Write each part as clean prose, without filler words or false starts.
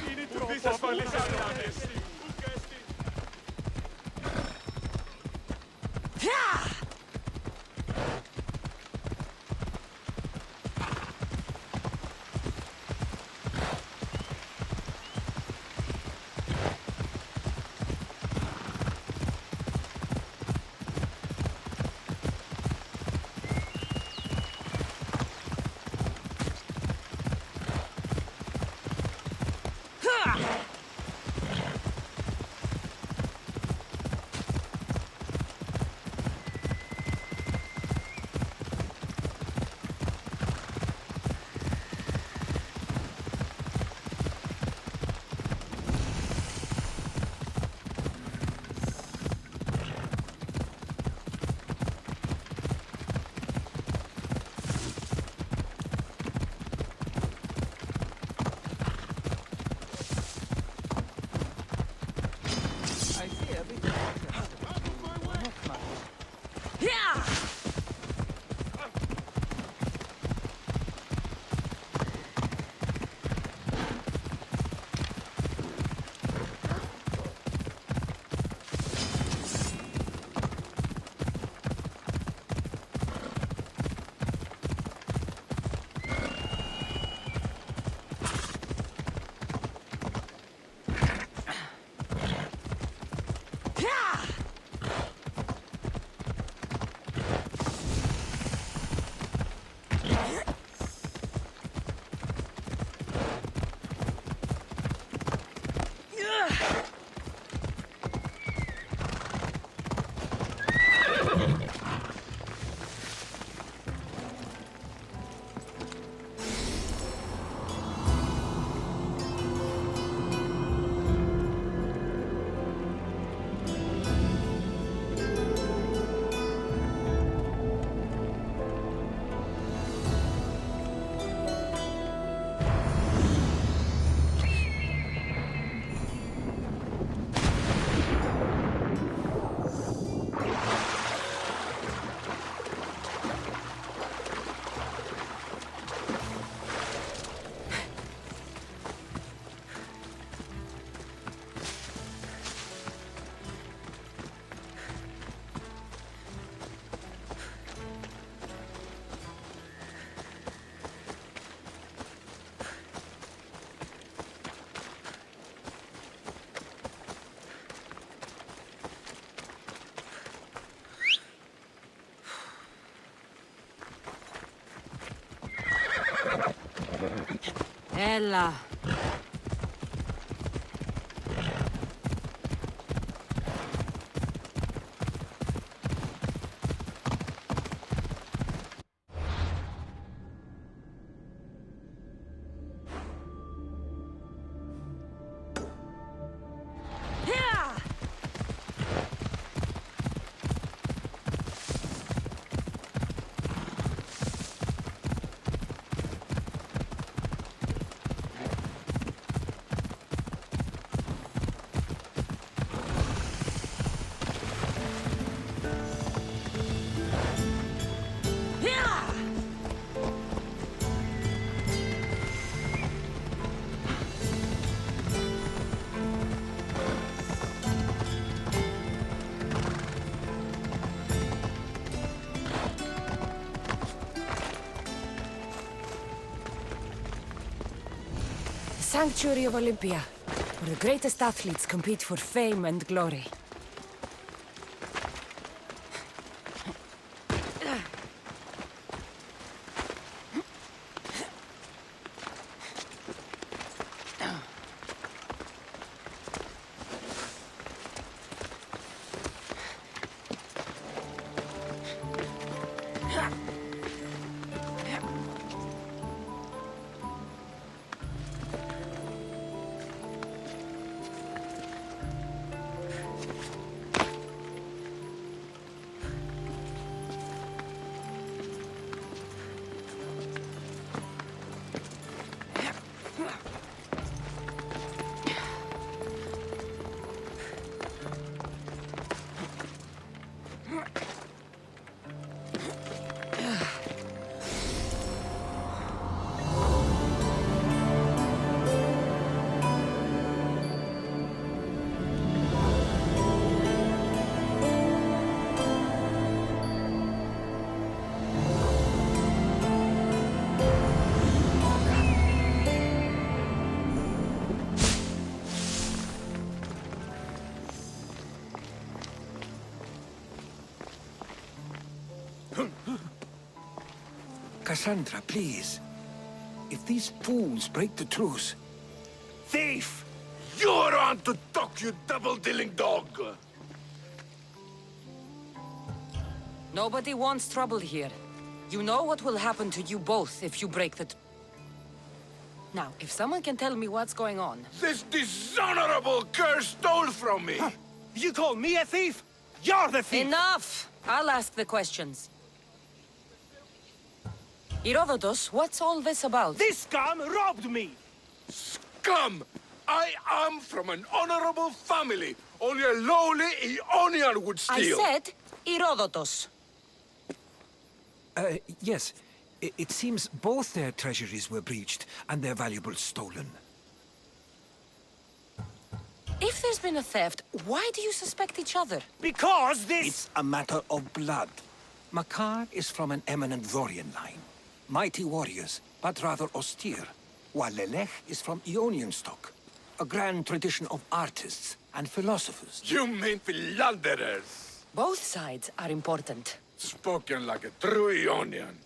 Kiinnittymisessä vain lisää tilanteeseen. Ella. sanctuary of Olympia, where the greatest athletes compete for fame and glory. Cassandra, please. If these fools break the truce... Thief! You're on to talk, you double-dealing dog! Nobody wants trouble here. You know what will happen to you both if you break the... Now, if someone can tell me what's going on... This dishonorable curse stole from me! Huh. You call me a thief? You're the thief! Enough! I'll ask the questions. Herodotus, what's all this about? This scum robbed me! Scum! I am from an honorable family. Only a lowly Ionian would steal. I said Herodotus. Yes. It seems both their treasuries were breached and their valuables stolen. If there's been a theft, why do you suspect each other? Because this... It's a matter of blood. Makar is from an eminent Dorian line. Mighty warriors, but rather austere. While Lelech is from Ionian stock. A grand tradition of artists and philosophers. You mean philanderers? Both sides are important. Spoken like a true Ionian.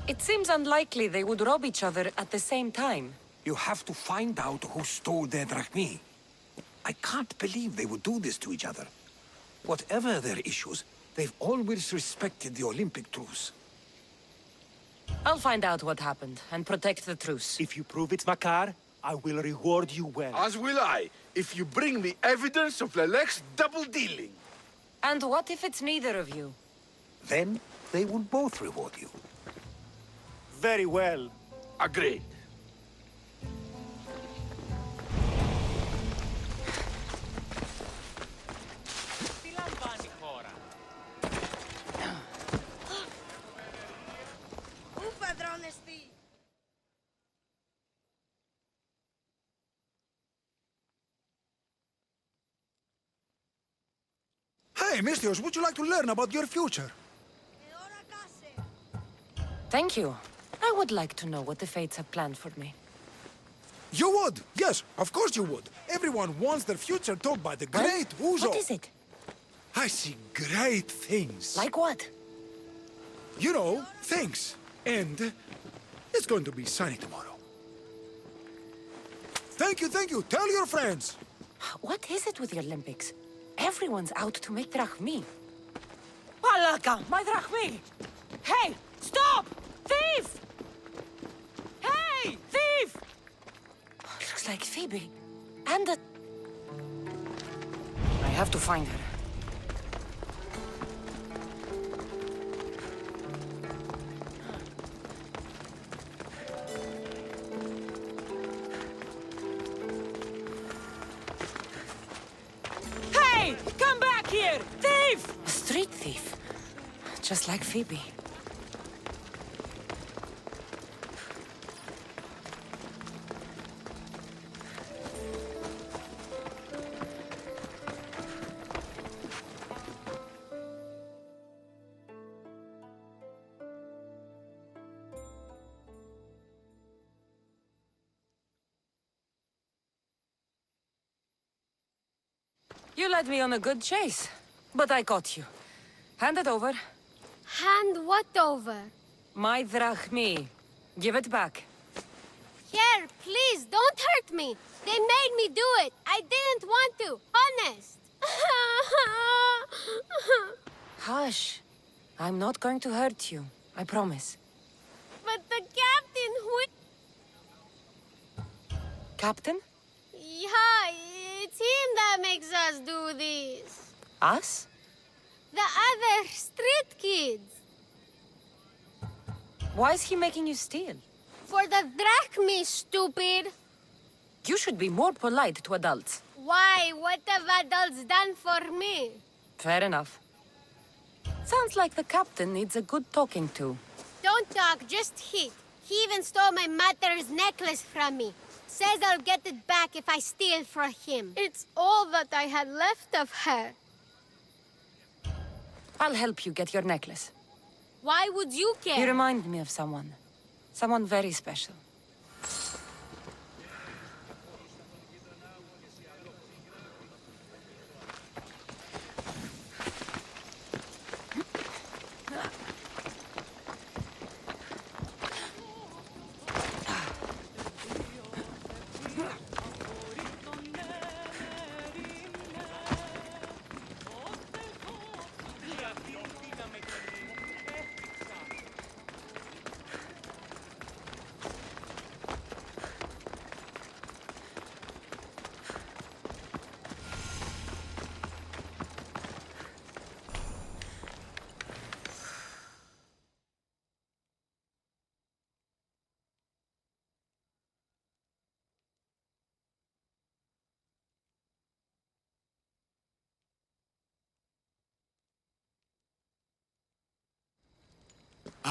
It seems unlikely they would rob each other at the same time. You have to find out who stole their drachmi. I can't believe they would do this to each other. Whatever their issues, they've always respected the Olympic truce. I'll find out what happened and protect the truce. If you prove it's Makar, I will reward you well. As will I, if you bring me evidence of Lelech's double-dealing. And what if it's neither of you? Then they will both reward you. Very well. Agreed. Hey, Mistios, would you like to learn about your future? Thank you. I would like to know what the Fates have planned for me. You would! Yes, of course you would. Everyone wants their future told by the great Uzo. What is it? I see great things. Like what? You know, things. And it's going to be sunny tomorrow. Thank you, thank you. Tell your friends. What is it with the Olympics? Everyone's out to make drachmi. Palaka, my drachmi! Hey, stop! Thief! Hey, thief! Looks like Phoebe. And I have to find her. Hey! Come back here! Thief! A street thief. Just like Phoebe. You led me on a good chase, but I caught you. Hand it over. Hand what over? My drachmi. Give it back. Here, please, don't hurt me. They made me do it. I didn't want to. Honest. Hush. I'm not going to hurt you. I promise. But the captain, Captain? Yeah, it's him that makes us do this. Us? The other street kids. Why is he making you steal? For the drachmi, stupid. You should be more polite to adults. Why? What have adults done for me? Fair enough. Sounds like the captain needs a good talking to. Don't talk, just hit. He even stole my mother's necklace from me. Says I'll get it back if I steal from him. It's all that I had left of her. I'll help you get your necklace. Why would you You care? remind me of someone. Someone very special.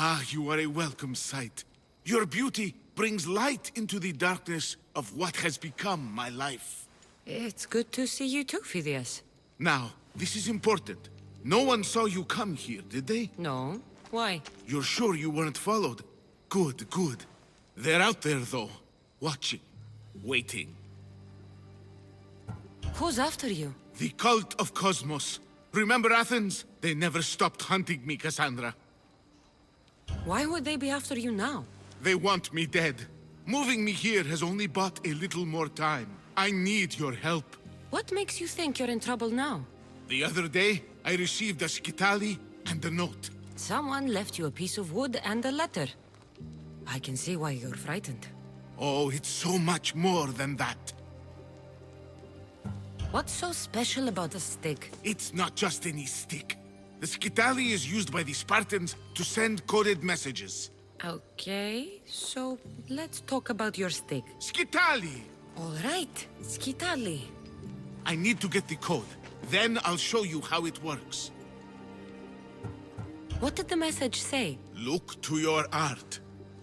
Ah, you are a welcome sight. Your beauty brings light into the darkness of what has become my life. It's good to see you too, Phidias. Now, this is important. No one saw you come here, did they? No? Why? You're sure you weren't followed? Good, good. They're out there, though. Watching. Waiting. Who's after you? The cult of Cosmos. Remember Athens? They never stopped hunting me, Cassandra. Why would they be after you now? They want me dead. Moving me here has only bought a little more time. I need your help. What makes you think you're in trouble now? The other day, I received a skitali and a note. Someone left you a piece of wood and a letter. I can see why you're frightened. Oh, it's so much more than that. What's so special about a stick? It's not just any stick. The skitali is used by the Spartans to send coded messages. Okay, so let's talk about your stick. Skitali! All right, skitali. I need to get the code. Then I'll show you how it works. What did the message say? Look to your art.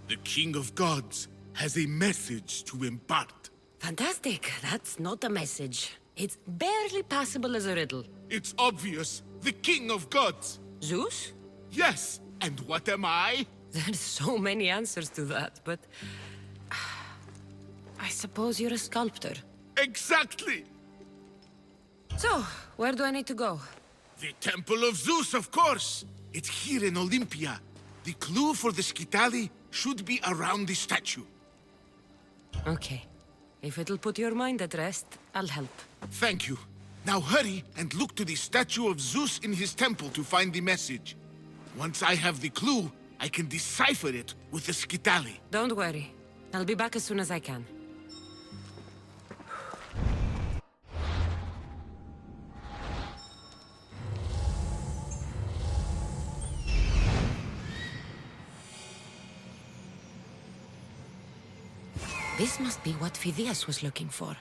The King of Gods has a message to impart. Fantastic. That's not a message. It's barely passable as a riddle. It's obvious. The King of Gods. Zeus? Yes. And what am I? There's so many answers to that, but... I suppose you're a sculptor. Exactly. So, where do I need to go? The Temple of Zeus, of course. It's here in Olympia. The clue for the skitali should be around the statue. Okay. If it'll put your mind at rest, I'll help. Thank you. Now hurry and look to the statue of Zeus in his temple to find the message. Once I have the clue, I can decipher it with the skitali. Don't worry. I'll be back as soon as I can. This must be what Phidias was looking for.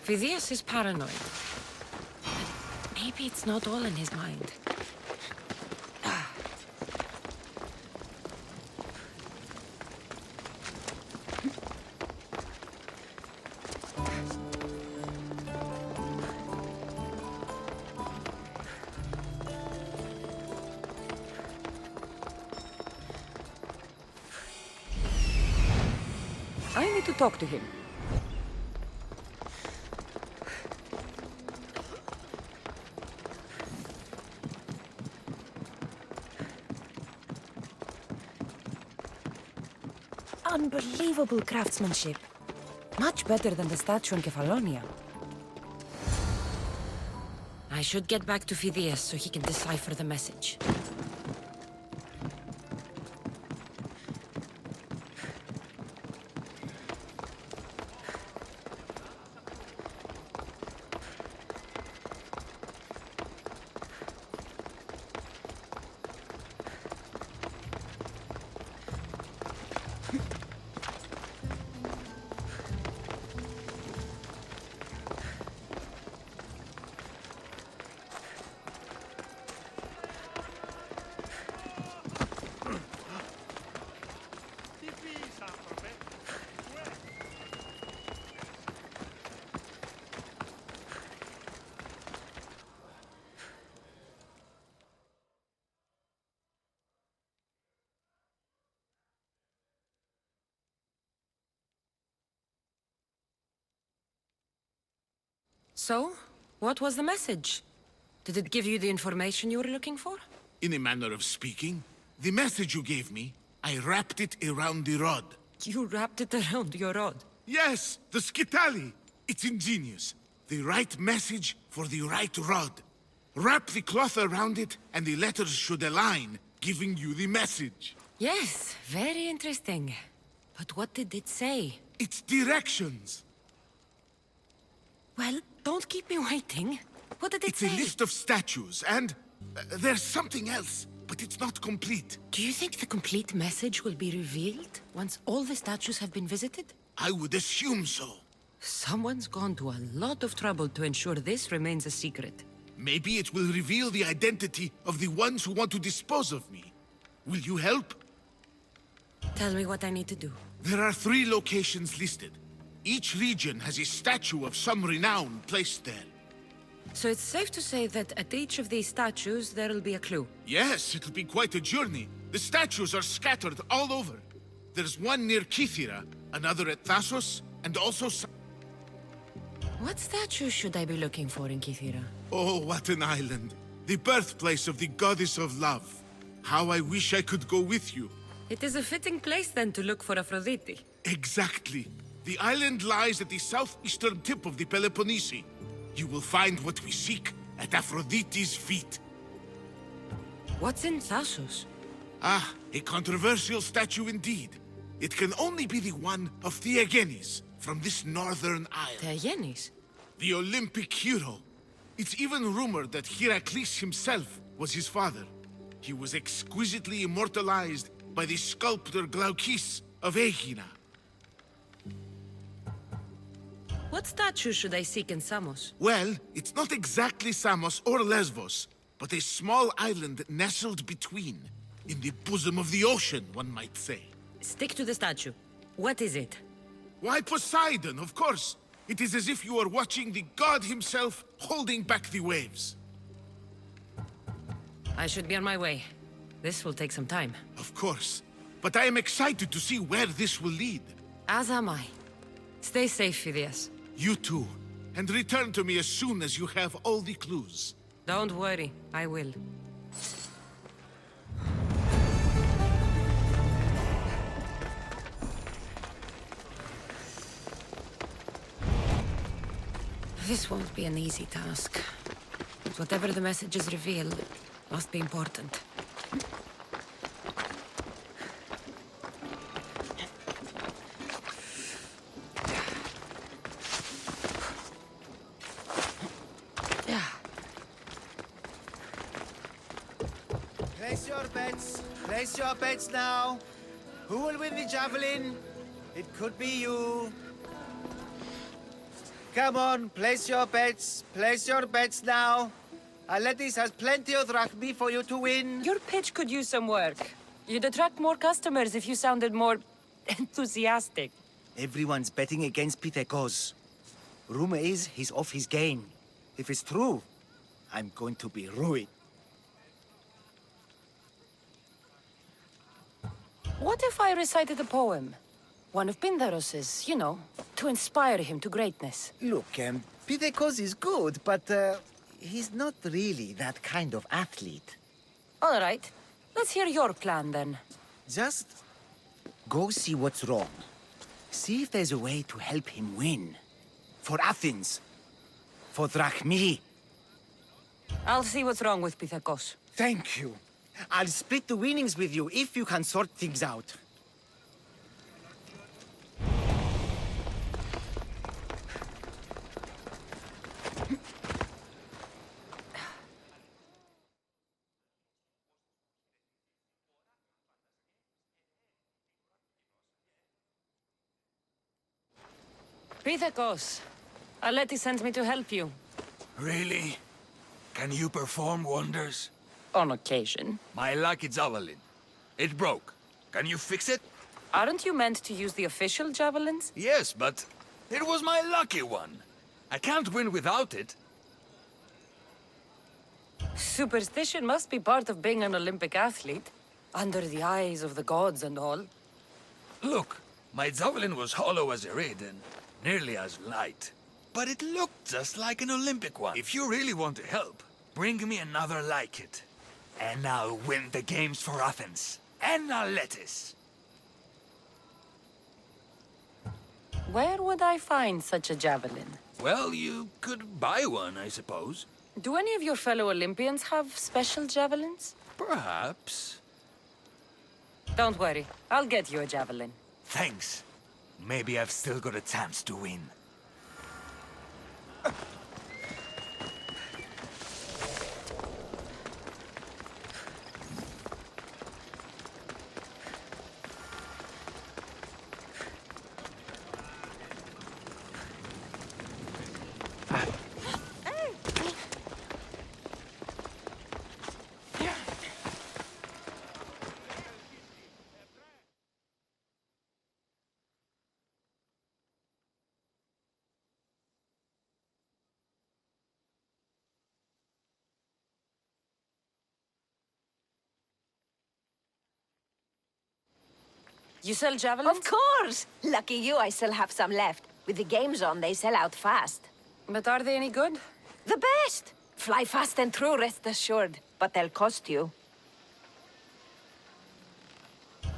Phidias is paranoid. But maybe it's not all in his mind. me to talk to him. Unbelievable craftsmanship. Much better than the statue in Kefalonia. I should get back to Phidias so he can decipher the message. So, what was the message? Did it give you the information you were looking for? In a manner of speaking, the message you gave me, I wrapped it around the rod. You wrapped it around your rod. Yes, the Skitali. It's ingenious. The right message for the right rod. Wrap the cloth around it, and the letters should align, giving you the message. Yes, very interesting. But what did it say? It's directions. Well, don't keep me waiting. What did it It's say? a list of statues, and there's something else, but it's not complete. Do you think the complete message will be revealed once all the statues have been visited? I would assume so. Someone's gone to a lot of trouble to ensure this remains a secret. Maybe it will reveal the identity of the ones who want to dispose of me. Will you help? Tell me what I need to do. There are 3 locations listed. Each region has a statue of some renown placed there. So it's safe to say that at each of these statues there'll be a clue. Yes, it'll be quite a journey. The statues are scattered all over. There's one near Kythera, another at Thassos, and also What statue should I be looking for in Kythera? Oh, what an island. The birthplace of the goddess of love. How I wish I could go with you. It is a fitting place then to look for Aphrodite. Exactly. The island lies at the southeastern tip of the Peloponnese. You will find what we seek at Aphrodite's feet. What's in Thassos? Ah, a controversial statue indeed. It can only be the one of Theagenes from this northern isle. Theagenes? The Olympic hero. It's even rumored that Heracles himself was his father. He was exquisitely immortalized by the sculptor Glaukis of Aegina. What statue should I seek in Samos? Well, it's not exactly Samos or Lesbos, but a small island nestled between. In the bosom of the ocean, one might say. Stick to the statue. What is it? Why, Poseidon, of course. It is as if you are watching the god himself holding back the waves. I should be on my way. This will take some time. Of course. But I am excited to see where this will lead. As am I. Stay safe, Phidias. You too. And return to me as soon as you have all the clues. Don't worry, I will. This won't be an easy task. But whatever the messages reveal, it must be important. Place your bets. Place your bets now. Who will win the javelin? It could be you. Come on, place your bets. Place your bets now. Aledis has plenty of drachmi for you to win. Your pitch could use some work. You'd attract more customers if you sounded more enthusiastic. Everyone's betting against Pitekos. Rumor is he's off his game. If it's true, I'm going to be ruined. What if I recited a poem? One of Pindaros's, you know, to inspire him to greatness. Look, Pithekos is good, but he's not really that kind of athlete. All right. Let's hear your plan, then. Just go see what's wrong. See if there's a way to help him win. For Athens. For Drachmi. I'll see what's wrong with Pithekos. Thank you. I'll split the winnings with you if you can sort things out. Pithekos, Aleti sent me to help you. Really? Can you perform wonders? On occasion. My lucky javelin. It broke. Can you fix it? Aren't you meant to use the official javelins? Yes, but it was my lucky one. I can't win without it. Superstition must be part of being an Olympic athlete. Under the eyes of the gods and all. Look, my javelin was hollow as a reed and nearly as light. But it looked just like an Olympic one. If you really want to help, bring me another like it. And I'll win the games for Athens. And Aletis. Where would I find such a javelin? Well, you could buy one, I suppose. Do any of your fellow Olympians have special javelins? Perhaps. Don't worry, I'll get you a javelin. Thanks. Maybe I've still got a chance to win. You sell javelins? Of course! Lucky you, I still have some left. With the games on, they sell out fast. But are they any good? The best! Fly fast and true, rest assured. But they'll cost you.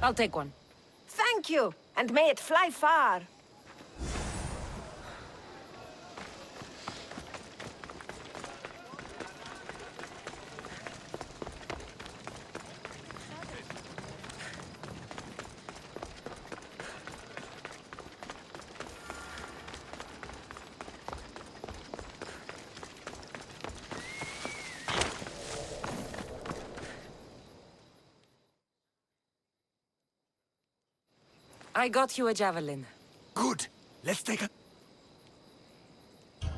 I'll take one. Thank you, and may it fly far. I got you a javelin. Good. Let's take a...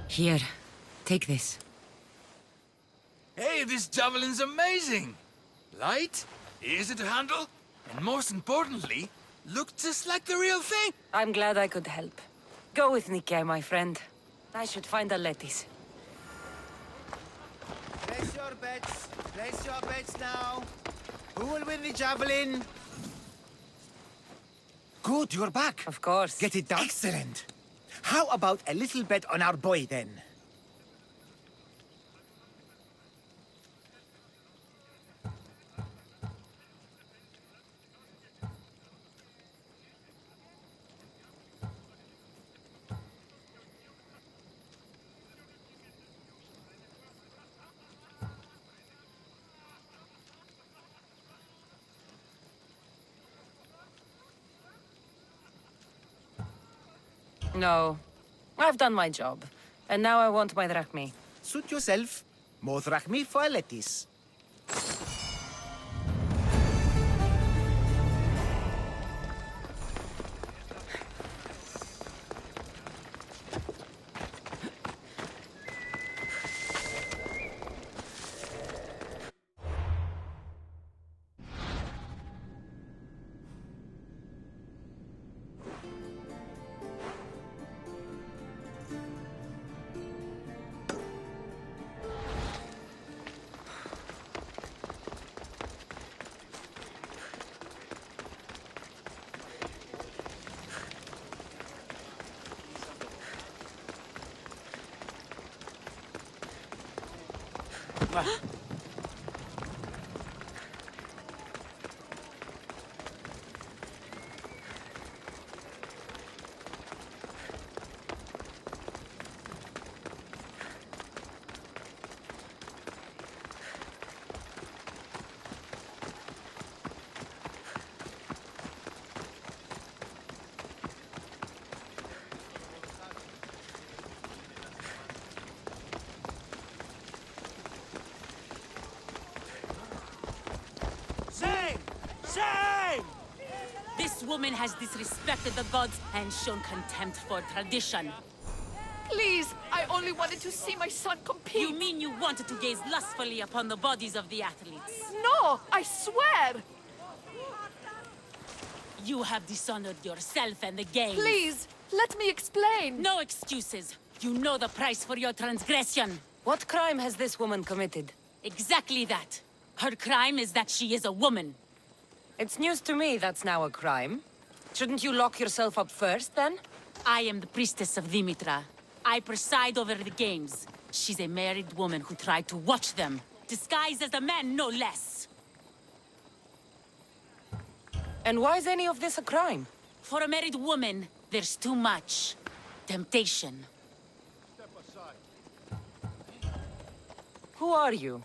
Here, take this. Hey, this javelin's amazing! Light, easy to handle, and most importantly, look just like the real thing! I'm glad I could help. Go with Nike, my friend. I should find Aletis. Place your bets. Place your bets now. Who will win the javelin? Good, you're back. Of course. Get it done. Excellent. How about a little bet on our boy, then? No. I've done my job. And now I want my drachmi. Suit yourself. More drachmi for Aletis. Shame! Shame! This woman has disrespected the gods and shown contempt for tradition. Please, I only wanted to see my son compete. You mean you wanted to gaze lustfully upon the bodies of the athletes? No, I swear! You have dishonored yourself and the game. Please, let me explain. No excuses. You know the price for your transgression. What crime has this woman committed? Exactly that. Her crime is that she is a woman. It's news to me that's now a crime. Shouldn't you lock yourself up first, then? I am the priestess of Dimitra. I preside over the games. She's a married woman who tried to watch them, disguised as a man, no less. And why is any of this a crime? For a married woman, there's too much temptation. Who are you?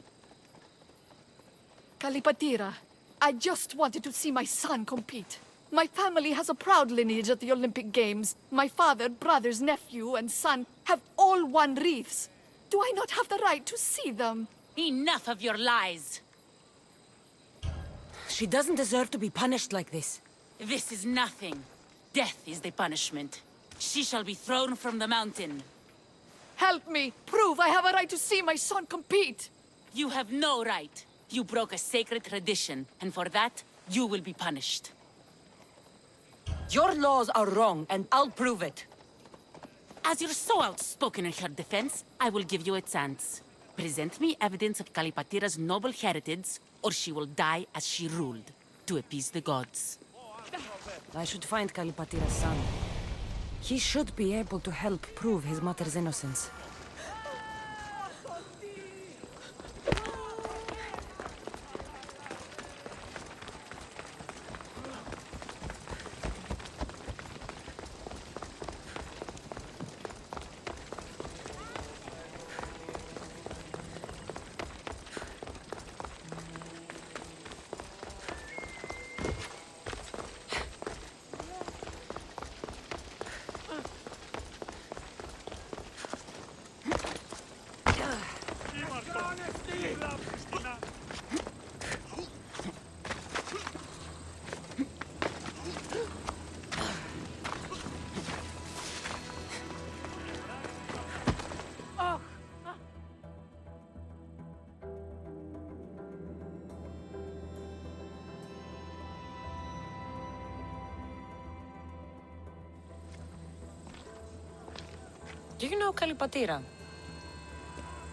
Kalipatira, I just wanted to see my son compete. My family has a proud lineage at the Olympic Games. My father, brothers, nephew, and son have all won wreaths. Do I not have the right to see them? Enough of your lies. She doesn't deserve to be punished like this. This is nothing. Death is the punishment. She shall be thrown from the mountain. Help me! Prove I have a right to see my son compete! You have no right. You broke a sacred tradition, and for that, you will be punished. Your laws are wrong, and I'll prove it. As you're so outspoken in her defense, I will give you a chance. Present me evidence of Kalipatira's noble heritage, or she will die as she ruled, to appease the gods. I should find Kalipatira's son. He should be able to help prove his mother's innocence. Do you know Kalipatira?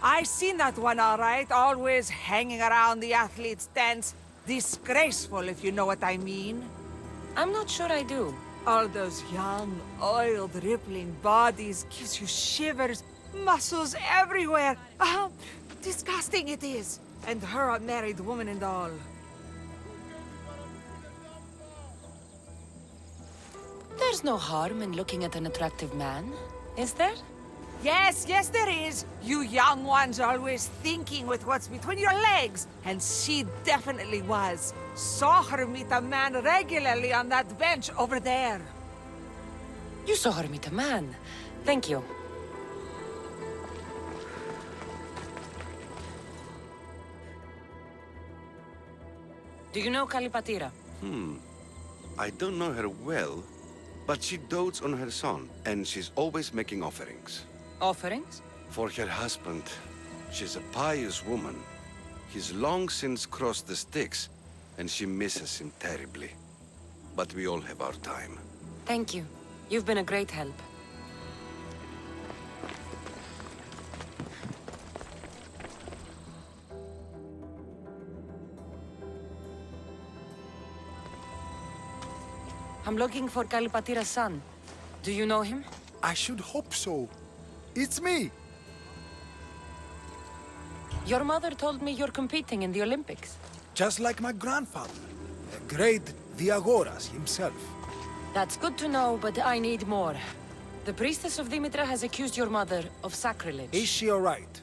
I seen that one all right, always hanging around the athletes' tents. Disgraceful, if you know what I mean. I'm not sure I do. All those young, oiled, rippling bodies gives you shivers, muscles everywhere. Disgusting it is. And her a married woman and all. There's no harm in looking at an attractive man, is there? Yes, yes there is. You young ones are always thinking with what's between your legs. And she definitely was. Saw her meet a man regularly on that bench over there. You saw her meet a man. Thank you. Do you know Kalipatira? I don't know her well, but she dotes on her son, and she's always making offerings. Offerings? For her husband. She's a pious woman. He's long since crossed the Styx, and she misses him terribly. But we all have our time. Thank you. You've been a great help. I'm looking for Kalipatira's son. Do you know him? I should hope so. It's me. Your mother told me you're competing in the Olympics. Just like my grandfather, the great Diagoras himself. That's good to know, but I need more. The priestess of Dimitra has accused your mother of sacrilege. Is she alright?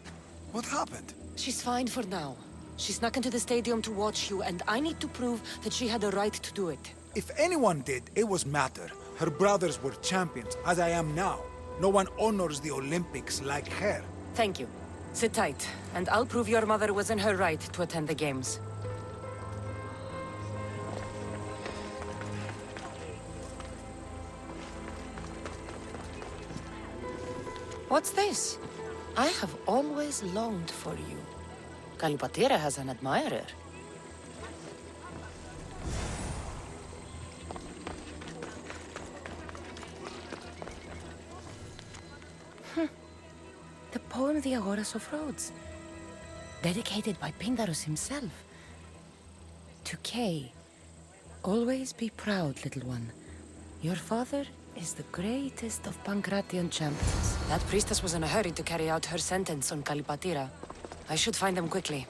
What happened? She's fine for now. She snuck into the stadium to watch you, and I need to prove that she had a right to do it. If anyone did, it was Mater. Her brothers were champions, as I am now. No one honors the Olympics like her. Thank you. Sit tight, and I'll prove your mother was in her right to attend the games. What's this? I have always longed for you. Kalipatira has an admirer. The poem The Agoras of Rhodes, dedicated by Pindarus himself. To Kay, always be proud, little one. Your father is the greatest of Pancratian champions. That priestess was in a hurry to carry out her sentence on Kalipatira. I should find them quickly.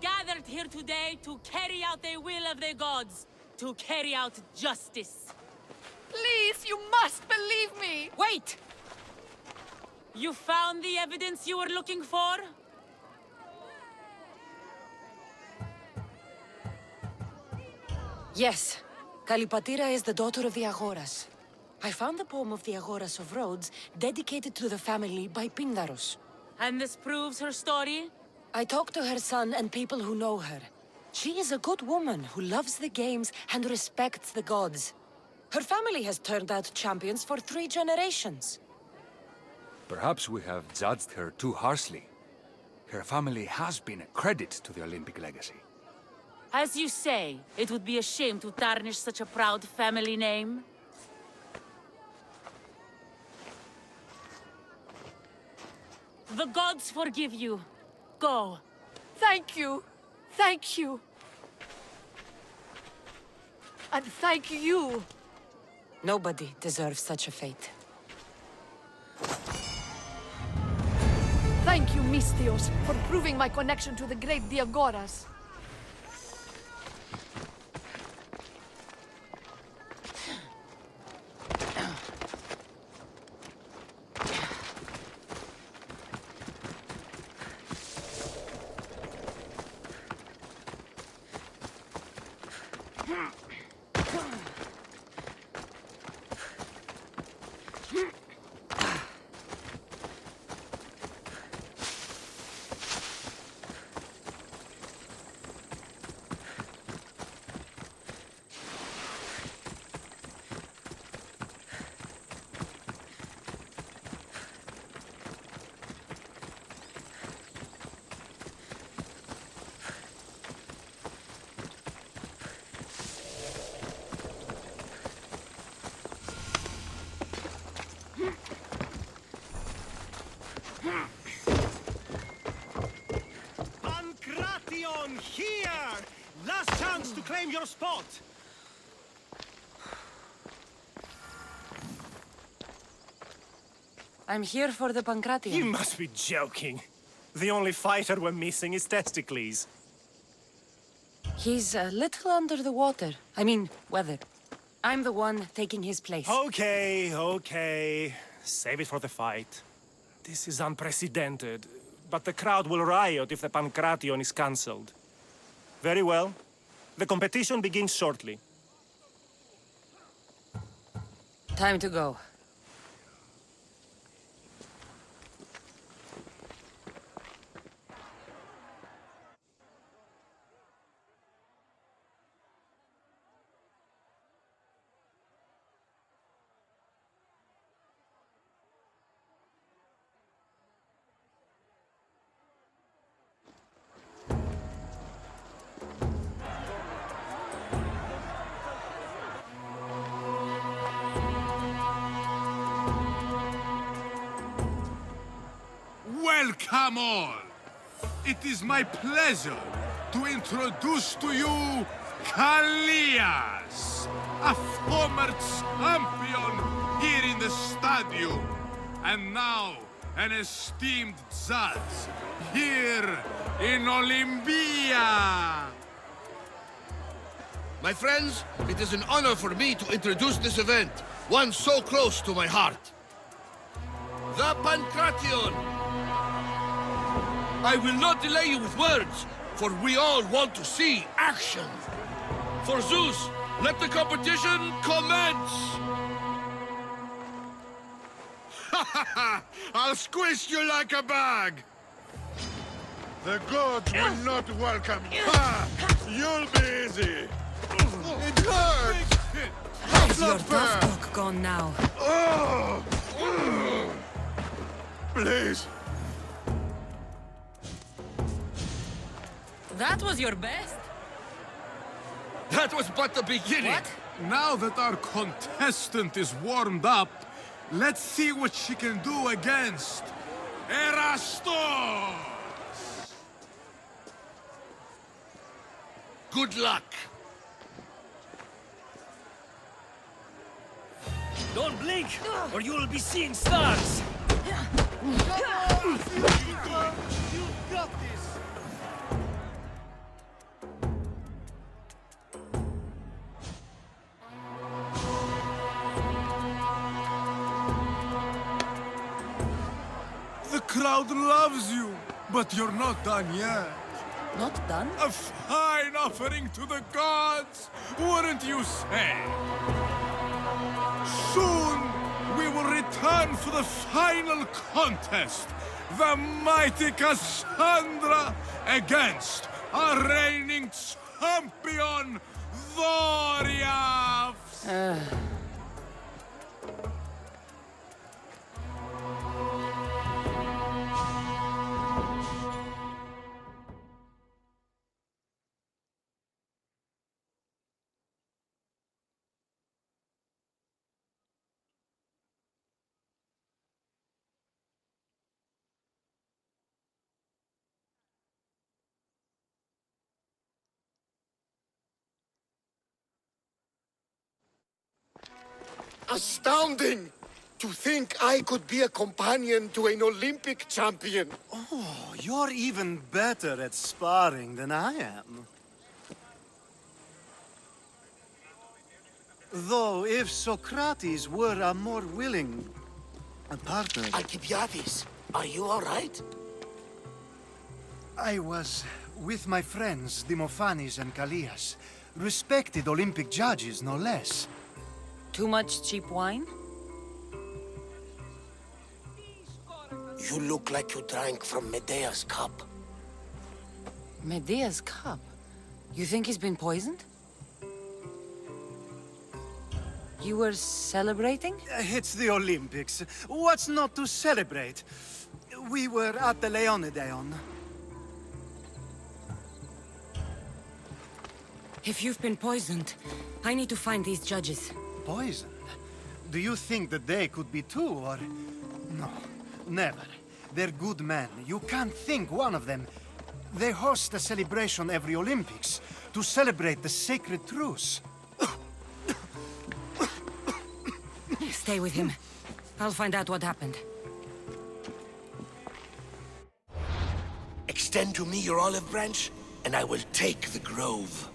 Gathered here today to carry out the will of the gods, to carry out justice. Please, you must believe me! Wait! You found the evidence you were looking for? Yes. Kalipatira is the daughter of the Agoras. I found the poem of the Agoras of Rhodes dedicated to the family by Pindarus. And this proves her story? I talked to her son and people who know her. She is a good woman who loves the games and respects the gods. Her family has turned out champions for 3 generations. Perhaps we have judged her too harshly. Her family has been a credit to the Olympic legacy. As you say, it would be a shame to tarnish such a proud family name. The gods forgive you. Go. Thank you. Thank you. And thank you. Nobody deserves such a fate. Thank you, Mystios, for proving my connection to the great Diagoras. your spot! I'm here for the Pancration. You must be joking. The only fighter we're missing is Testicles. He's a little under the water. I mean, weather. I'm the one taking his place. Okay, okay. Save it for the fight. This is unprecedented, but the crowd will riot if the Pancration is cancelled. Very well. The competition begins shortly. Time to go. Welcome all! It is my pleasure to introduce to you Kalias, a former champion here in the stadium, and now an esteemed judge here in Olympia. My friends, it is an honor for me to introduce this event, one so close to my heart. The Pancration! I will not delay you with words, for we all want to see action. For Zeus, let the competition commence! I'll squish you like a bag! The gods will not welcome you. You'll be easy. It hurts! Is your tough talk gone now? Please. That was your best? That was but the beginning! What? Now that our contestant is warmed up, let's see what she can do against Erastos! Good luck! Don't blink, or you will be seeing stars! You've got this! The crowd loves you, but you're not done yet. Not done? A fine offering to the gods, wouldn't you say? Soon, we will return for the final contest. The mighty Cassandra against our reigning champion, Doriath! Astounding! To think I could be a companion to an Olympic champion. Oh, you're even better at sparring than I am. Though, if Socrates were a more willing partner... Alcibiades, are you all right? I was with my friends, Demophanes and Callias. Respected Olympic judges, no less. Too much cheap wine? You look like you drank from Medea's cup. Medea's cup? You think he's been poisoned? You were celebrating? It's the Olympics. What's not to celebrate? We were at the Leonideon. If you've been poisoned, I need to find these judges. Poisoned? Do you think that they could be too, or... No, never. They're good men. You can't think one of them. They host a celebration every Olympics. to celebrate the sacred truce. Stay with him. I'll find out what happened. Extend to me your olive branch, and I will take the grove.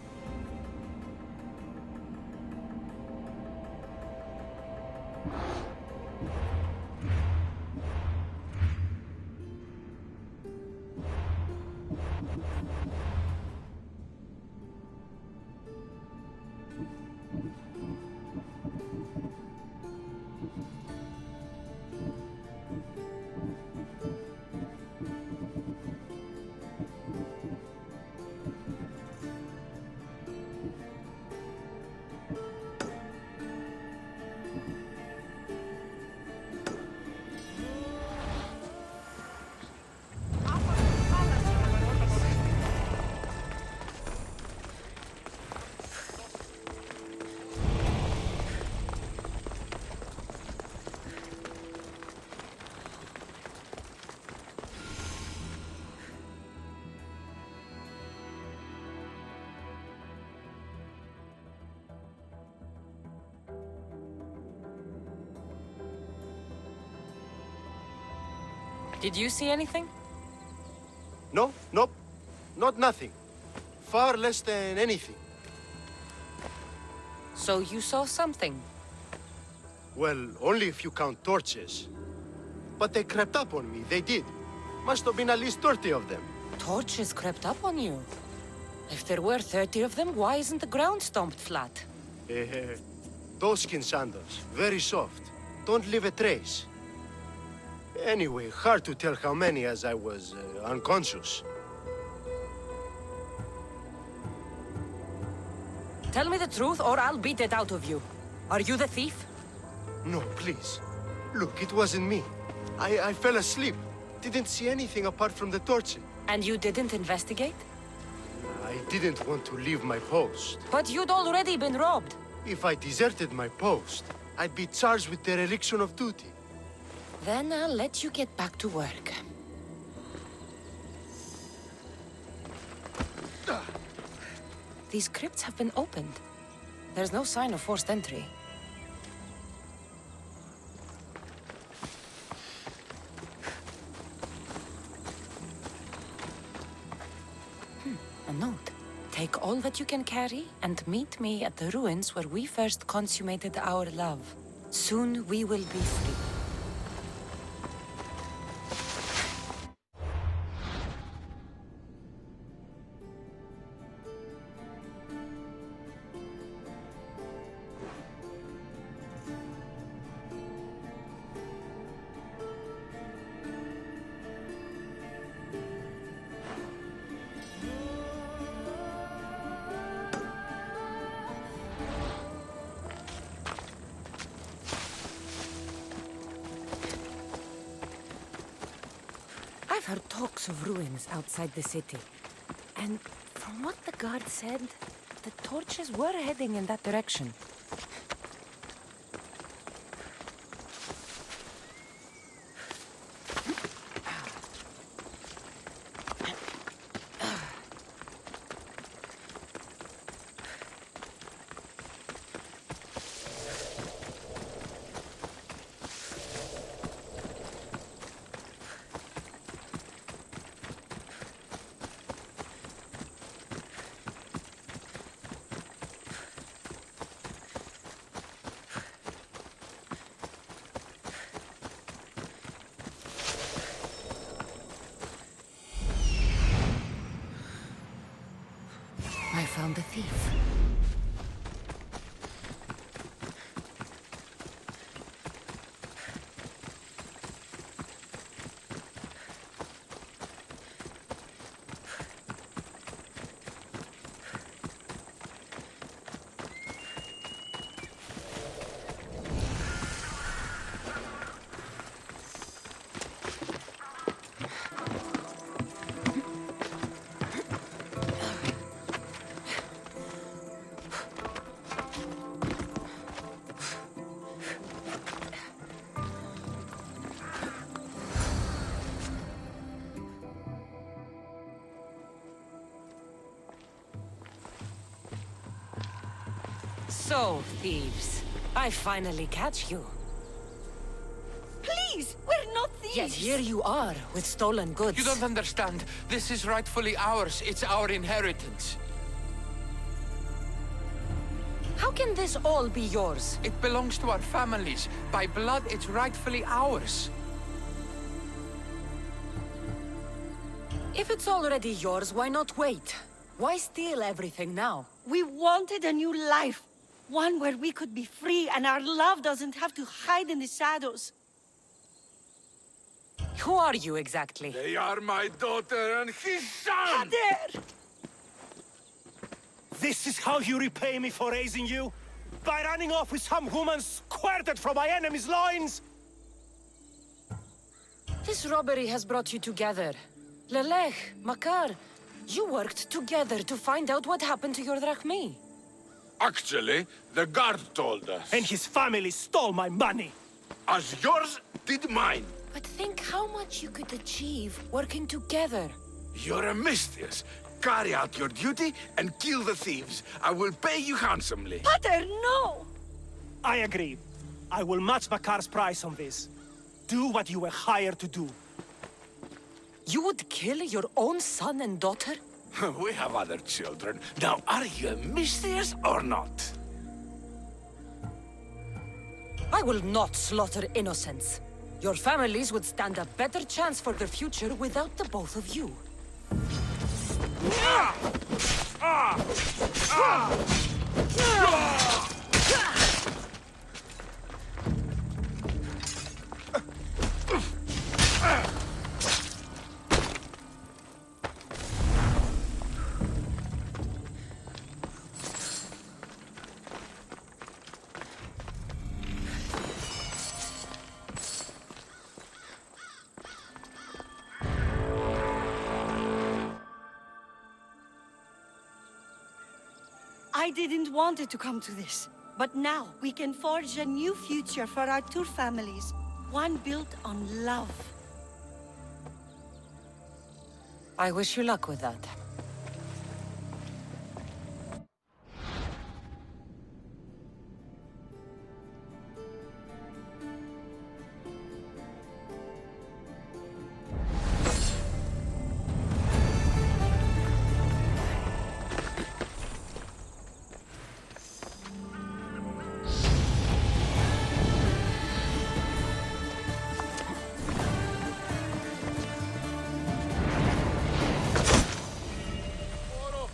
Did you see anything? No, nope. Not nothing. Far less than anything. So you saw something? Well, only if you count torches. But they crept up on me, they did. Must have been at least 30 of them. Torches crept up on you? If there were 30 of them, why isn't the ground stomped flat? Doeskin sandals, very soft. Don't leave a trace. Anyway, hard to tell how many as I was unconscious. Tell me the truth or I'll beat it out of you. Are you the thief? No, please. Look, it wasn't me. I fell asleep. Didn't see anything apart from the torches. And you didn't investigate? I didn't want to leave my post. But you'd already been robbed. If I deserted my post, I'd be charged with dereliction of duty. Then I'll let you get back to work. These crypts have been opened. There's no sign of forced entry. A note. Take all that you can carry and meet me at the ruins where we first consummated our love. Soon we will be free. I've heard talks of ruins outside the city. And from what the guard said, the torches were heading in that direction. I found the thief. So, thieves, I finally catch you. Please, we're not thieves! Yet here you are, with stolen goods. You don't understand. This is rightfully ours. It's our inheritance. How can this all be yours? It belongs to our families. By blood, it's rightfully ours. If it's already yours, why not wait? Why steal everything now? We wanted a new life. One where we could be free and our love doesn't have to hide in the shadows. Who are you exactly? They are my daughter and his son! How dare! This is how you repay me for raising you? By running off with some woman squirted from my enemy's loins? This robbery has brought you together. Lelech, Makar, you worked together to find out what happened to your drachmi. Actually, the guard told us. And his family stole my money. As yours did mine. But think how much you could achieve working together. You're a mistress. Carry out your duty and kill the thieves. I will pay you handsomely. Pater, no! I agree. I will match Makar's price on this. Do what you were hired to do. You would kill your own son and daughter? We have other children. Now, are you a mistress or not? I will not slaughter innocents. Your families would stand a better chance for their future without the both of you. I didn't want it to come to this. But now, we can forge a new future for our two families. One built on love. I wish you luck with that.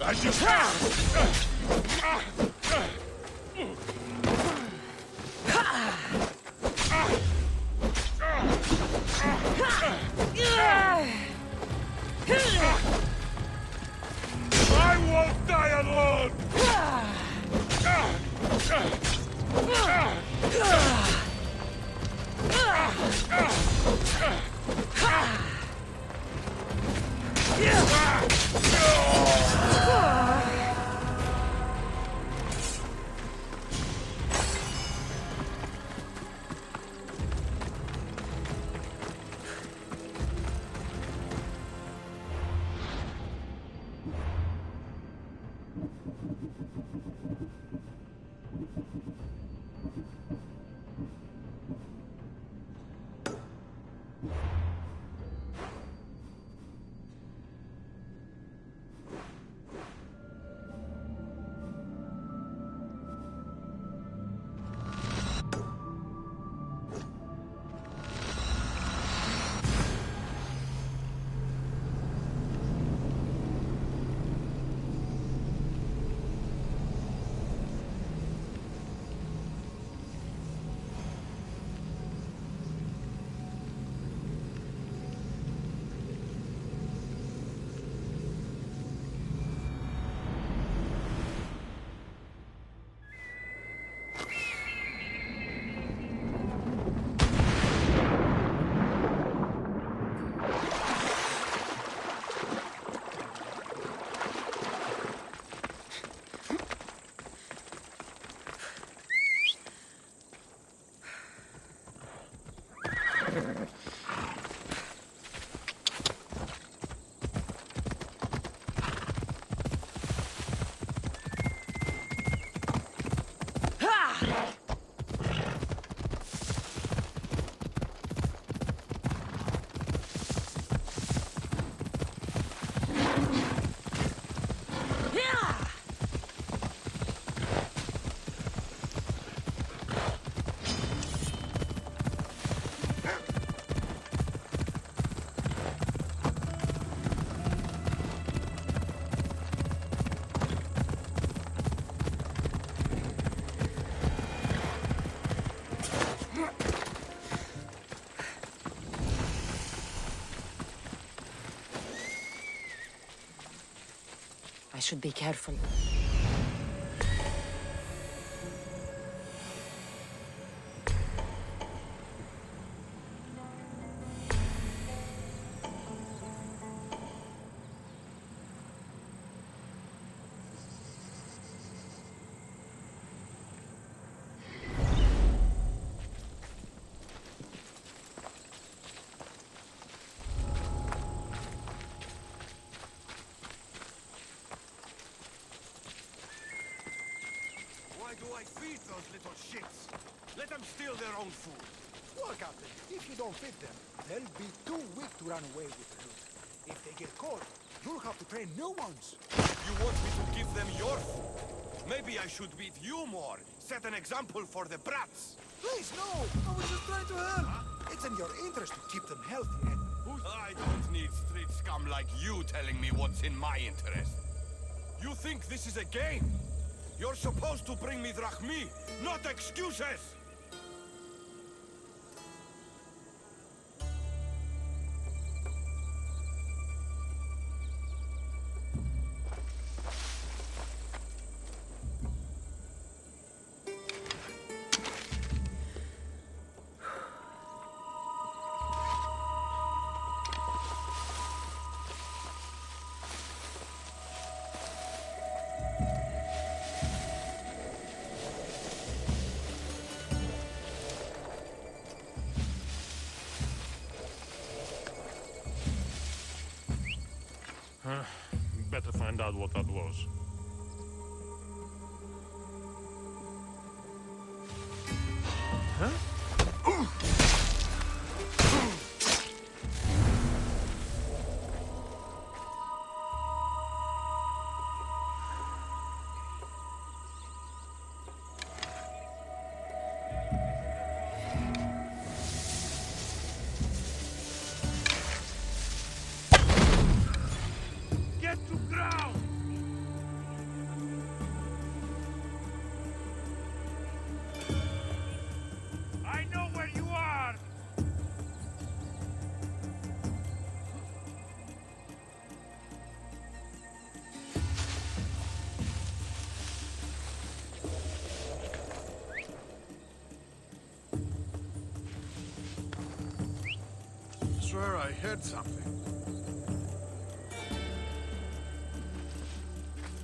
As you I won't die alone! should be careful. Why do I feed those little shits? Let them steal their own food. Look, Captain, if you don't feed them, they'll be too weak to run away with the loot. If they get caught, you'll have to train new ones. You want me to give them your food? Maybe I should beat you more. Set an example for the brats. Please, no! I was just trying to help. It's in your interest to keep them healthy and... I don't need street scum like you telling me what's in my interest. You think this is a game? You're supposed to bring me drachmi, not excuses! Better find out what that was. Get to ground! I know where you are! Swear I heard something.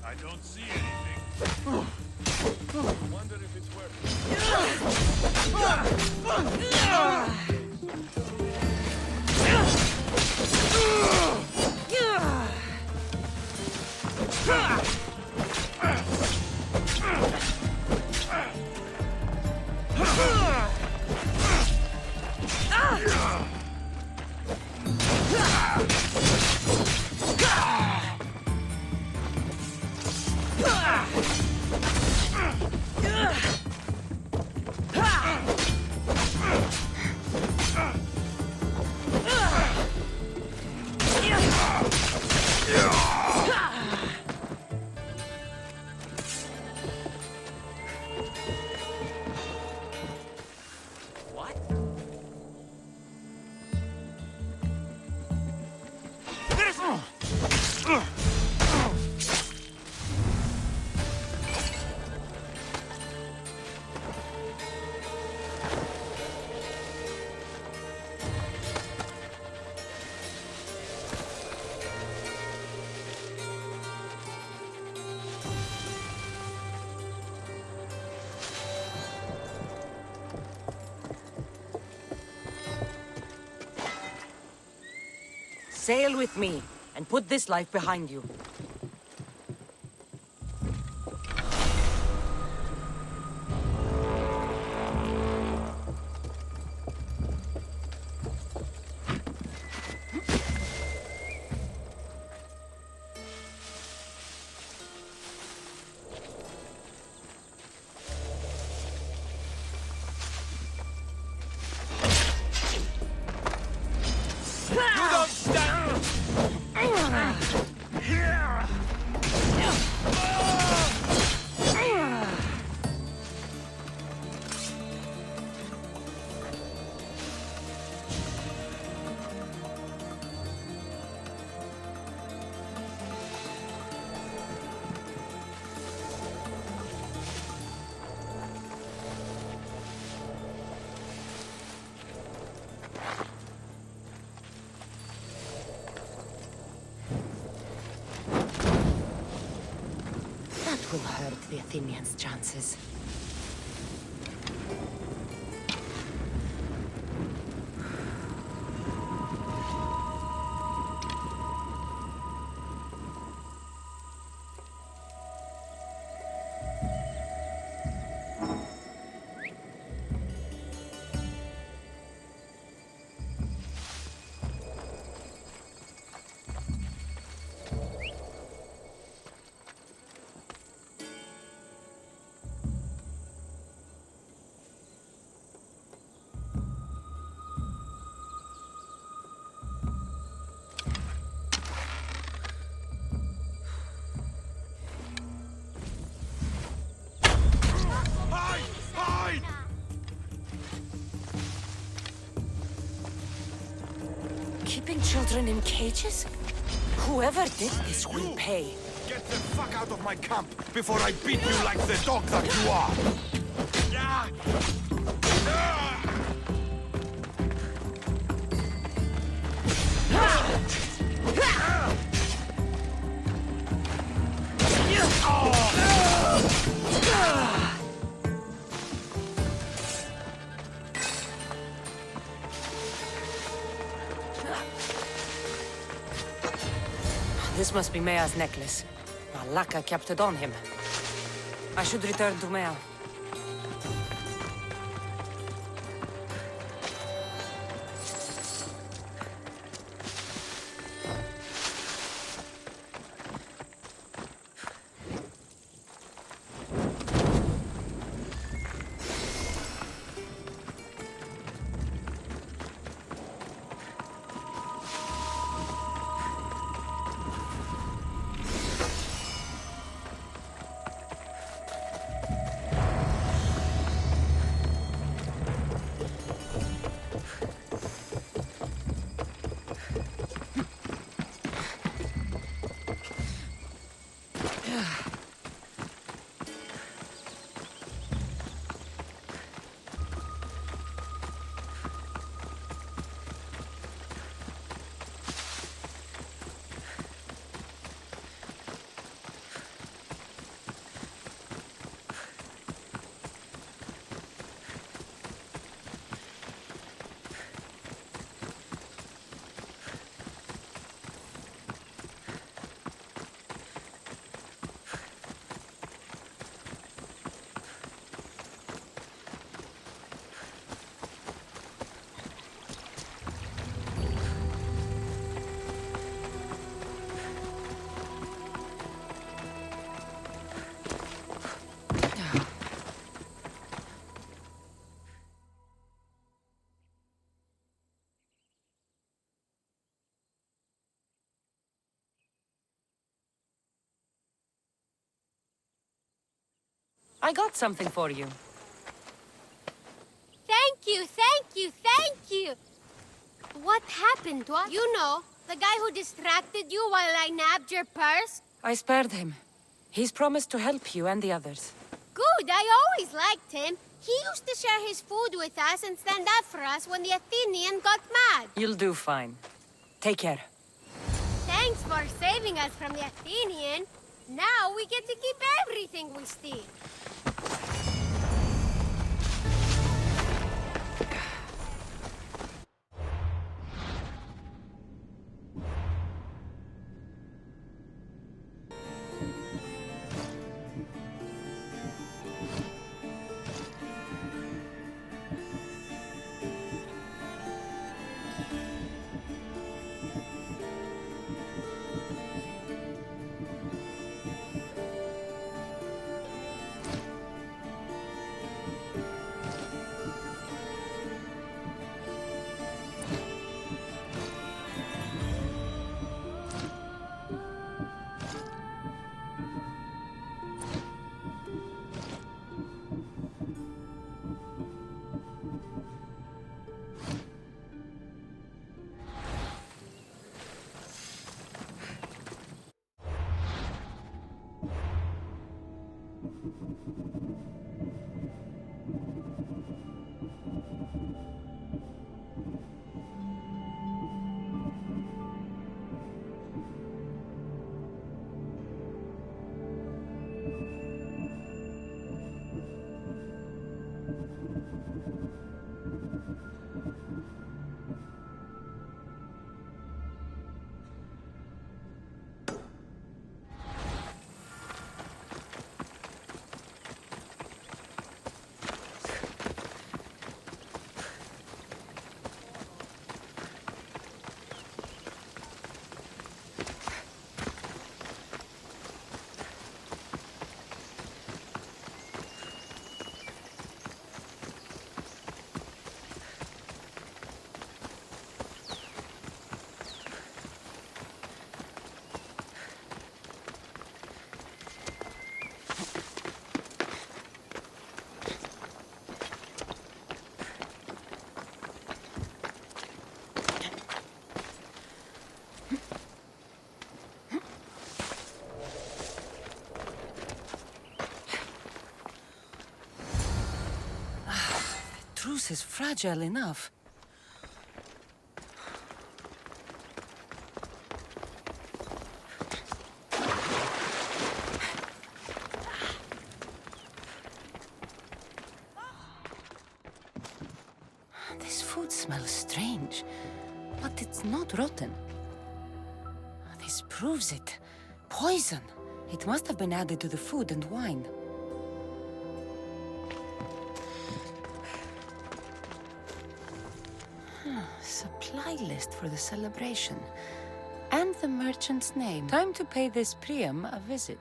I don't see anything. Wonder if it's worth Sail with me, and put this life behind you. You don't stand! the Athenians' chances. Keeping children in cages? Whoever did this will pay. Get the fuck out of my camp before I beat you like the dog that you are! This must be Mea's necklace. Malaka kept it on him. I should return to Mea. I got something for you. Thank you, thank you, thank you! What happened? What? You know, the guy who distracted you while I nabbed your purse? I spared him. He's promised to help you and the others. Good, I always liked him. He used to share his food with us and stand up for us when the Athenian got mad. You'll do fine. Take care. Thanks for saving us from the Athenian. Now we get to keep everything we steal. Truce is fragile enough. This food smells strange, but it's not rotten. This proves it. Poison. It must have been added to the food and wine. Supply list for the celebration. And the merchant's name. Time to pay this Priam a visit.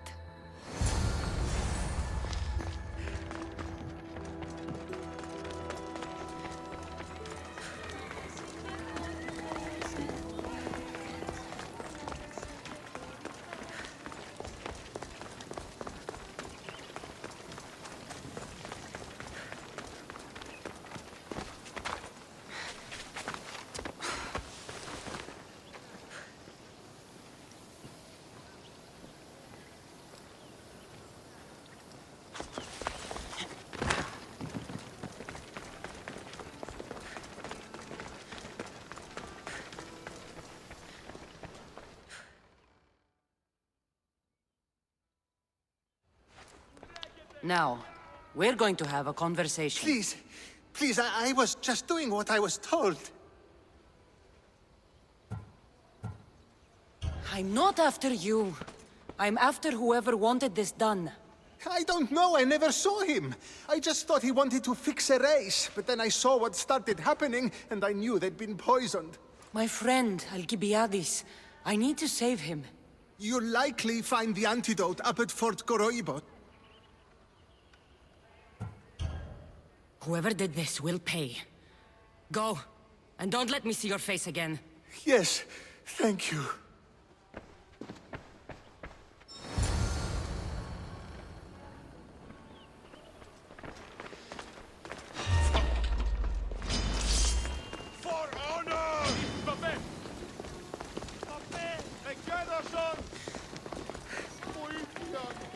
Now, we're going to have a conversation. Please, please, I was just doing what I was told. I'm not after you. I'm after whoever wanted this done. I don't know, I never saw him. I just thought he wanted to fix a race, but then I saw what started happening, and I knew they'd been poisoned. My friend, Alcibiades. I need to save him. You'll likely find the antidote up at Fort Goroibot. Whoever did this will pay. Go, and don't let me see your face again. Yes, thank you. For honor! Papé! Papé! Me quedo son! Muy bien.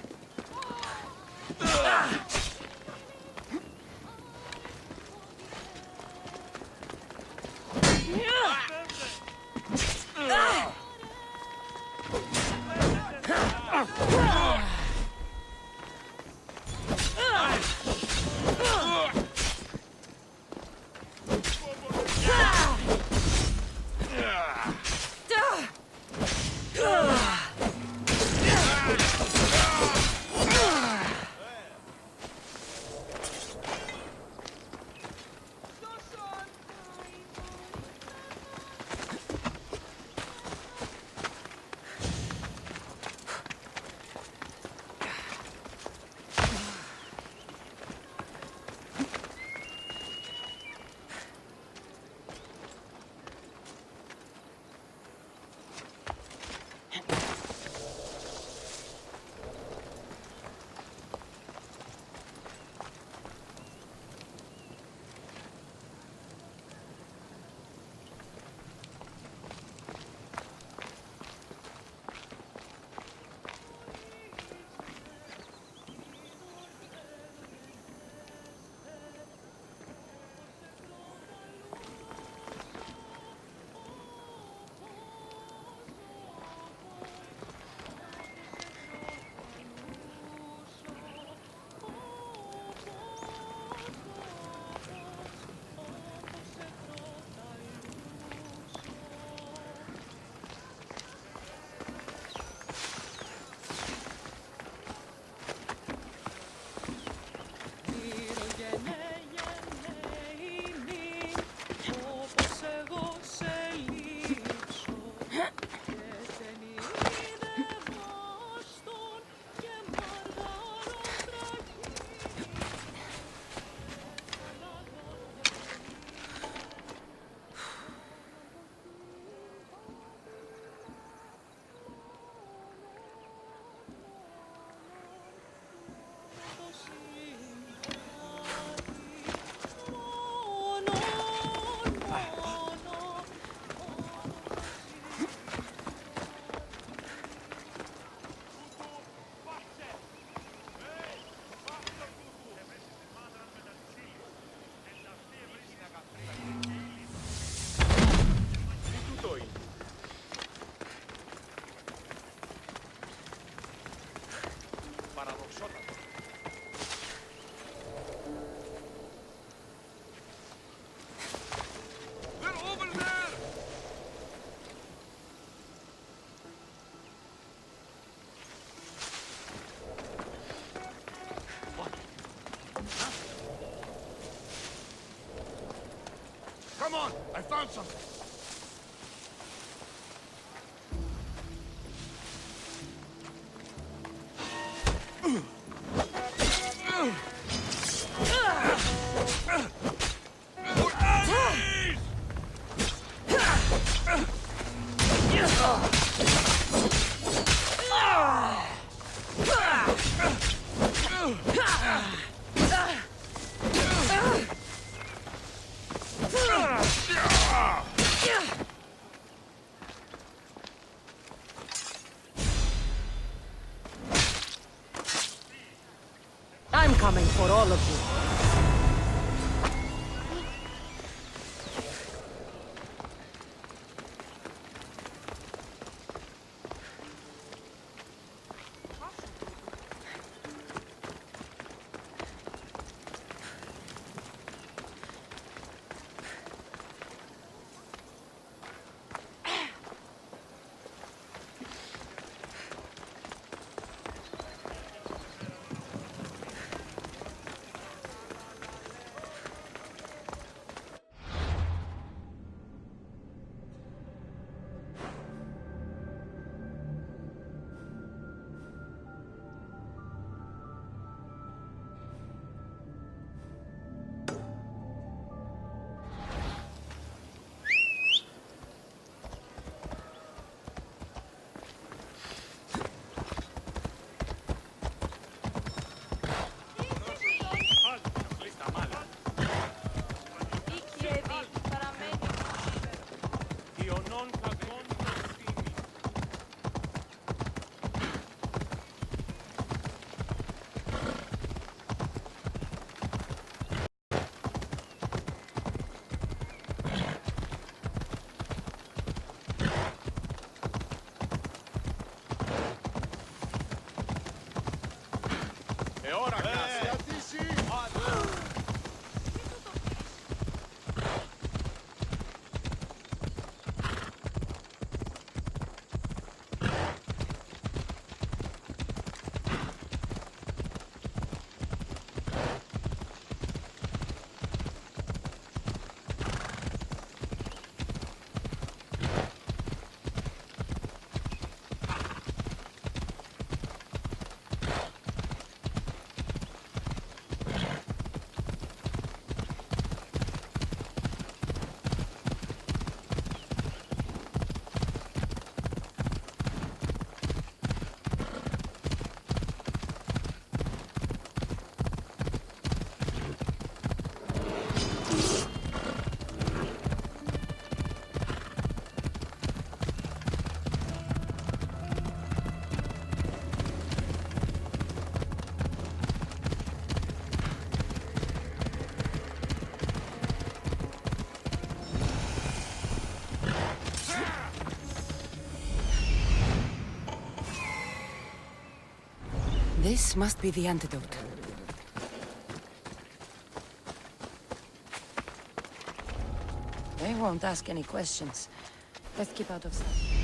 Come on! I found something! I'm coming for all of you. This must be the antidote. They won't ask any questions. Let's keep out of sight.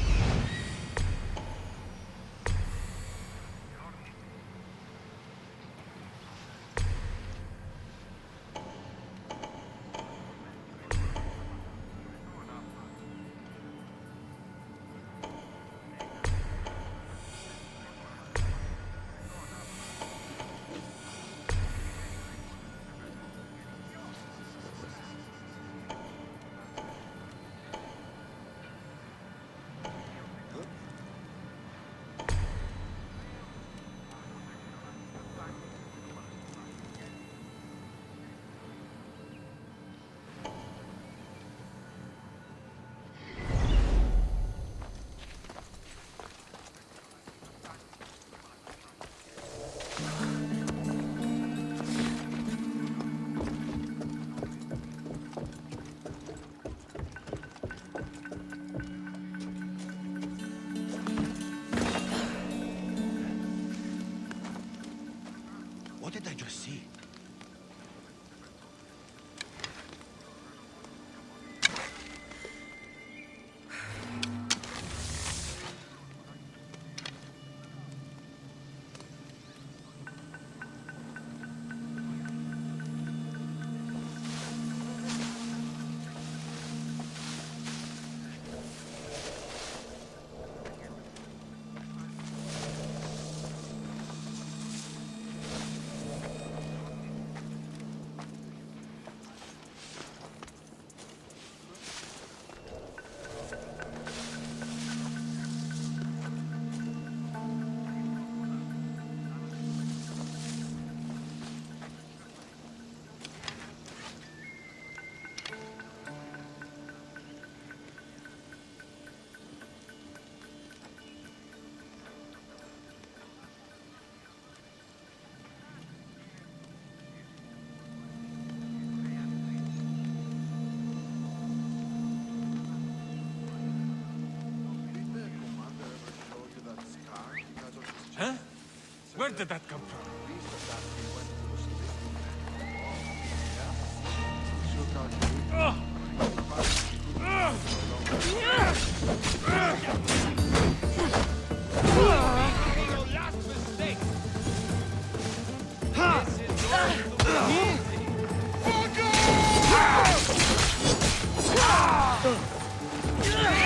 Where did that come from?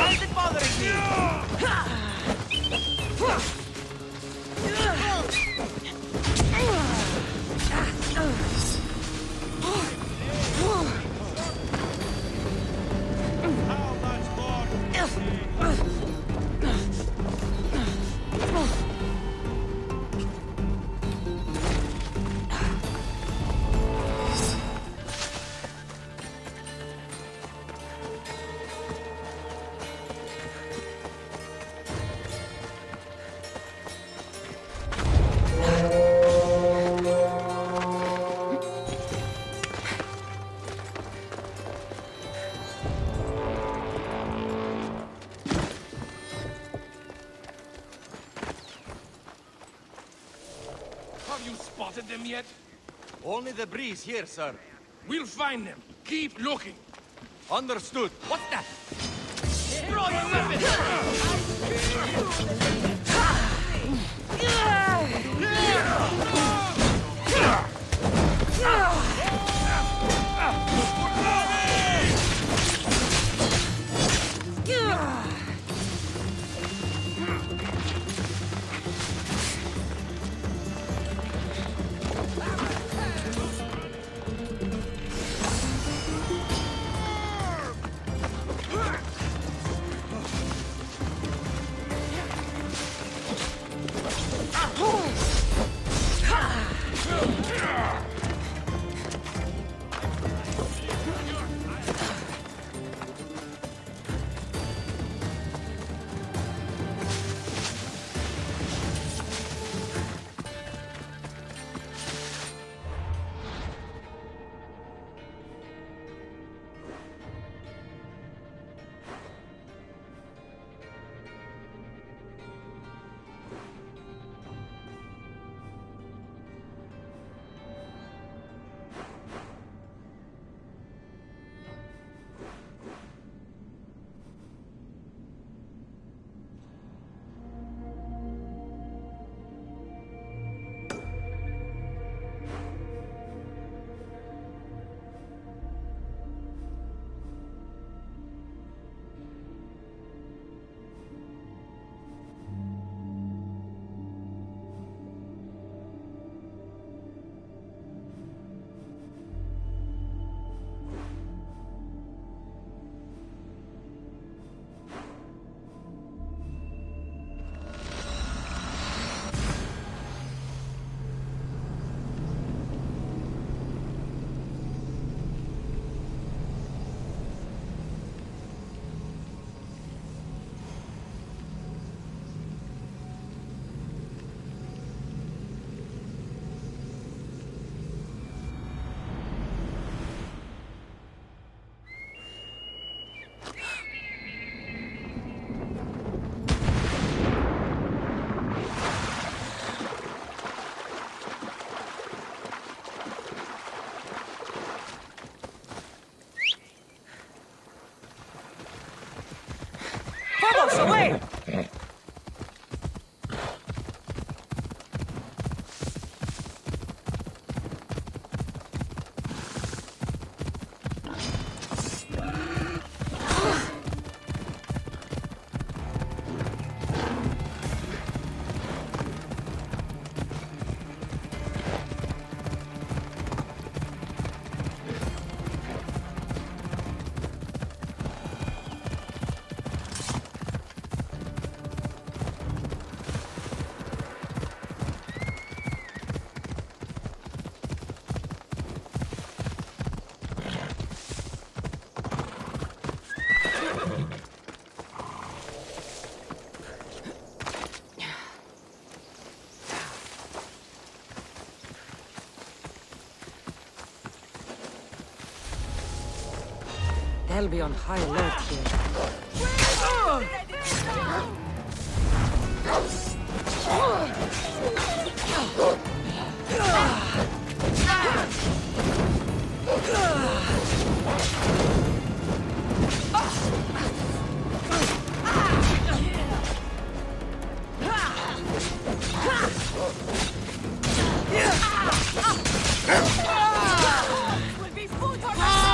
Why is it bothering me? Have you spotted them yet? Only the breeze here, sir. We'll find them. Keep looking. Understood. What's that? Throw your Vamos, away! They'll be on high alert here. Will be food for my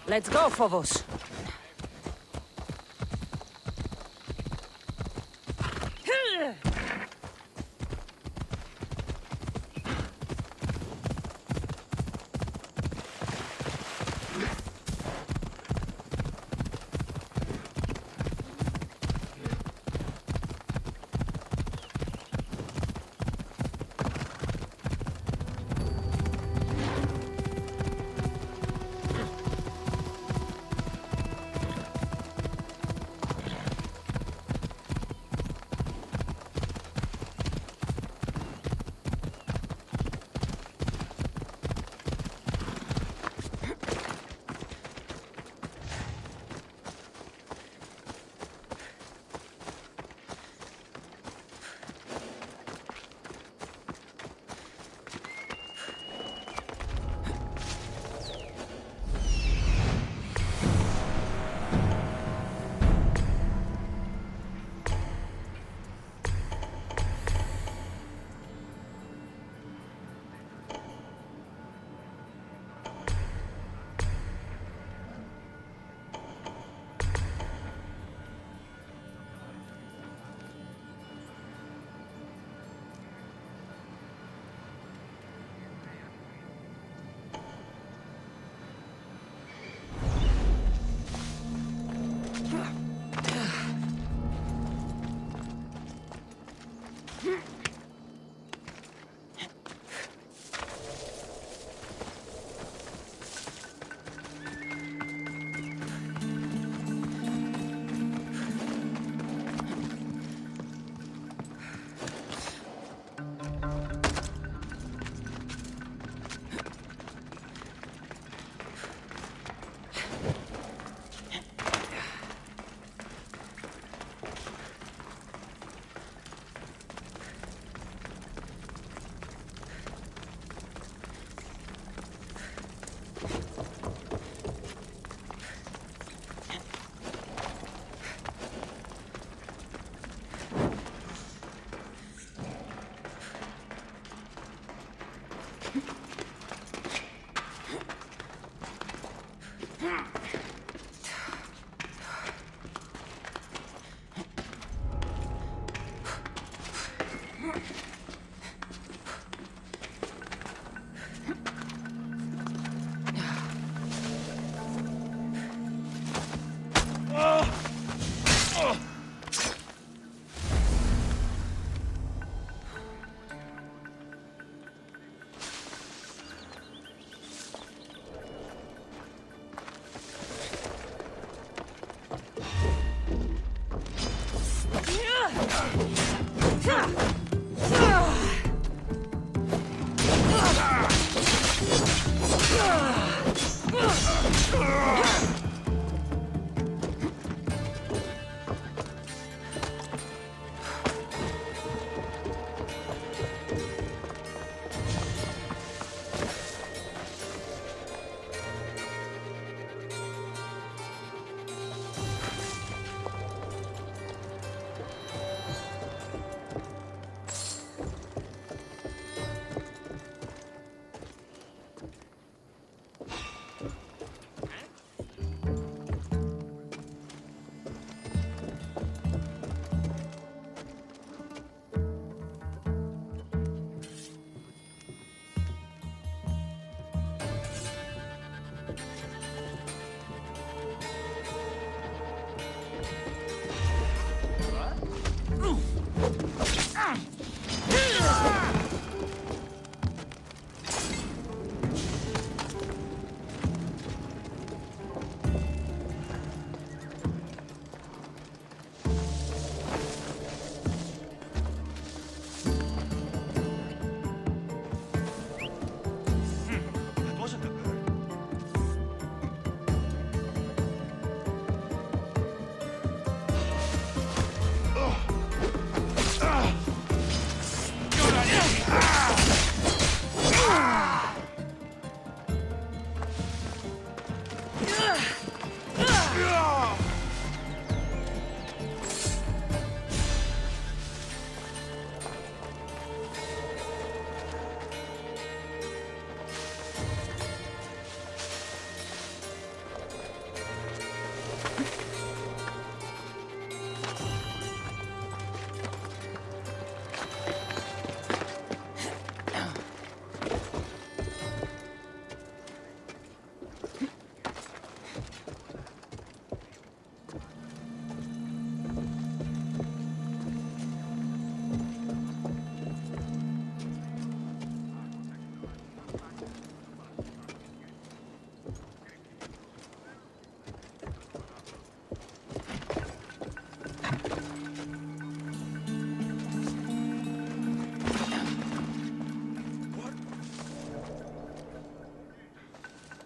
Let's go, Phobos.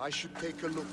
I should take a look.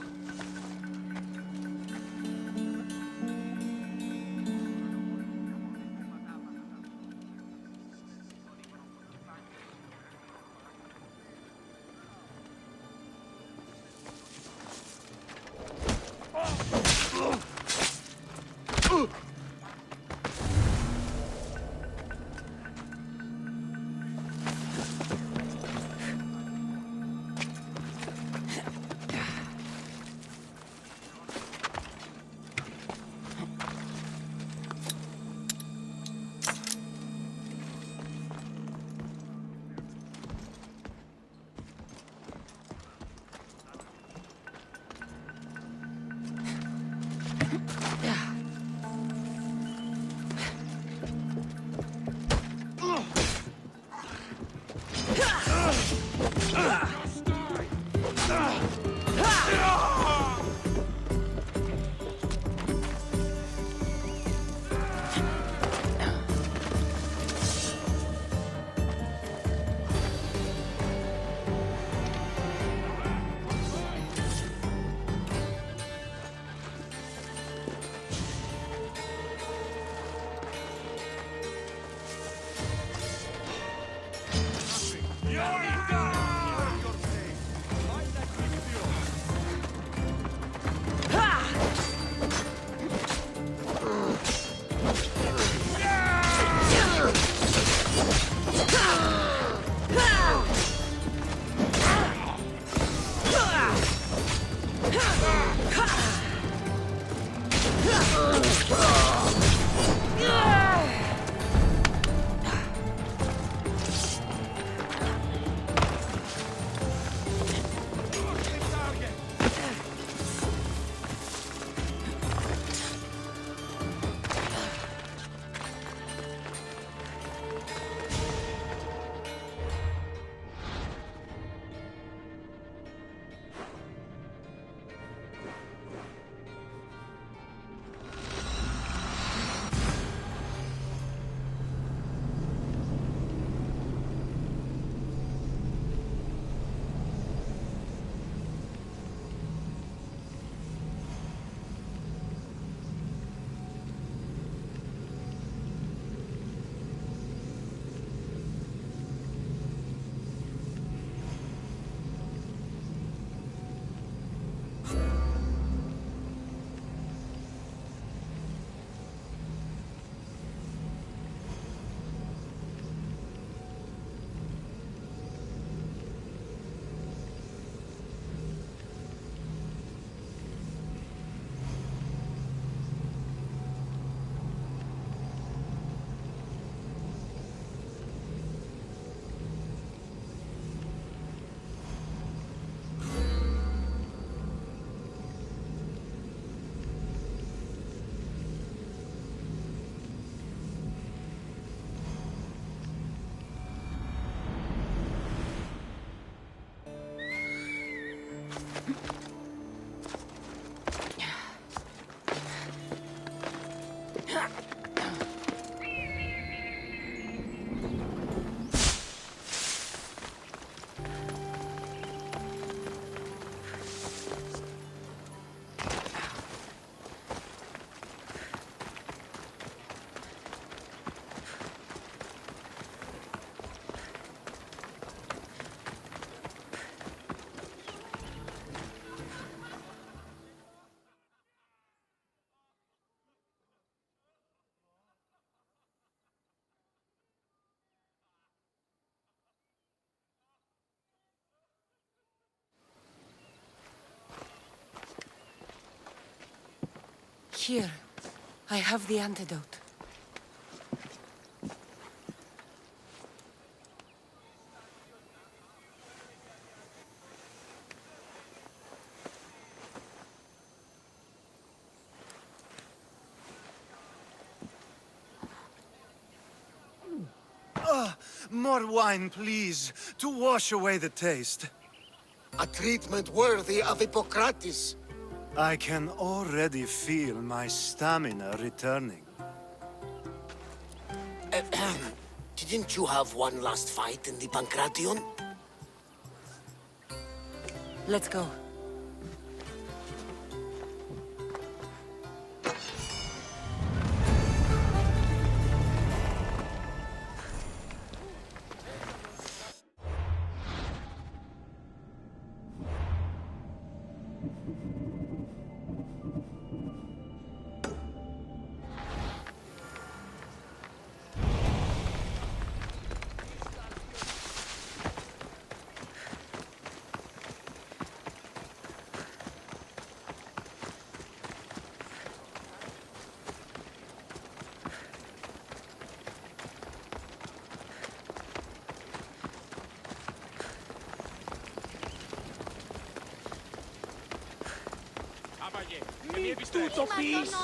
Here, I have the antidote. More wine, please, to wash away the taste. A treatment worthy of Hippocrates. I can already feel my stamina returning. Didn't you have one last fight in the Pancration? Let's go. Tutto peace.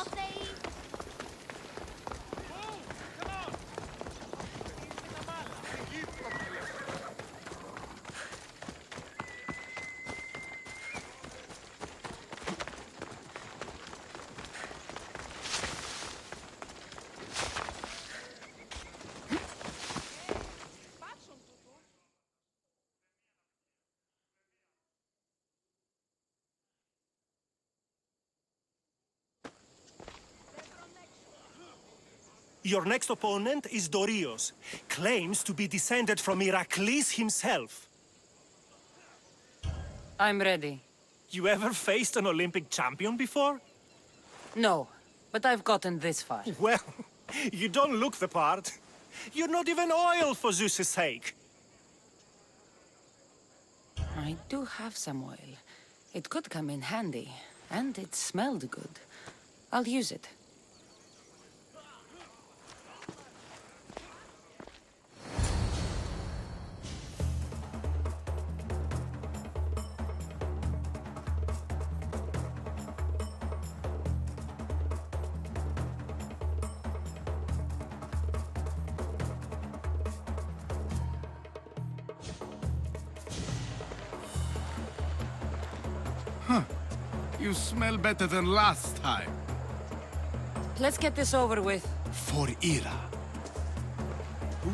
Your next opponent is Dorios. Claims to be descended from Heracles himself. I'm ready. You ever faced an Olympic champion before? No, but I've gotten this far. Well, you don't look the part. You're not even oil, for Zeus' sake. I do have some oil. It could come in handy, and it smelled good. I'll use it. You smell better than last time. Let's get this over with. For Ira.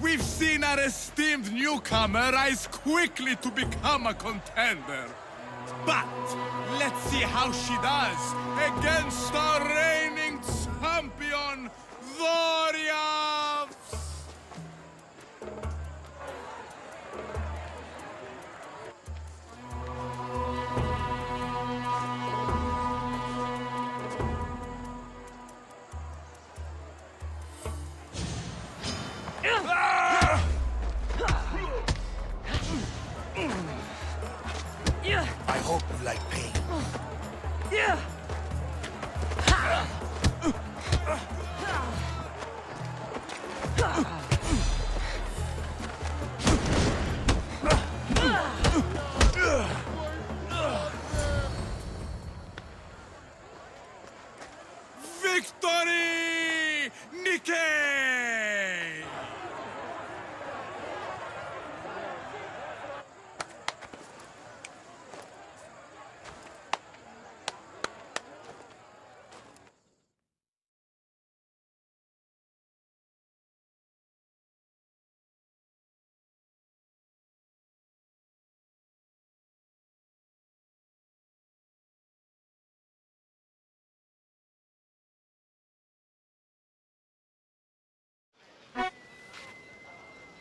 We've seen our esteemed newcomer rise quickly to become a contender. But let's see how she does against our reigning champion, Dorios! I hope you like pain. Victory! Nikkei!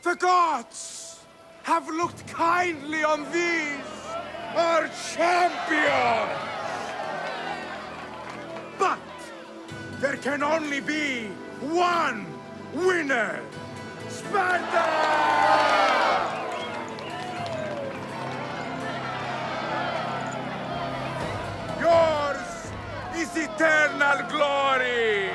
The gods have looked kindly on these, our champions! But there can only be one winner! Sparta! Yours is his eternal glory!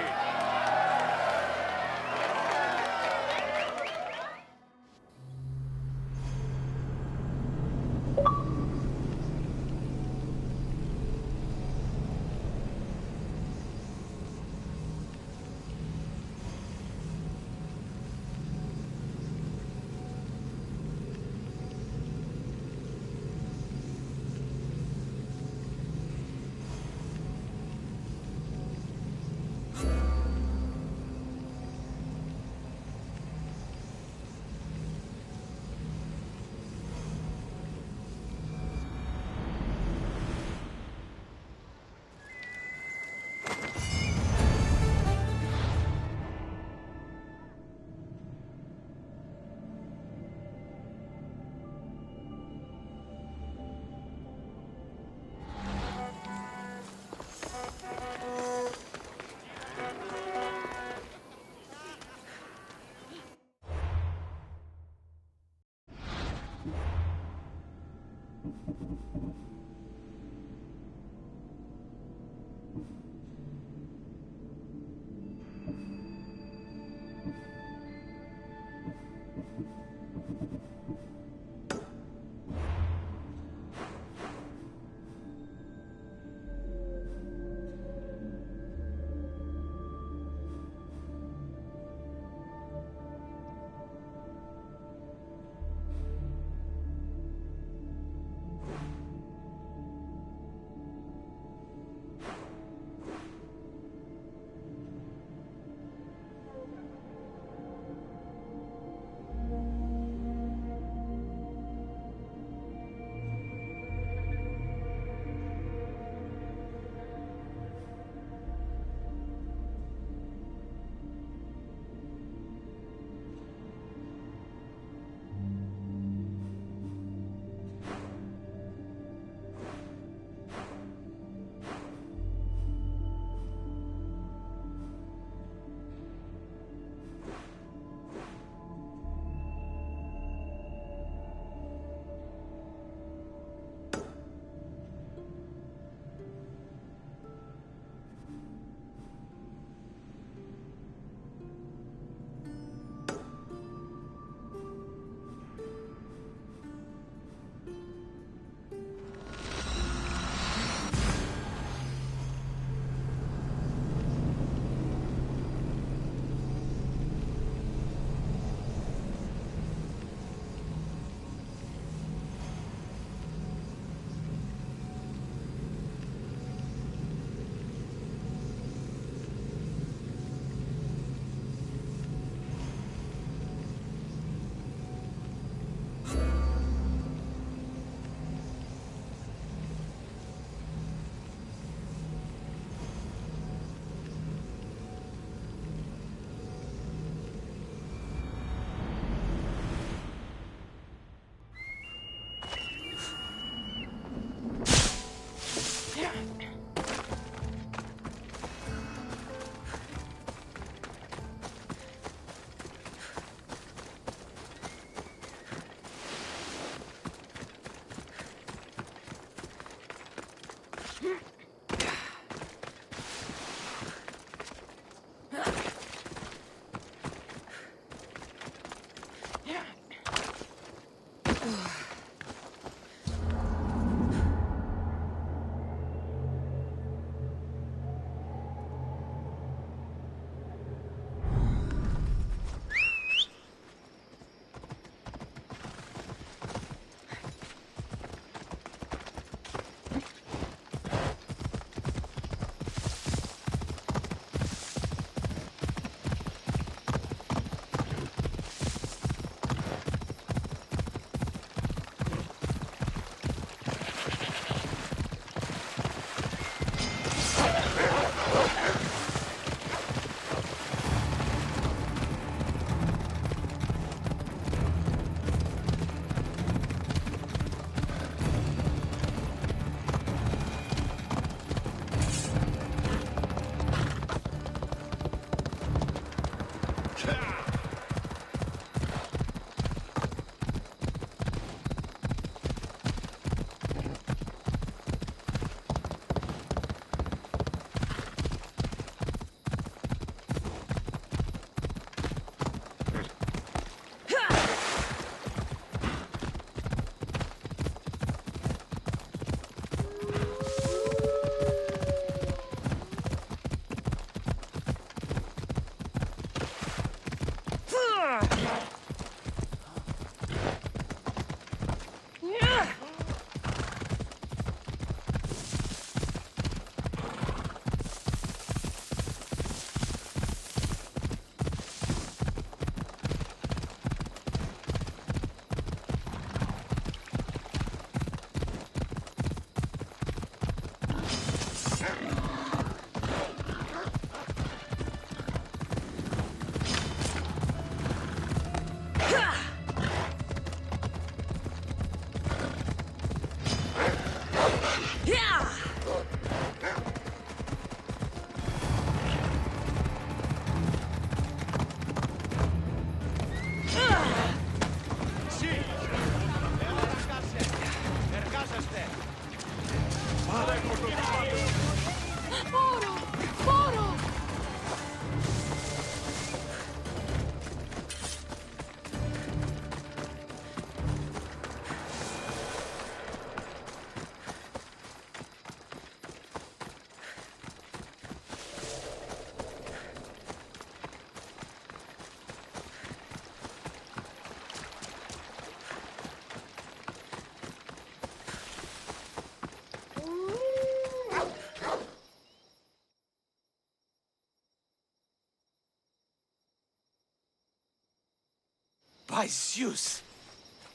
By Zeus!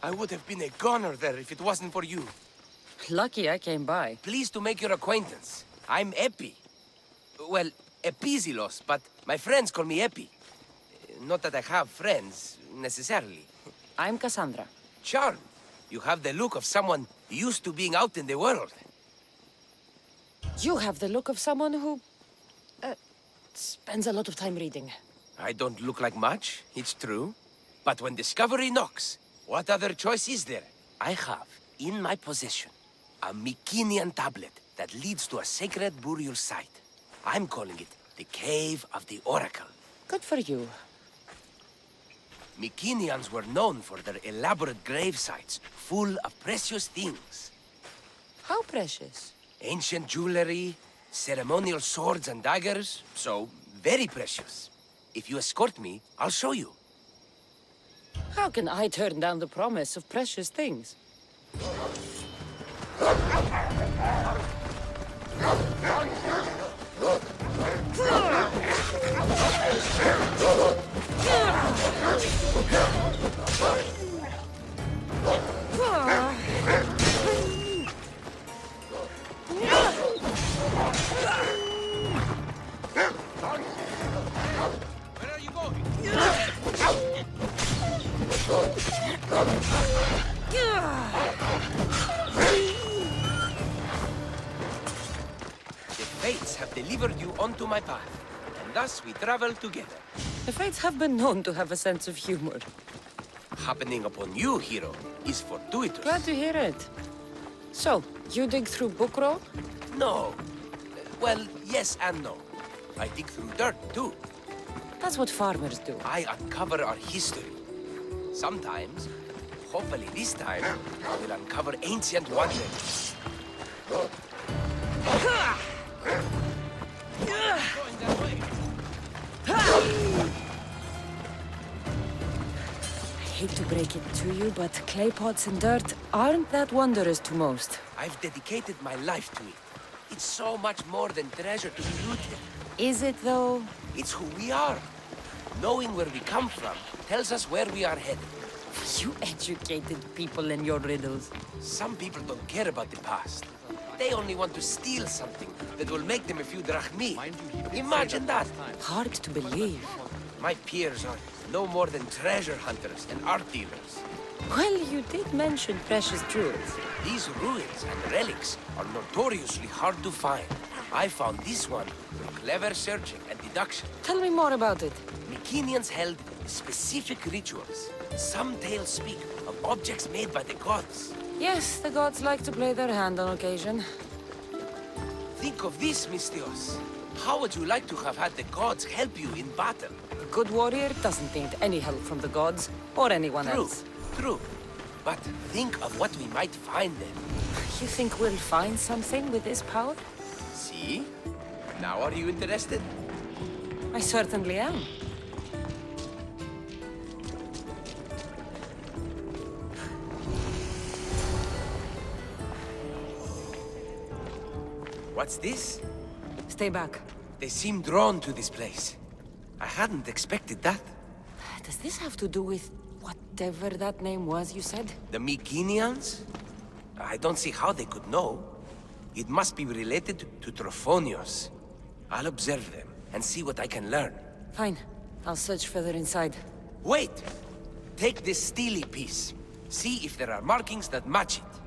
I would have been a goner there if it wasn't for you. Lucky I came by. Pleased to make your acquaintance. I'm Epi. Well, Epizilos, but my friends call me Epi. Not that I have friends, necessarily. I'm Cassandra. Charmed. You have the look of someone used to being out in the world. You have the look of someone who... spends a lot of time reading. I don't look like much, it's true. But when discovery knocks, what other choice is there? I have, in my possession, a Mycenaean tablet that leads to a sacred burial site. I'm calling it the Cave of the Oracle. Good for you. Mycenaeans were known for their elaborate grave sites, full of precious things. How precious? Ancient jewelry, ceremonial swords and daggers, so very precious. If you escort me, I'll show you. How can I turn down the promise of precious things? Where are you going? The fates have delivered you onto my path, and thus we travel together. The fates have been known to have a sense of humor. Happening upon you, hero, is fortuitous. Glad to hear it. So, you dig through book roll? No. Well, yes and no. I dig through dirt, too. That's what farmers do. I uncover our history. Sometimes, hopefully this time, we'll uncover ancient wonders. I hate to break it to you, but clay pots and dirt aren't that wondrous to most. I've dedicated my life to it. It's so much more than treasure to be looted. Is it, though? It's who we are. Knowing where we come from tells us where we are headed. You educated people and your riddles. Some people don't care about the past. They only want to steal something that will make them a few drachmi. Imagine that. Hard to believe. My peers are no more than treasure hunters and art dealers. Well, you did mention precious jewels. These ruins and relics are notoriously hard to find. I found this one through clever searching and deduction. Tell me more about it. Mycenaeans held specific rituals. Some tales speak of objects made by the gods. Yes, the gods like to play their hand on occasion. Think of this, Mystios. How would you like to have had the gods help you in battle? A good warrior doesn't need any help from the gods, or anyone else. True. But think of what we might find then. You think we'll find something with this power? See? Now are you interested? I certainly am. What's this? Stay back. They seem drawn to this place. I hadn't expected that. Does this have to do with whatever that name was you said? The Mycenaeans? I don't see how they could know. It must be related to Trophonios. I'll observe them and see what I can learn. Fine. I'll search further inside. Wait! Take this steely piece. See if there are markings that match it.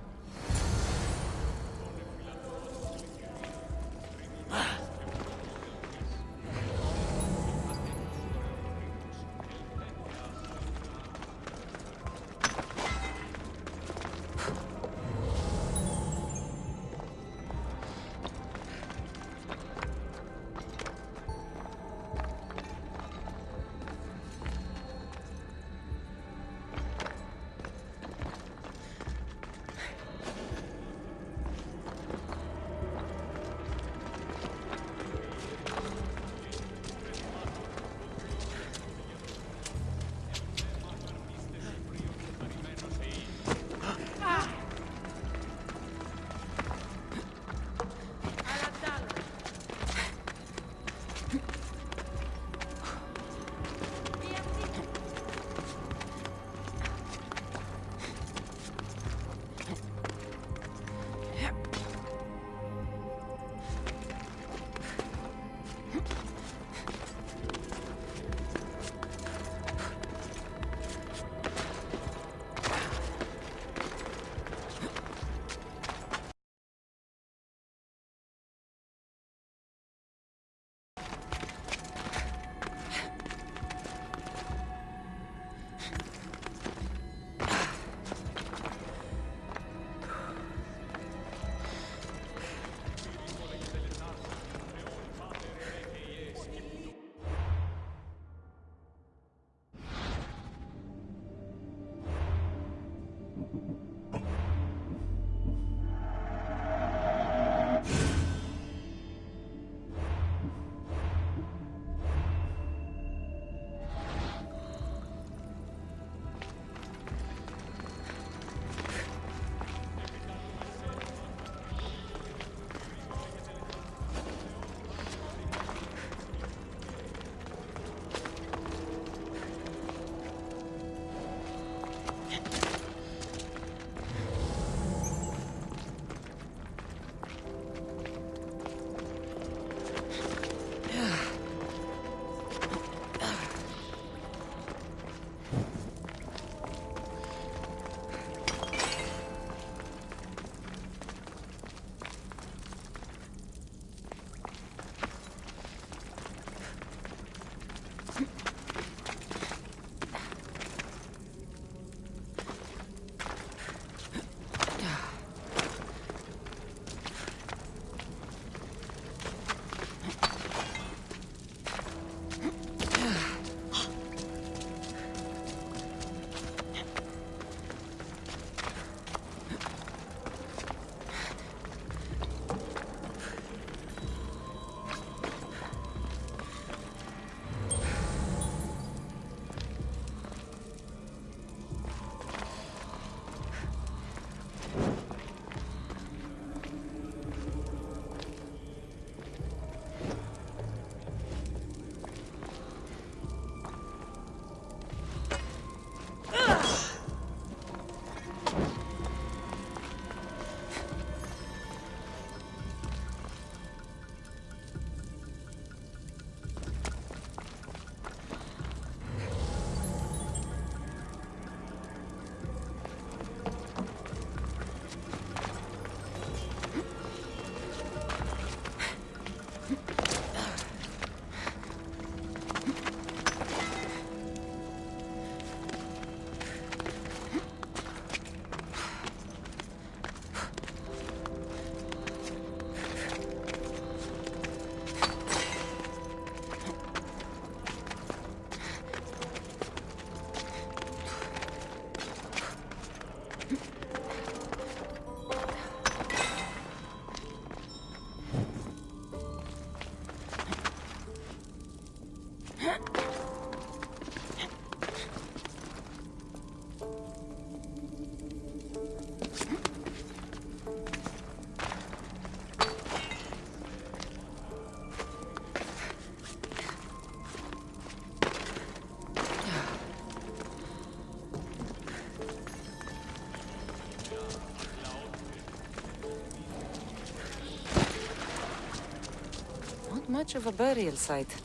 much of a burial site.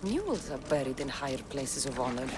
Mules are buried in higher places of honor.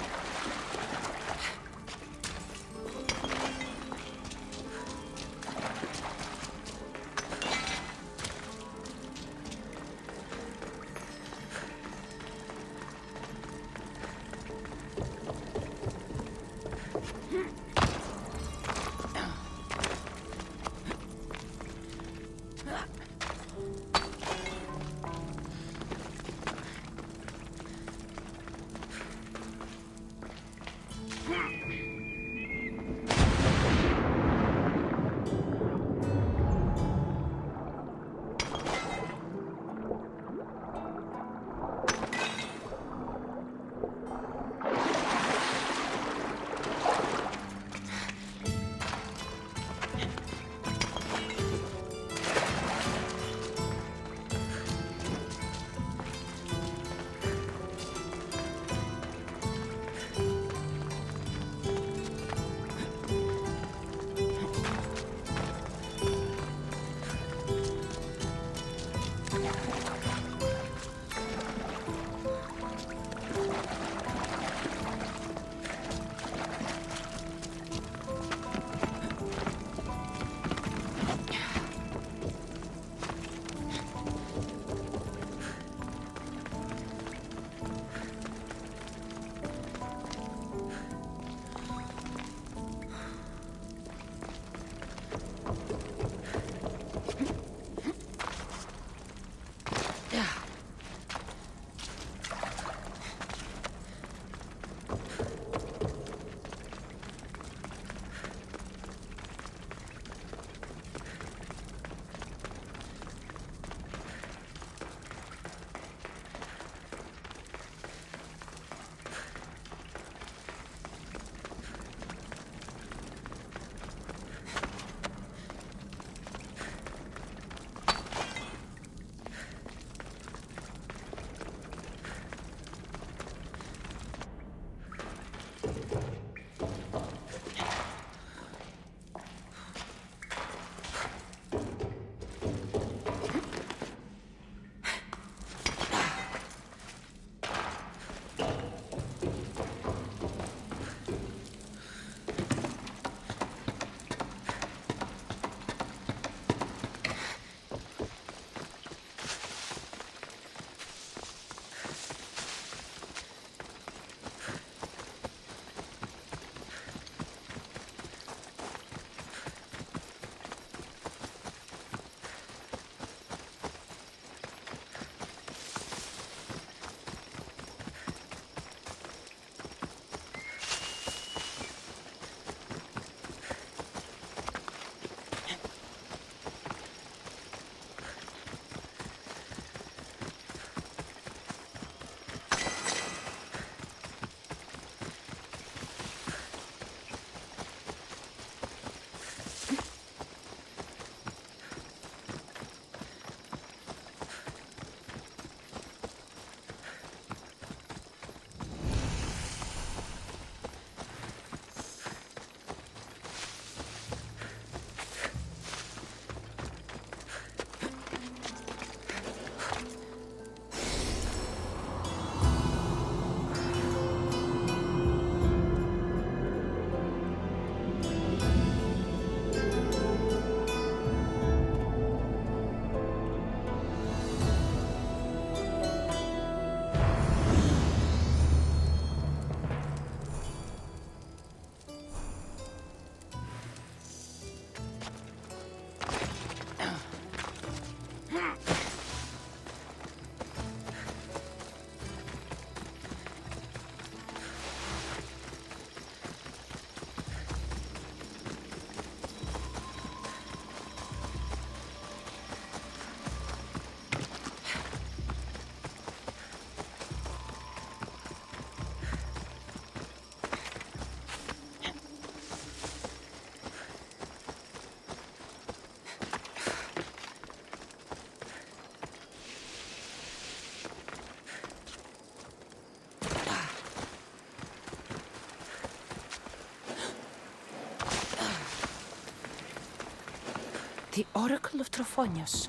The Oracle of Trophonius.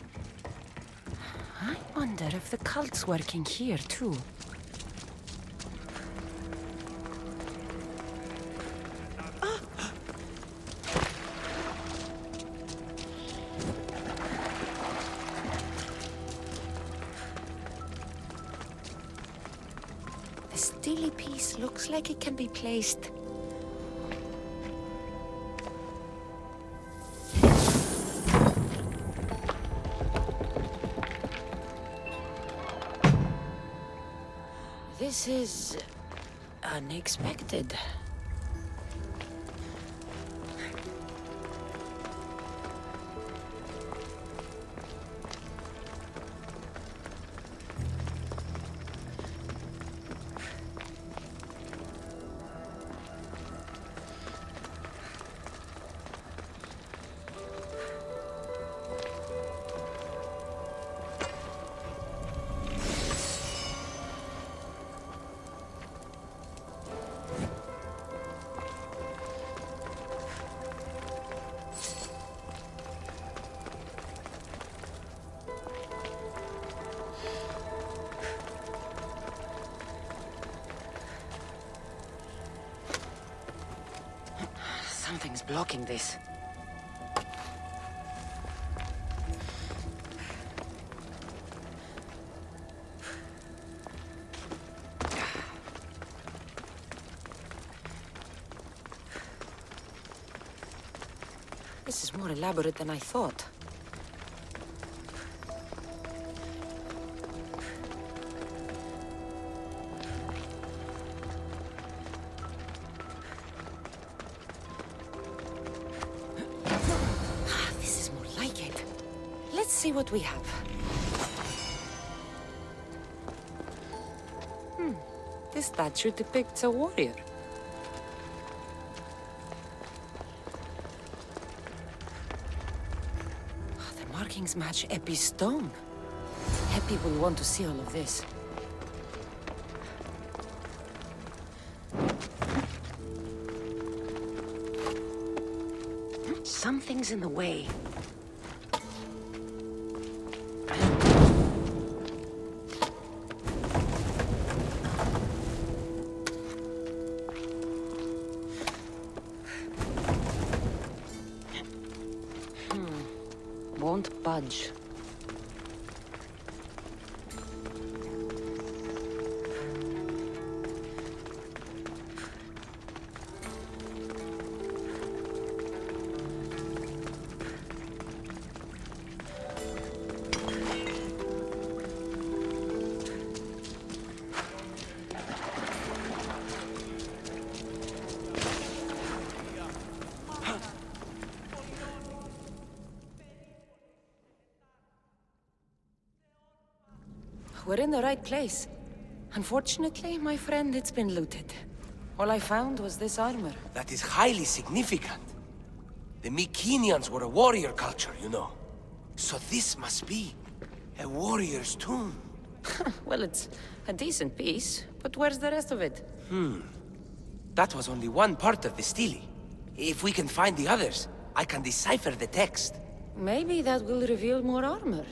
I wonder if the cult's working here, too. The steely piece looks like it can be placed. This is unexpected. Something's blocking this. This is more elaborate than I thought. This is more like it. Let's see what we have. This statue depicts a warrior. Markings match Epi's stone. Epi will want to see all of this. Something's in the way. Won't budge. We're in the right place. Unfortunately, my friend, it's been looted. All I found was this armor. That is highly significant. The Mycenaeans were a warrior culture, you know. So this must be a warrior's tomb. Well, it's a decent piece, but where's the rest of it? That was only one part of the stele. If we can find the others, I can decipher the text. Maybe that will reveal more armor.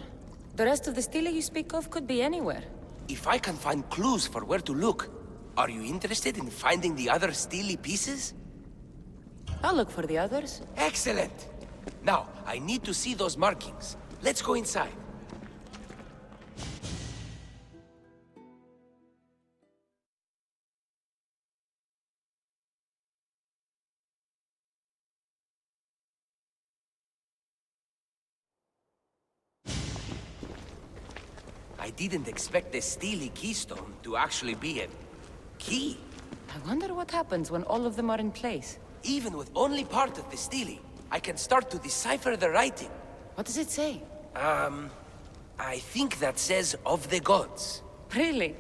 The rest of the stele you speak of could be anywhere. If I can find clues for where to look, are you interested in finding the other stele pieces? I'll look for the others. Excellent! Now, I need to see those markings. Let's go inside. I didn't expect the stele keystone to actually be a key. I wonder what happens when all of them are in place. Even with only part of the stele, I can start to decipher the writing. What does it say? I think that says of the gods. Really?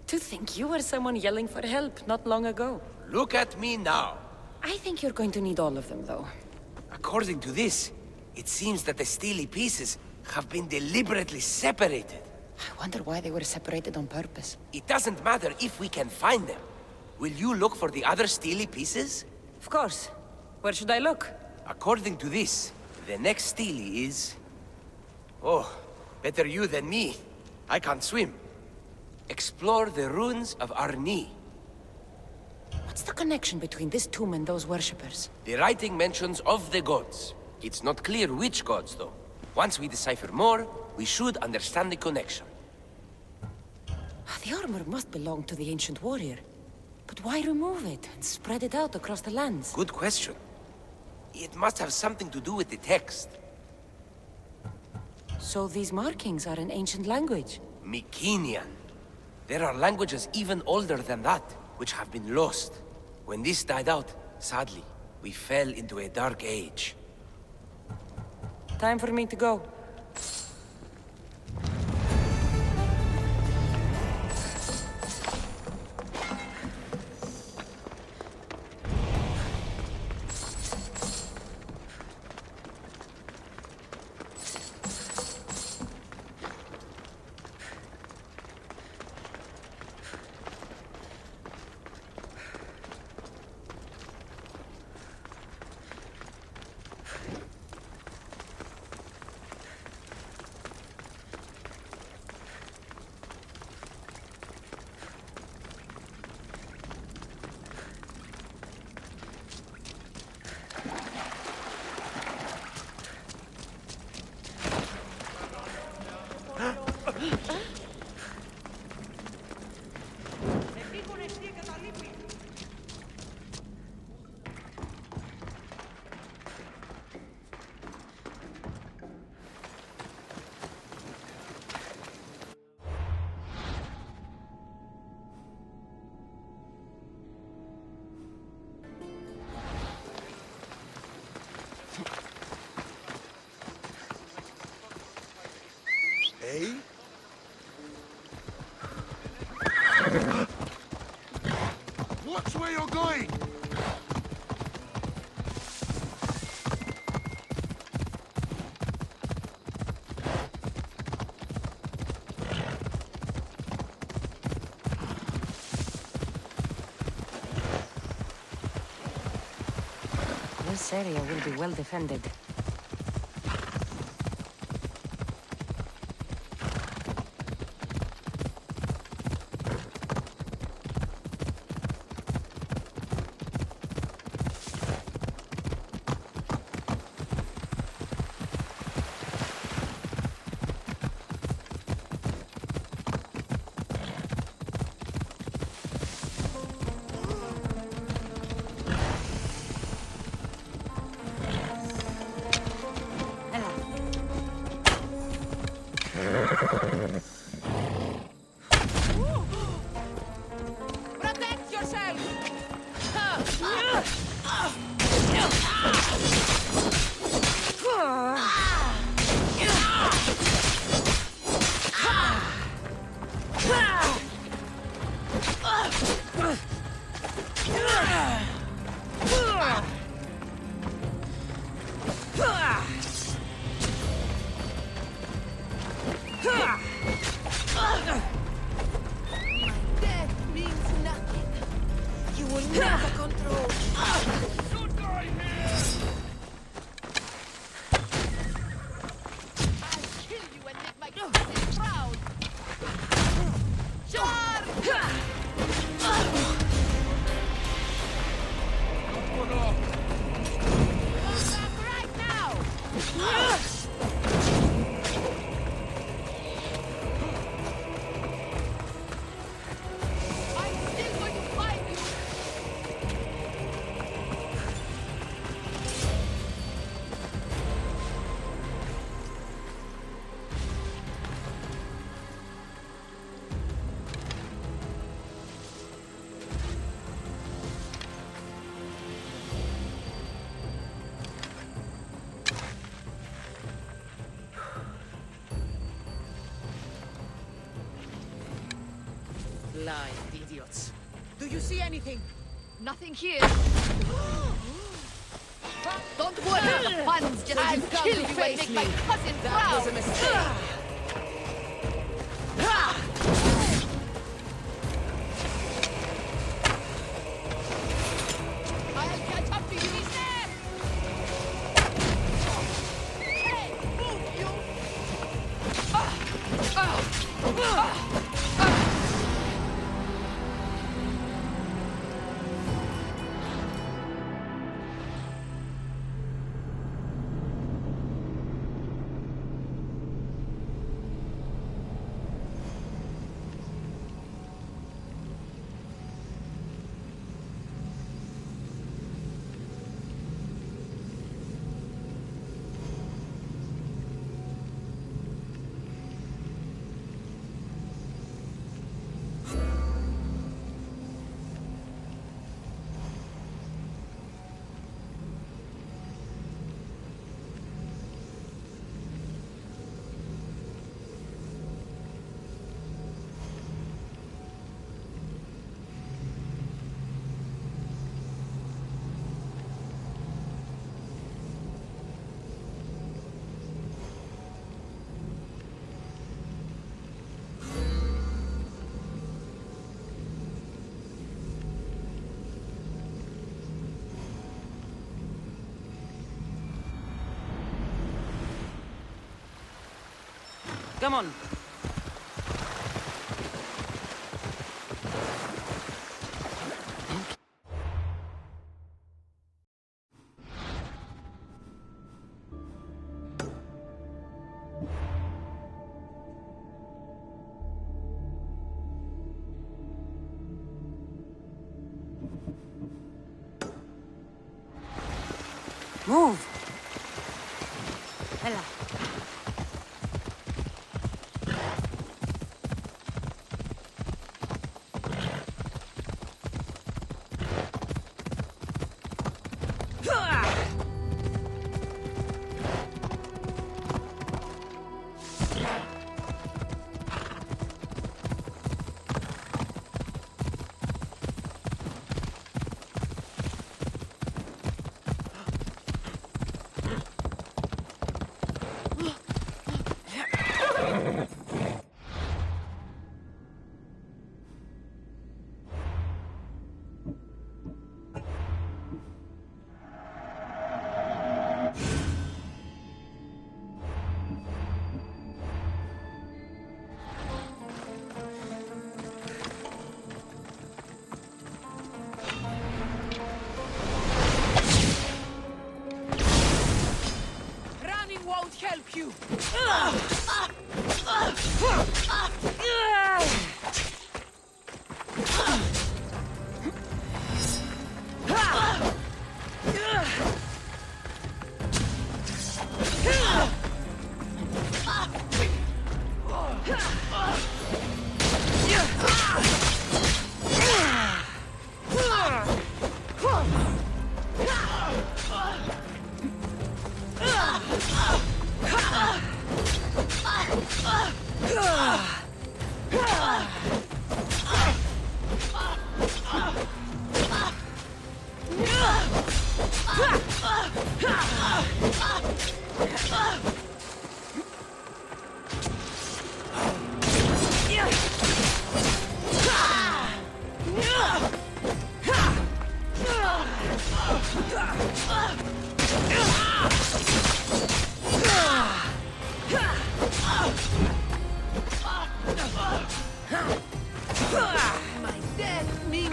To think you were someone yelling for help not long ago. Look at me now. I think you're going to need all of them, though. According to this, it seems that the stele pieces have been deliberately separated. I wonder why they were separated on purpose. It doesn't matter if we can find them. Will you look for the other stele pieces? Of course. Where should I look? According to this, the next stele is... Oh, Better you than me. I can't swim. Explore the ruins of Arni. What's the connection between this tomb and those worshippers? The writing mentions of the gods. It's not clear which gods, though. Once we decipher more, we should understand the connection. The armor must belong to the ancient warrior. But why remove it and spread it out across the lands? Good question. It must have something to do with the text. So these markings are in ancient language? Mycenaean. There are languages even older than that, which have been lost. When this died out, sadly, we fell into a dark age. Time for me to go. Hey? Watch where you're going! This area will be well defended. Protect yourself! Death means nothing. You will never control. Good guy here! I'll kill you and make my cousin proud! Charge! Right now! I'm still going to find you! Blind idiots. Do you see anything? Nothing here. Don't worry, the fun's just I'll to come kill to you and face make me. my cousin That proud. was a mistake. I'll catch up to you, he's there! Hey, move, you! Come on. Move. Ella. Won't help you. My death means...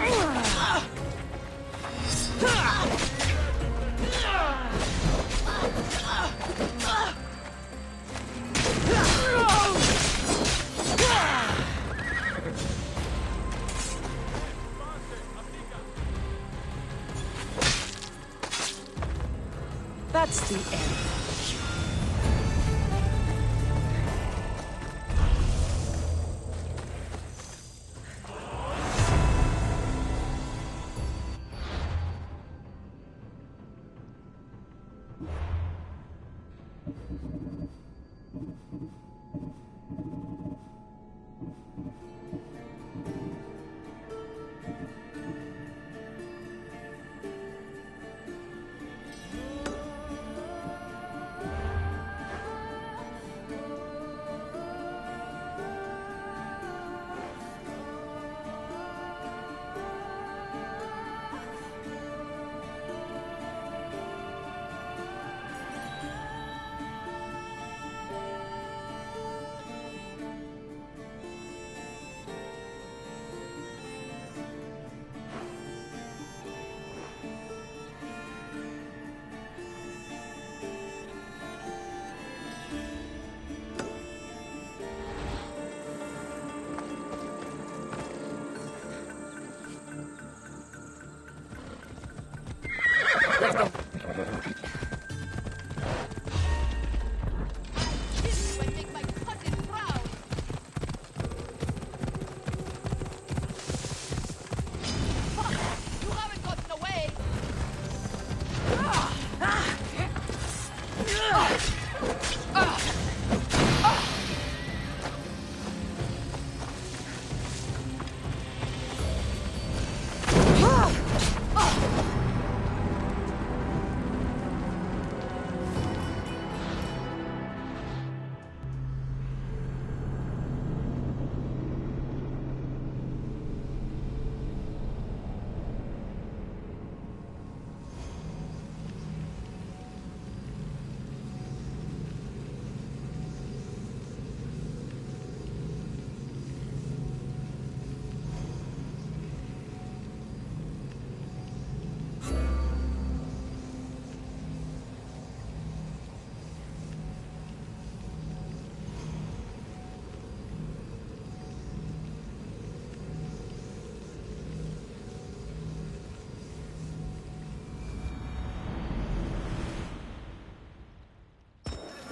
That's the end.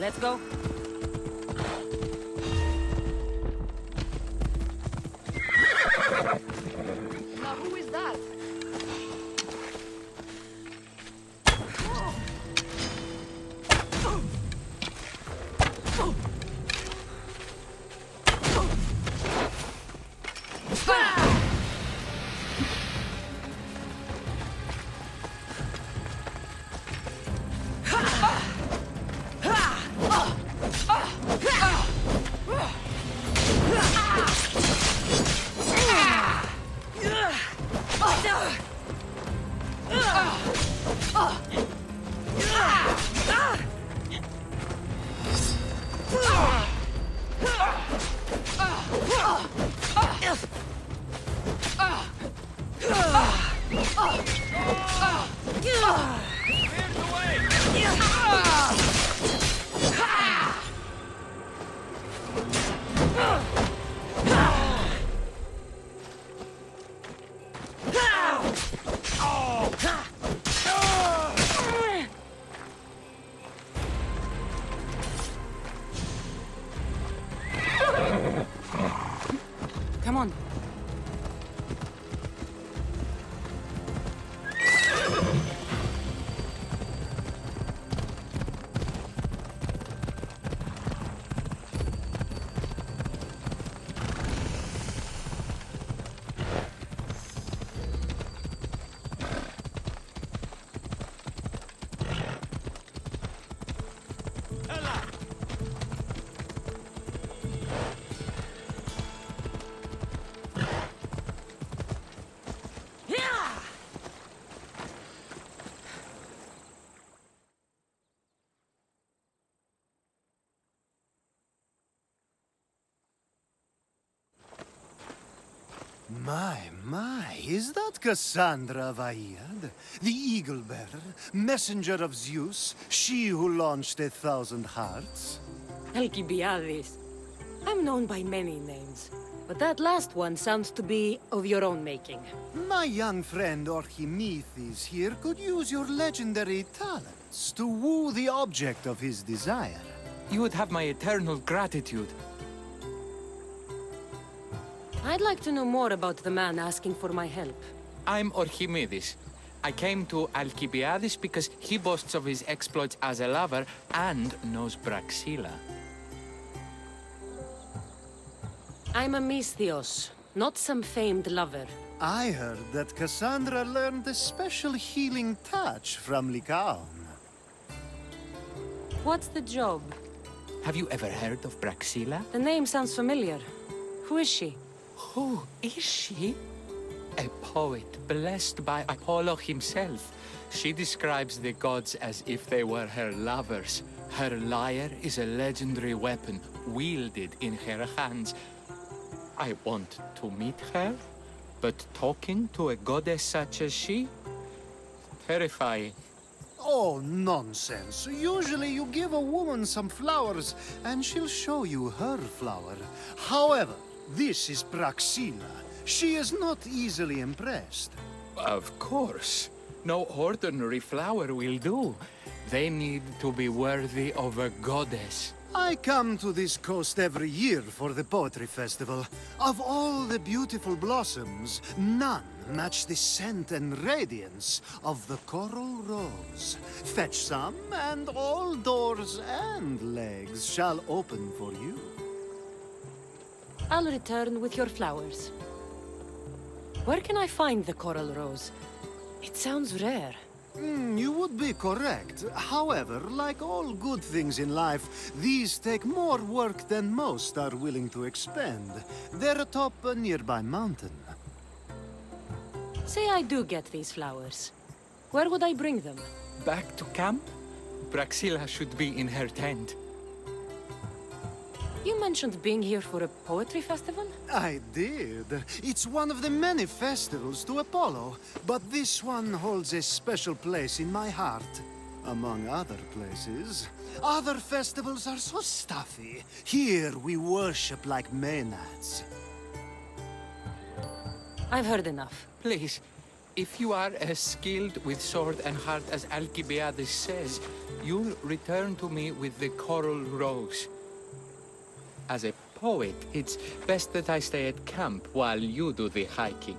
Let's go. Now who is that? Come on. My, is that Cassandra Vaird, the Eagle Bearer, messenger of Zeus, she who launched 1,000 hearts? Alcibiades. I'm known by many names, but that last one sounds to be of your own making. My young friend Archimedes here could use your legendary talents to woo the object of his desire. You would have my eternal gratitude. I'd like to know more about the man asking for my help. I'm Archimedes. I came to Alcibiades because he boasts of his exploits as a lover and knows Praxila. I'm a Misthios, not some famed lover. I heard that Cassandra learned a special healing touch from Lycaon. What's the job? Have you ever heard of Praxila? The name sounds familiar. Who is she? Who is she? A poet blessed by Apollo himself. She describes the gods as if they were her lovers. Her lyre is a legendary weapon wielded in her hands. I want to meet her, but talking to a goddess such as she? Terrifying. Oh, nonsense. Usually you give a woman some flowers, and she'll show you her flower. However, this is Praxila. She is not easily impressed. Of course. No ordinary flower will do. They need to be worthy of a goddess. I come to this coast every year for the Poetry Festival. Of all the beautiful blossoms, none match the scent and radiance of the coral rose. Fetch some, and all doors and legs shall open for you. I'll return with your flowers. Where can I find the coral rose? It sounds rare. You would be correct. However, like all good things in life, these take more work than most are willing to expend. They're atop a nearby mountain. Say I do get these flowers. Where would I bring them? Back to camp? Praxila should be in her tent. You mentioned being here for a poetry festival? I did. It's one of the many festivals to Apollo, but this one holds a special place in my heart, among other places. Other festivals are so stuffy. Here we worship like Maenads. I've heard enough. Please, If you are as skilled with sword and heart as Alcibiades says, you'll return to me with the coral rose. As a poet, it's best that I stay at camp while you do the hiking.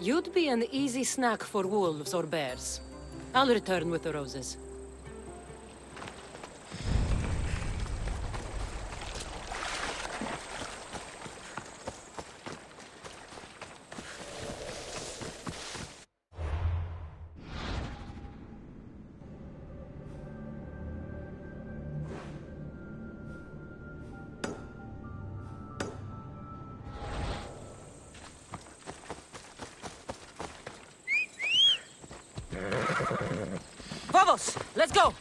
You'd be an easy snack for wolves or bears. I'll return with the roses. Vamos, let's go!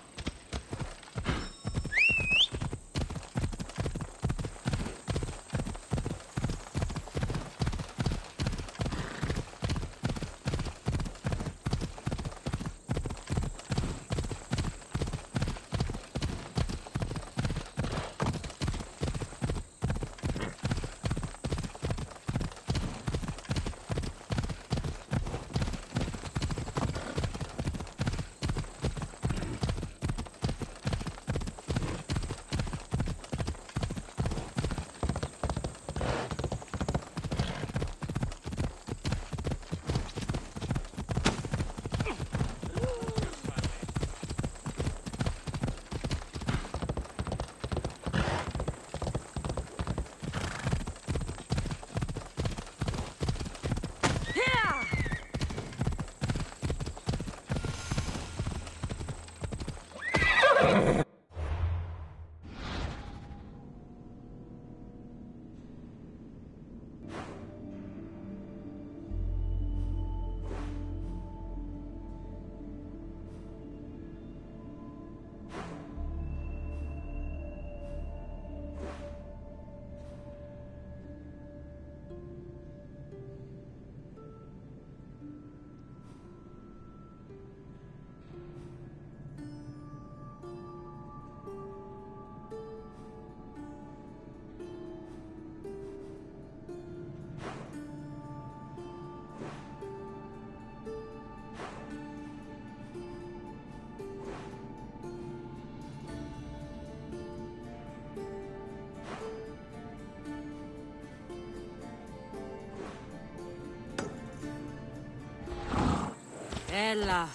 Ella.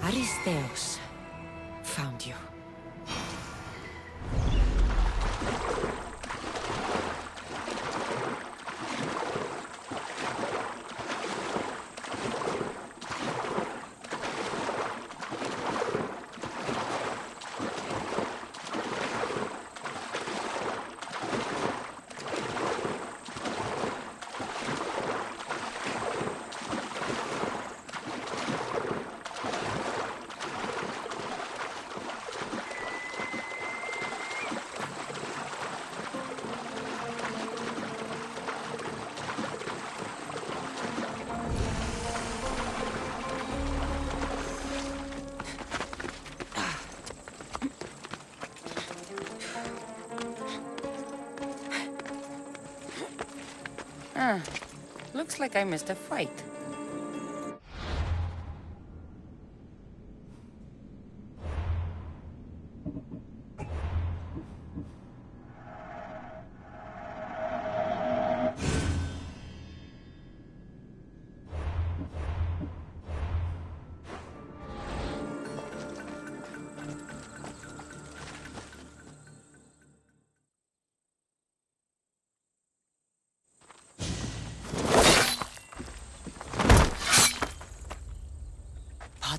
Aristeus found you. Looks like I missed a fight.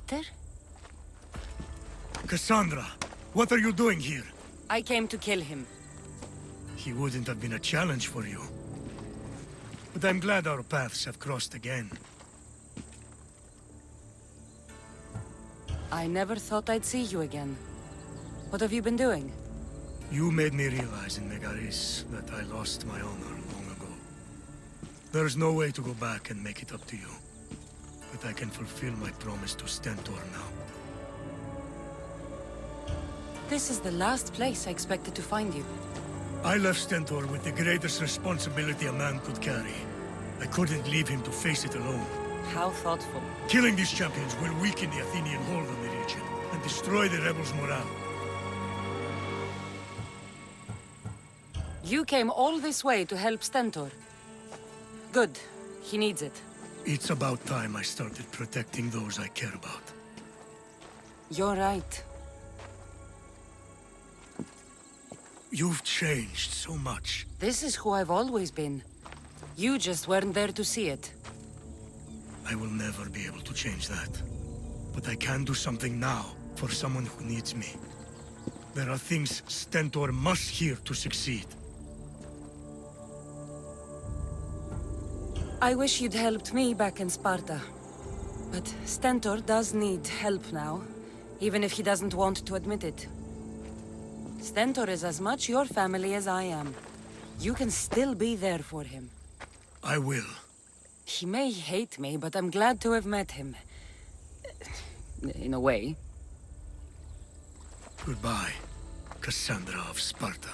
Potter? Cassandra, what are you doing here? I came to kill him. He wouldn't have been a challenge for you. But I'm glad our paths have crossed again. I never thought I'd see you again. What have you been doing? You made me realize in Megaris that I lost my honor long ago. There's no way to go back and make it up to you. But I can fulfill my promise to Stentor now. This is the last place I expected to find you. I left Stentor with the greatest responsibility a man could carry. I couldn't leave him to face it alone. How thoughtful. Killing these champions will weaken the Athenian hold on the region and destroy the rebels' morale. You came all this way to help Stentor. Good. He needs it. It's about time I started protecting those I care about. You're right. You've changed so much. This is who I've always been. You just weren't there to see it. I will never be able to change that. But I can do something now for someone who needs me. There are things Stentor must hear to succeed. I wish you'd helped me back in Sparta. But Stentor does need help now, even if he doesn't want to admit it. Stentor is as much your family as I am. You can still be there for him. I will. He may hate me, but I'm glad to have met him. In a way. Goodbye, Cassandra of Sparta.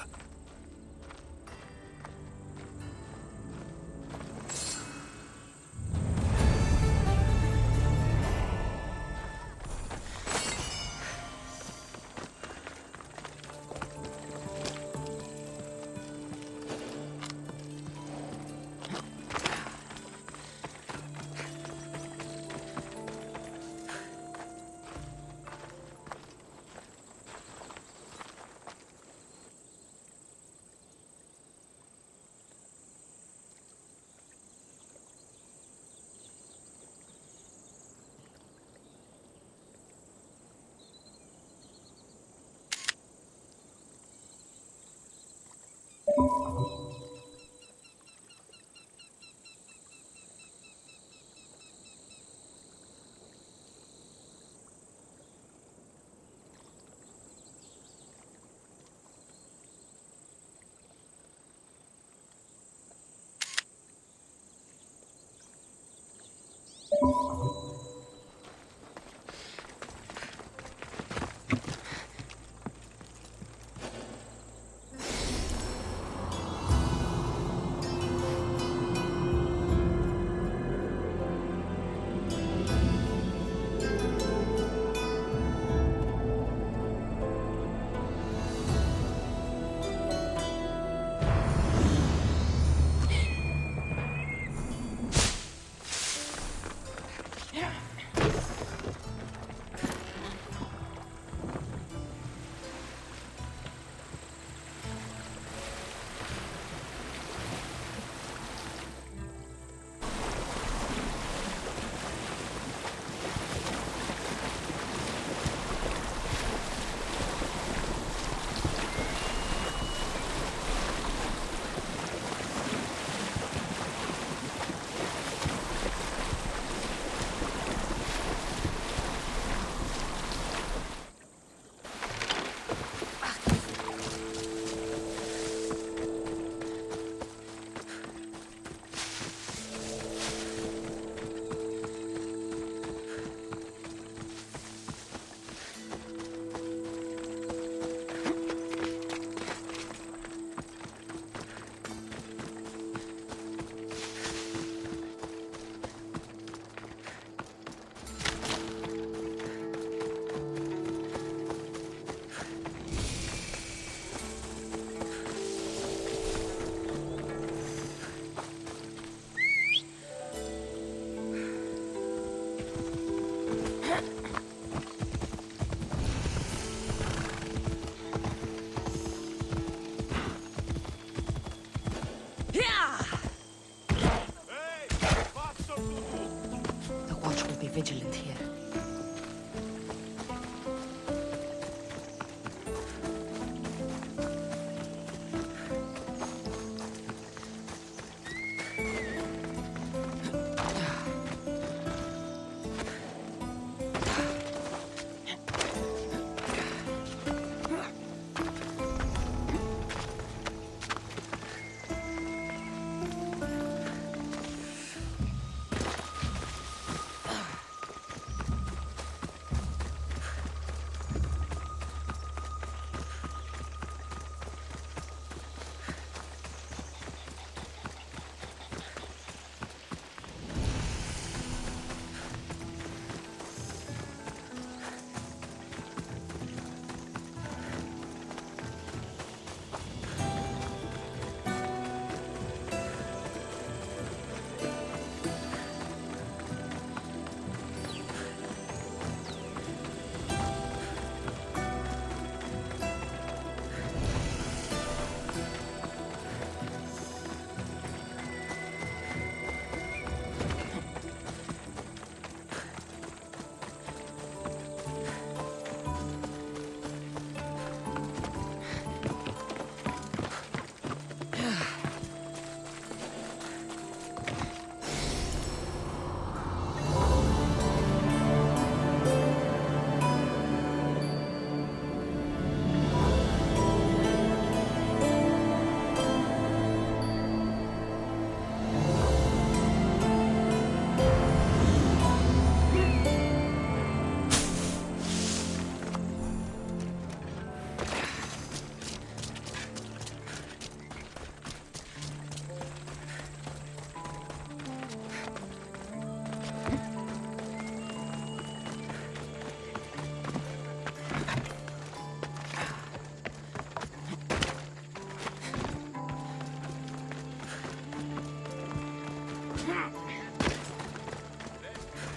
be vigilant here.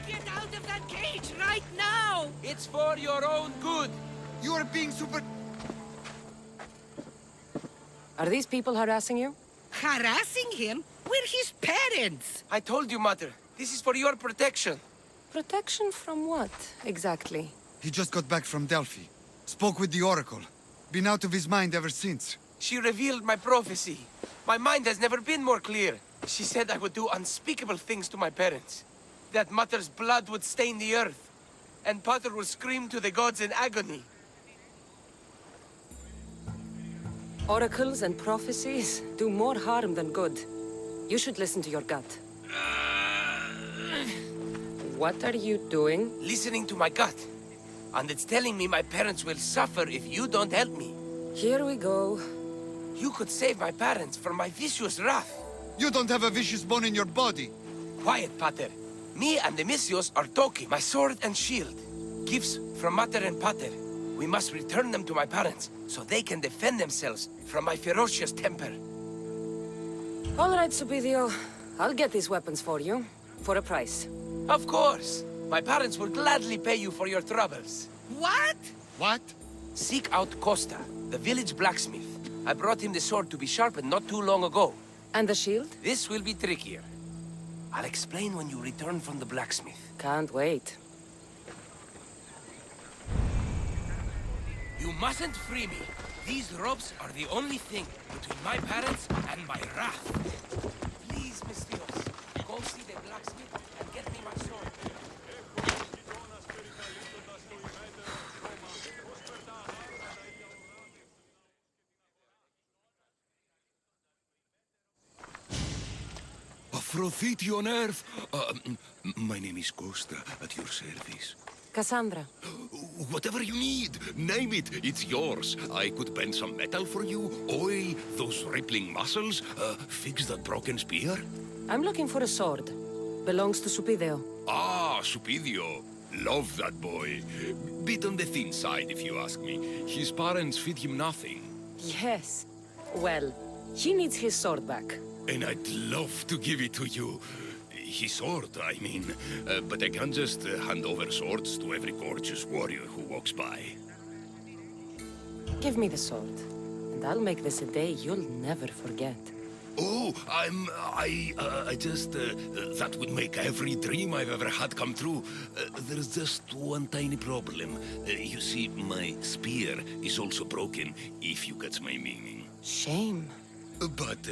Get out of that cage right now! It's for your own good. You are being super... Are these people harassing you? Harassing him? We're his parents! I told you, Mother. This is for your protection. Protection from what, exactly? He just got back from Delphi. Spoke with the Oracle. Been out of his mind ever since. She revealed my prophecy. My mind has never been more clear. She said I would do unspeakable things to my parents. That Mother's blood would stain the earth. And Pater would scream to the gods in agony. Oracles and prophecies do more harm than good. You should listen to your gut. What are you doing? Listening to my gut. And it's telling me my parents will suffer if you don't help me. Here we go. You could save my parents from my vicious wrath. You don't have a vicious bone in your body. Quiet, Pater. Me and the Misios are talking. My sword and shield. Gifts from Mater and Pater. We must return them to my parents, so they can defend themselves from my ferocious temper. All right, Supidio. I'll get these weapons for you. For a price. Of course. My parents will gladly pay you for your troubles. What? What? Seek out Costa, the village blacksmith. I brought him the sword to be sharpened not too long ago. And the shield? This will be trickier. I'll explain when you return from the blacksmith. Can't wait. You mustn't free me. These ropes are the only thing between my parents and my wrath. Please, Mistios, go see the blacksmith and get me my sword. Aphrodite on Earth. My name is Costa, at your service. Cassandra. Whatever you need, name it, it's yours. I could bend some metal for you, oil those rippling muscles, fix that broken spear. I'm looking for a sword. Belongs to Supidio. Ah, Supidio. Love that boy. Bit on the thin side, if you ask me. His parents feed him nothing. Yes. Well, he needs his sword back. And I'd love to give it to you. His sword, I mean. But I can't just hand over swords to every gorgeous warrior who walks by. Give me the sword, and I'll make this a day you'll never forget. Oh, that would make every dream I've ever had come true. There's just one tiny problem. You see, my spear is also broken, if you catch my meaning. Shame. But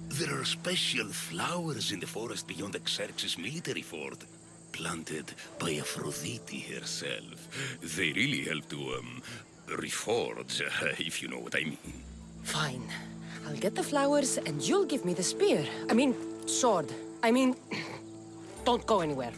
there are special flowers in the forest beyond Xerxes' military fort, planted by Aphrodite herself. They really help to, reforge, if you know what I mean. Fine. I'll get the flowers and you'll give me the spear. I mean, sword. I mean, don't go anywhere.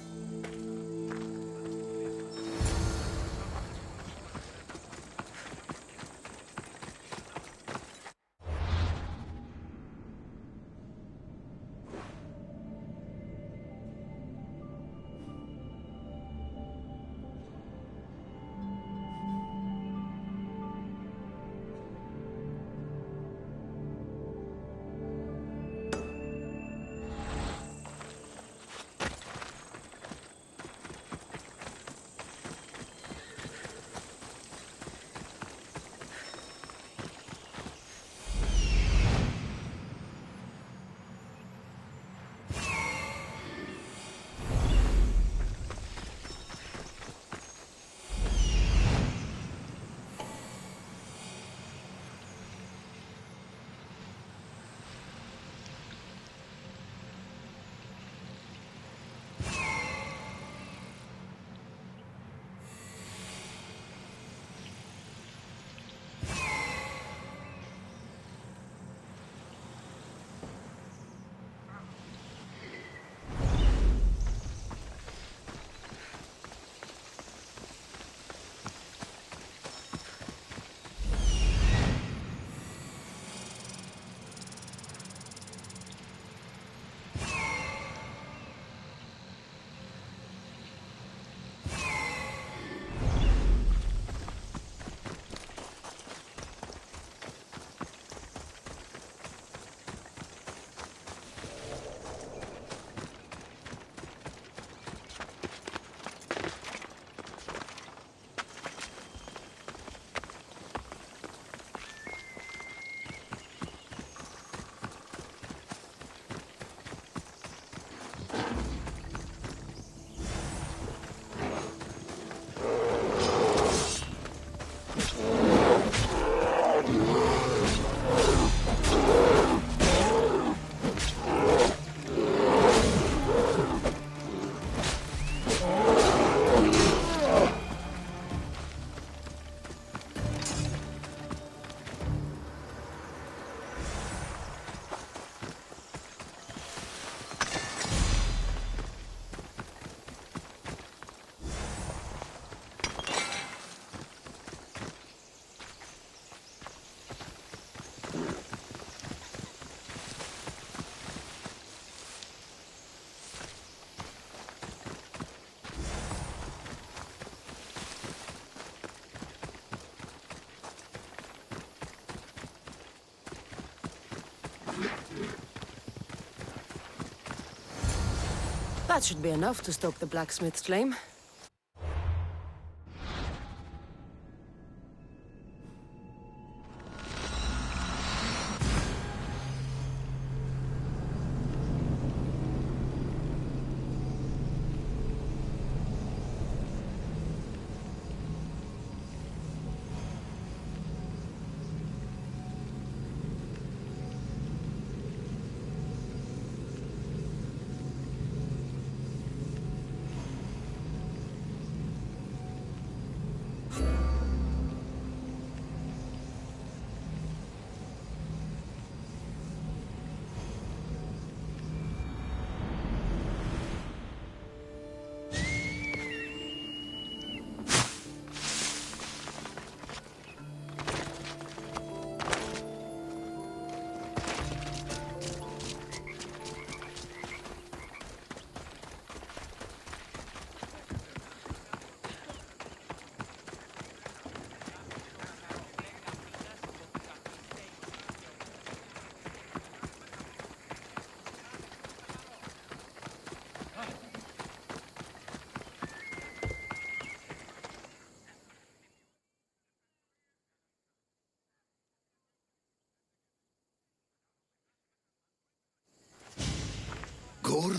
That should be enough to stoke the blacksmith's flame.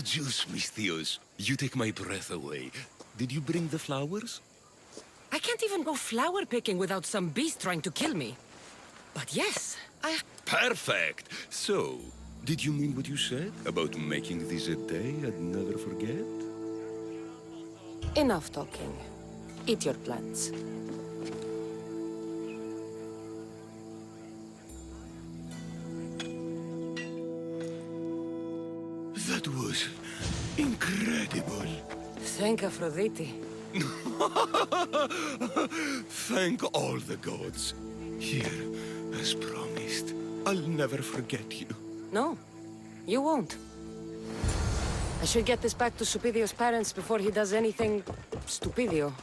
juice, mis tíos. You take my breath away. Did you bring the flowers? I can't even go flower picking without some beast trying to kill me. But yes, Perfect! So, did you mean what you said about making this a day I'd never forget? Enough talking. Eat your plants. That was incredible. Thank Aphrodite. Thank all the gods. Here, as promised, I'll never forget you. No, you won't. I should get this back to Supidio's parents before he does anything stupidio.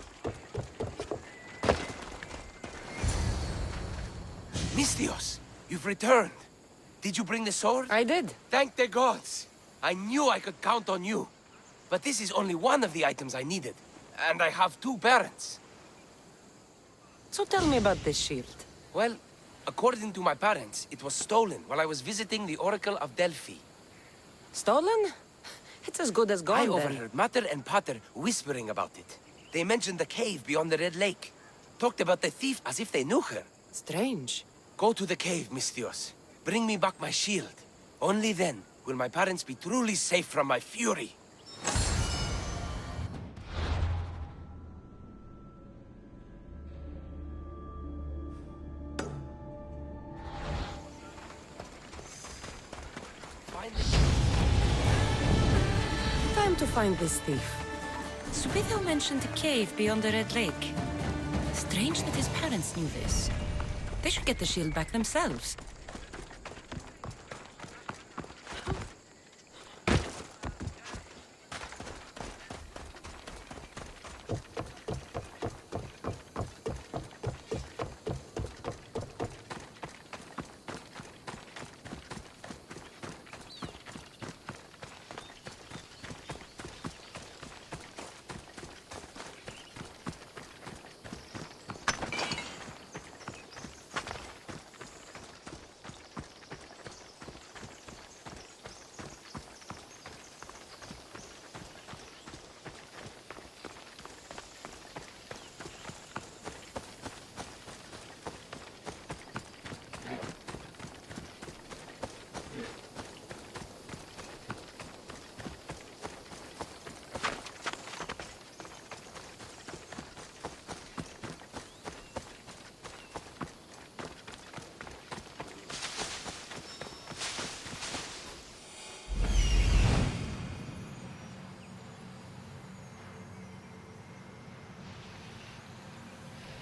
Mistios, you've returned. Did you bring the sword? I did. Thank the gods. I knew I could count on you. But this is only one of the items I needed. And I have 2 parents. So tell me about this shield. Well, according to my parents, it was stolen while I was visiting the Oracle of Delphi. Stolen? It's as good as gone, I then. overheard Mater and Pater whispering about it. They mentioned the cave beyond the Red Lake. Talked about the thief as if they knew her. Strange. Go to the cave, Mistios. Bring me back my shield. Only then will my parents be truly safe from my fury. Time to find this thief. Subido mentioned a cave beyond the Red Lake. Strange that his parents knew this. They should get the shield back themselves.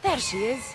There she is.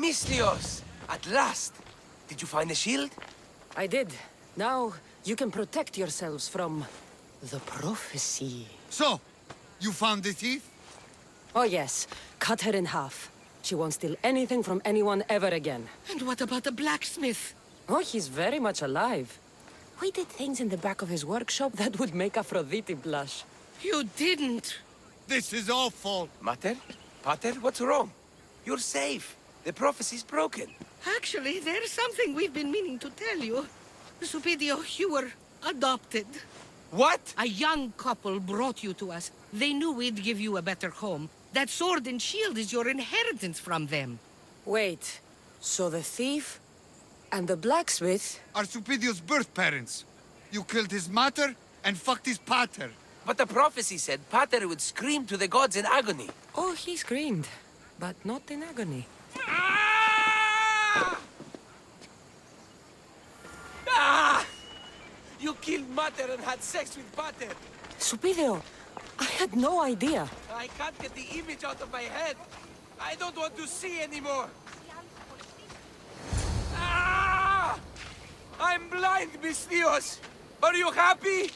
Mislios! At last! Did you find the shield? I did. Now, you can protect yourselves from the prophecy. So, you found the thief? Oh yes, cut her in half. She won't steal anything from anyone ever again. And what about the blacksmith? Oh, he's very much alive. We did things in the back of his workshop that would make Aphrodite blush. You didn't. This is awful. Mater? Pater, what's wrong? You're safe. The prophecy's broken. Actually, there's something we've been meaning to tell you. Supidio, you were adopted. What? A young couple brought you to us. They knew we'd give you a better home. That sword and shield is your inheritance from them. Wait, so the thief and the blacksmith are Supidio's birth parents. You killed his mater and fucked his pater. But the prophecy said Pater would scream to the gods in agony. Oh, he screamed, but not in agony. Ah! You killed Mater and had sex with Pater. Supidio, I had no idea. I can't get the image out of my head. I don't want to see anymore. Ah! I'm blind, Miss Theos. Are you happy?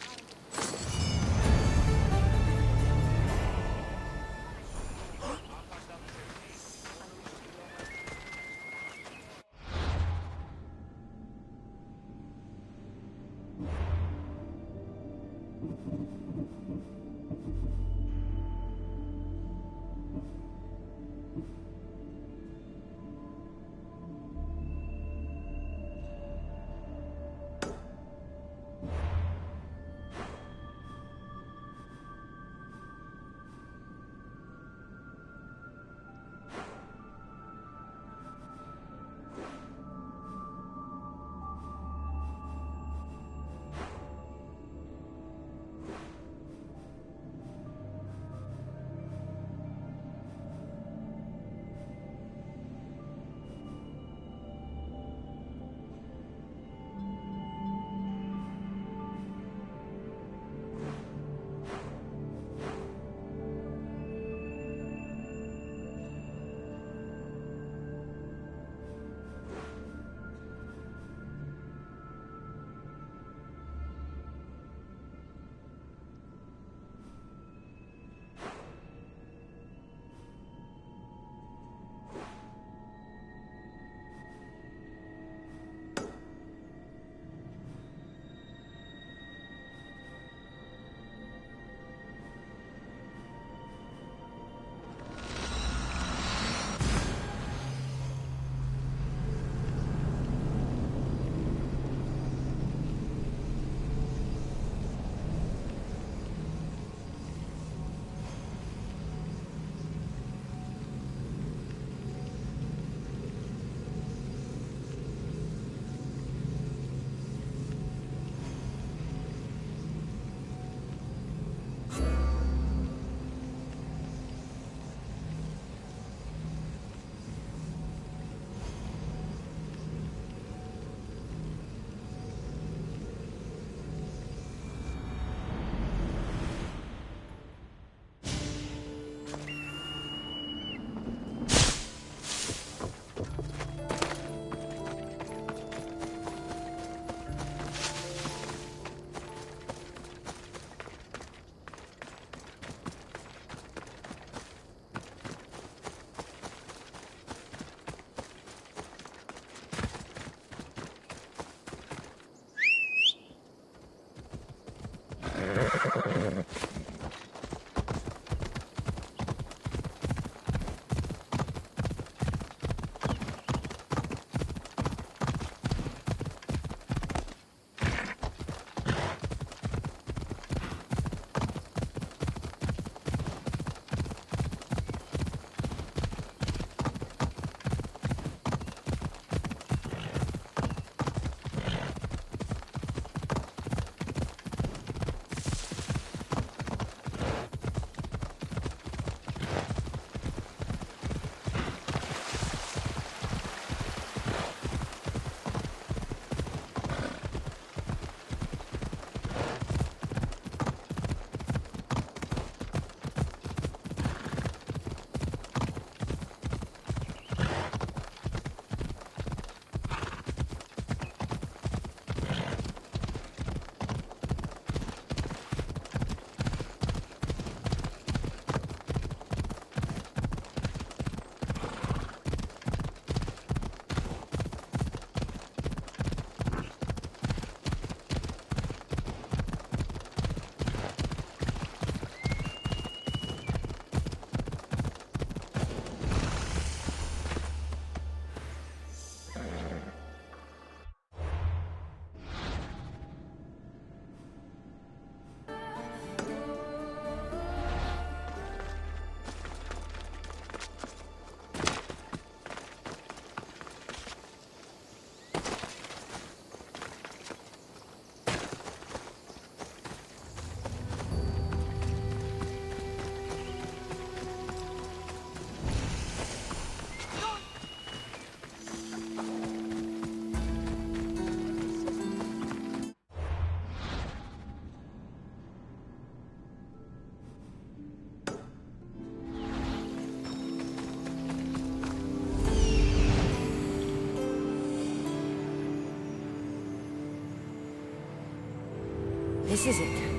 This is it.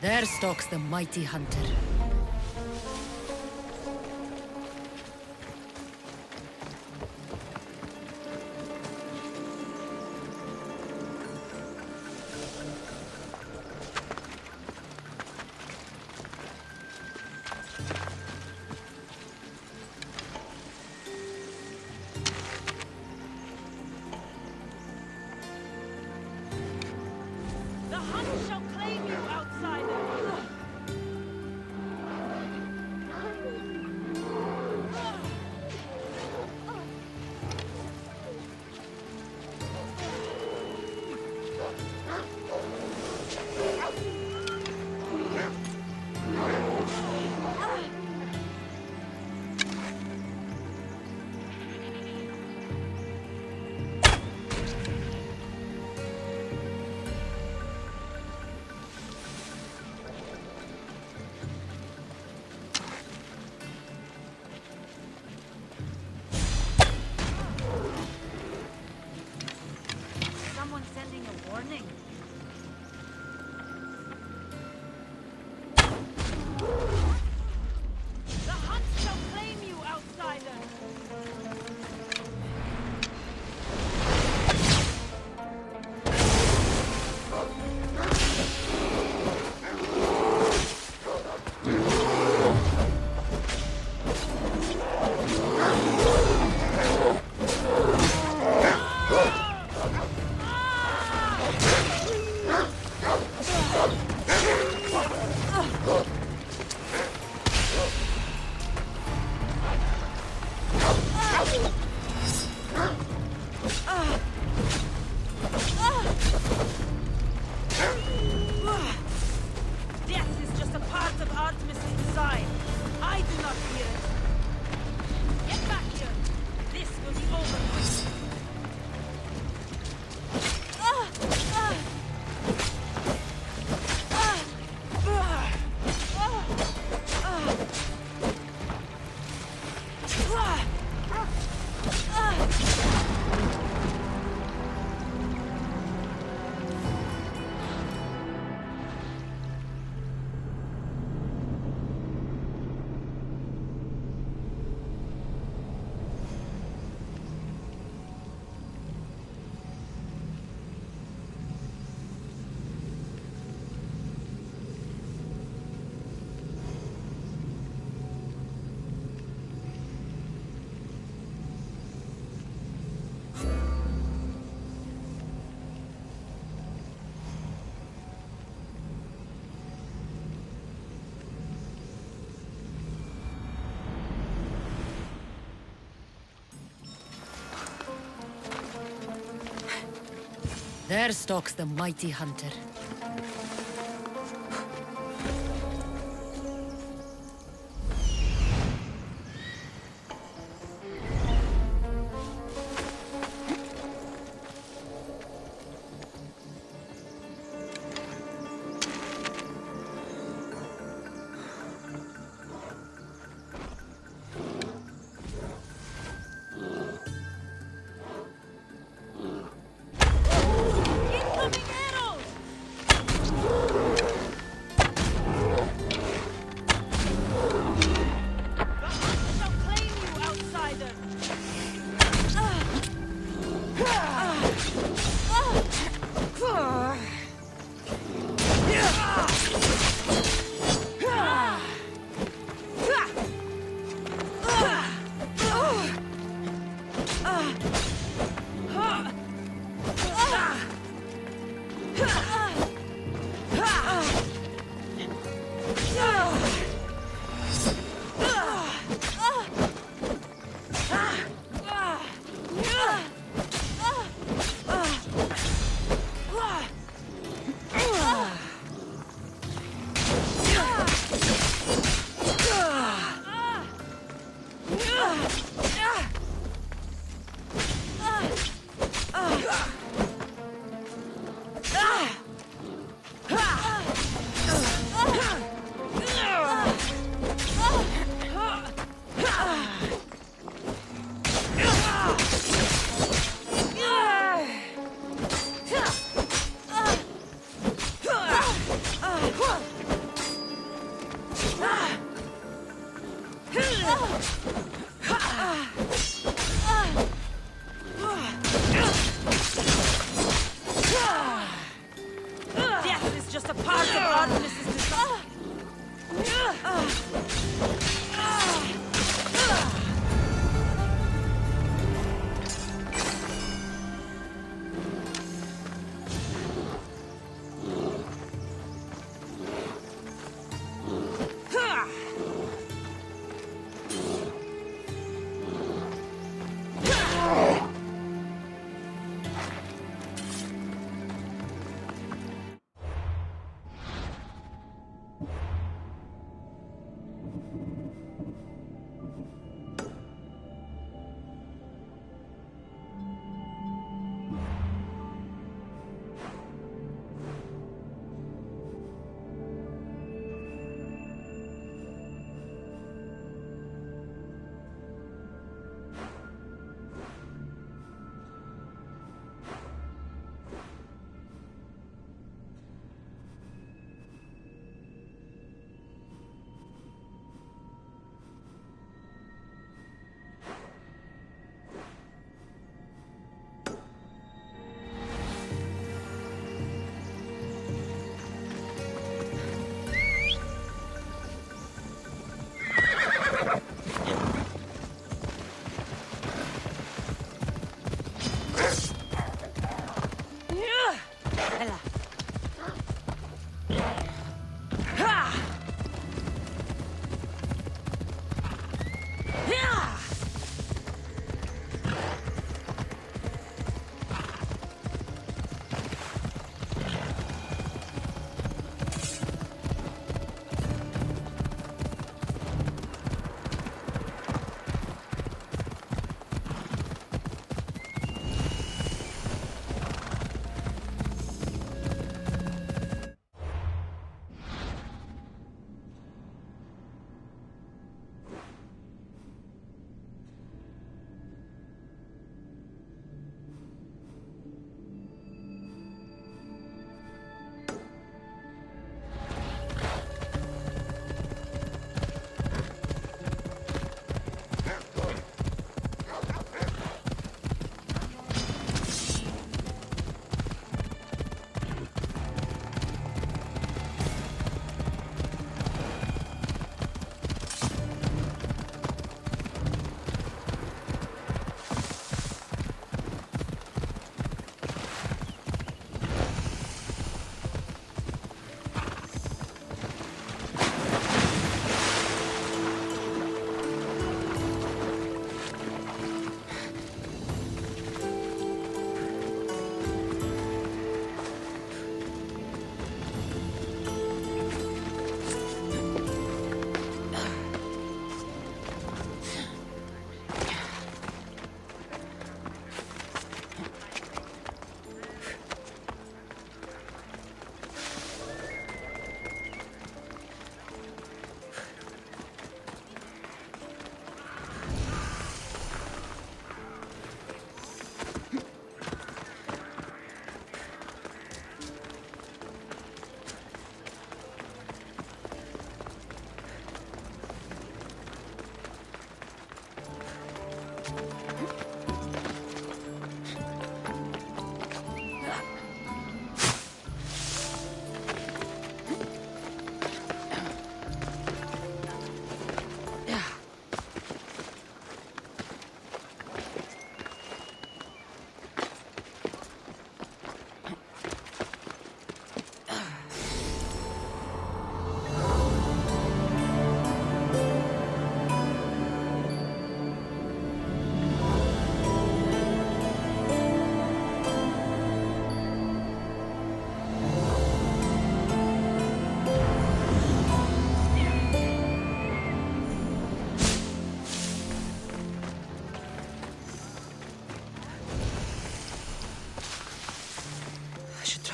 There stalks the mighty hunter. The hunt shall claim you, outsider! Someone sending a warning. The hunt shall claim you, outsider! Death is just a part of Artemis' design. I do not fear it. Get back here. This will be over quickly. There stalks the mighty hunter. Incoming arrows! Death is just a part of Artemis's design.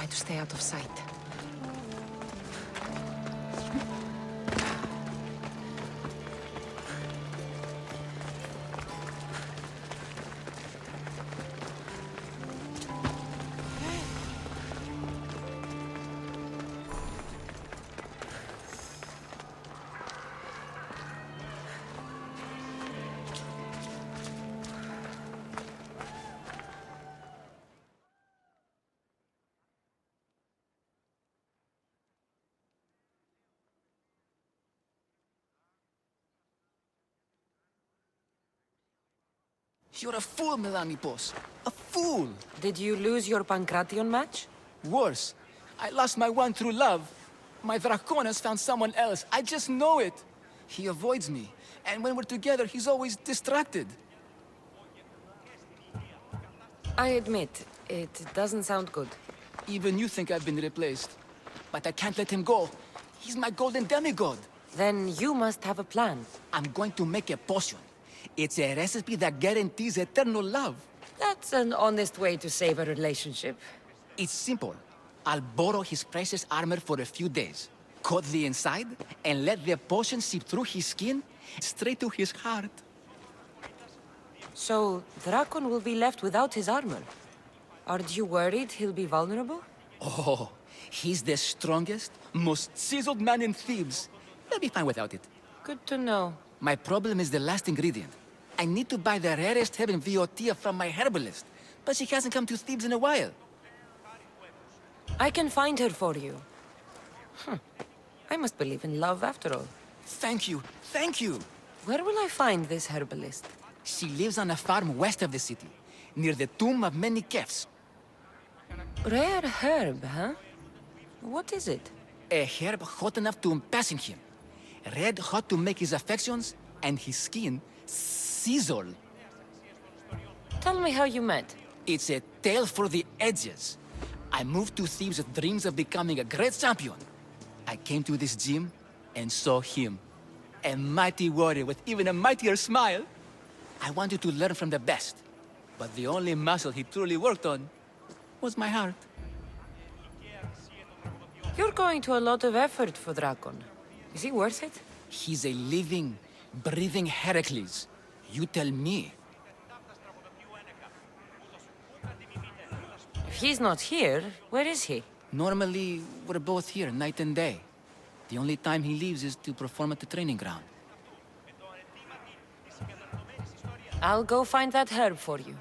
To stay out of sight. You're a fool, Melanipos. A fool! Did you lose your Pancration match? Worse. I lost my one true love. My Dracon has found someone else. I just know it. He avoids me. And when we're together, he's always distracted. I admit, it doesn't sound good. Even you think I've been replaced. But I can't let him go. He's my golden demigod. Then you must have a plan. I'm going to make a potion. It's a recipe that guarantees eternal love. That's an honest way to save a relationship. It's simple. I'll borrow his precious armor for a few days, coat the inside, and let the potion seep through his skin straight to his heart. So, Drakon will be left without his armor. Aren't you worried he'll be vulnerable? Oh, he's the strongest, most chiseled man in Thebes. He'll be fine without it. Good to know. My problem is the last ingredient. I need to buy the rarest herb in Viotia from my herbalist, but she hasn't come to Thebes in a while. I can find her for you. I must believe in love after all. Thank you, thank you. Where will I find this herbalist? She lives on a farm west of the city, near the tomb of many kefs. Rare herb, huh? What is it? A herb hot enough to impassing him. Red hot to make his affections and his skin sizzle. Tell me how you met. It's a tale for the edges. I moved to Thebes with dreams of becoming a great champion. I came to this gym and saw him. A mighty warrior with even a mightier smile. I wanted to learn from the best. But the only muscle he truly worked on was my heart. You're going to a lot of effort for Drakon. Is he worth it? He's a living, breathing Heracles. You tell me. If he's not here, where is he? Normally, we're both here night and day. The only time he leaves is to perform at the training ground. I'll go find that herb for you.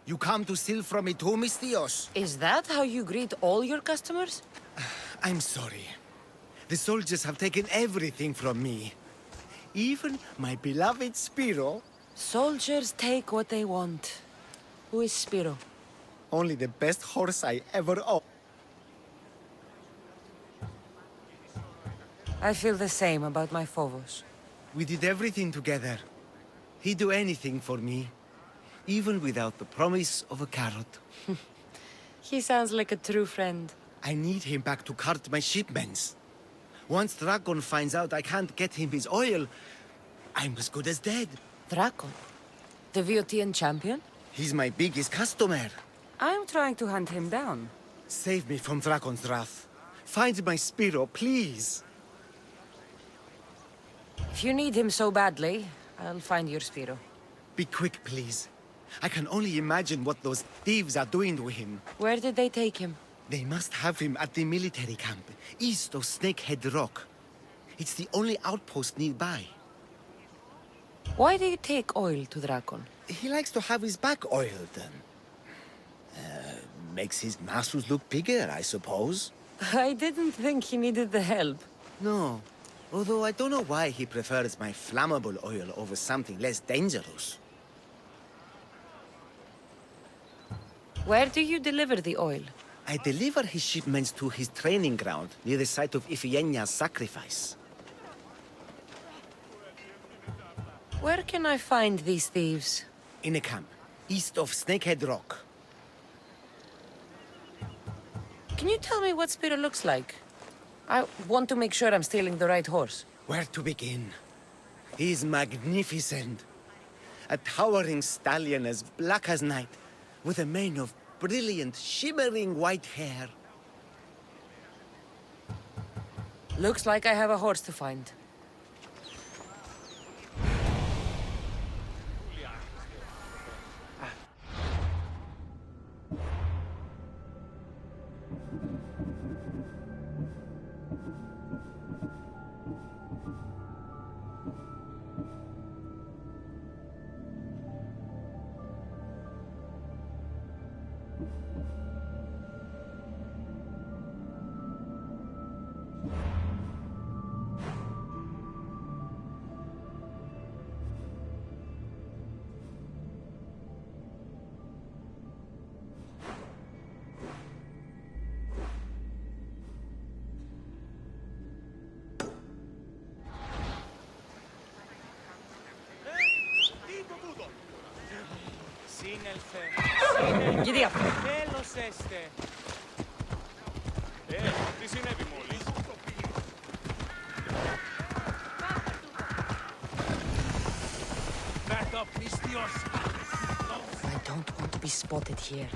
You come to steal from me too, Mistios? Is that how you greet all your customers? I'm sorry. The soldiers have taken everything from me. Even my beloved Spiro. Soldiers take what they want. Who is Spiro? Only the best horse I ever owned. I feel the same about my Phobos. We did everything together. He'd do anything for me. Even without the promise of a carrot. He sounds like a true friend. I need him back to cart my shipments. Once Drakon finds out I can't get him his oil, I'm as good as dead. Drakon? The Viotian champion? He's my biggest customer. I'm trying to hunt him down. Save me from Drakon's wrath. Find my Spiro, please. If you need him so badly, I'll find your Spiro. Be quick, please. I can only imagine what those thieves are doing to him. Where did they take him? They must have him at the military camp, east of Snakehead Rock. It's the only outpost nearby. Why do you take oil to Drakon? He likes to have his back oiled. Makes his muscles look bigger, I suppose. I didn't think he needed the help. No. Although I don't know why he prefers my flammable oil over something less dangerous. Where do you deliver the oil? I deliver his shipments to his training ground near the site of Iphigenia's sacrifice. Where can I find these thieves? In a camp, east of Snakehead Rock. Can you tell me what Spiro looks like? I want to make sure I'm stealing the right horse. Where to begin? He's magnificent. A towering stallion as black as night, with a mane of brilliant, shimmering white hair. Looks like I have a horse to find. Giddy up. Τέλος έστε. Τι συνέβη μόλις? Κάτω πληστιός. I don't want to be spotted here.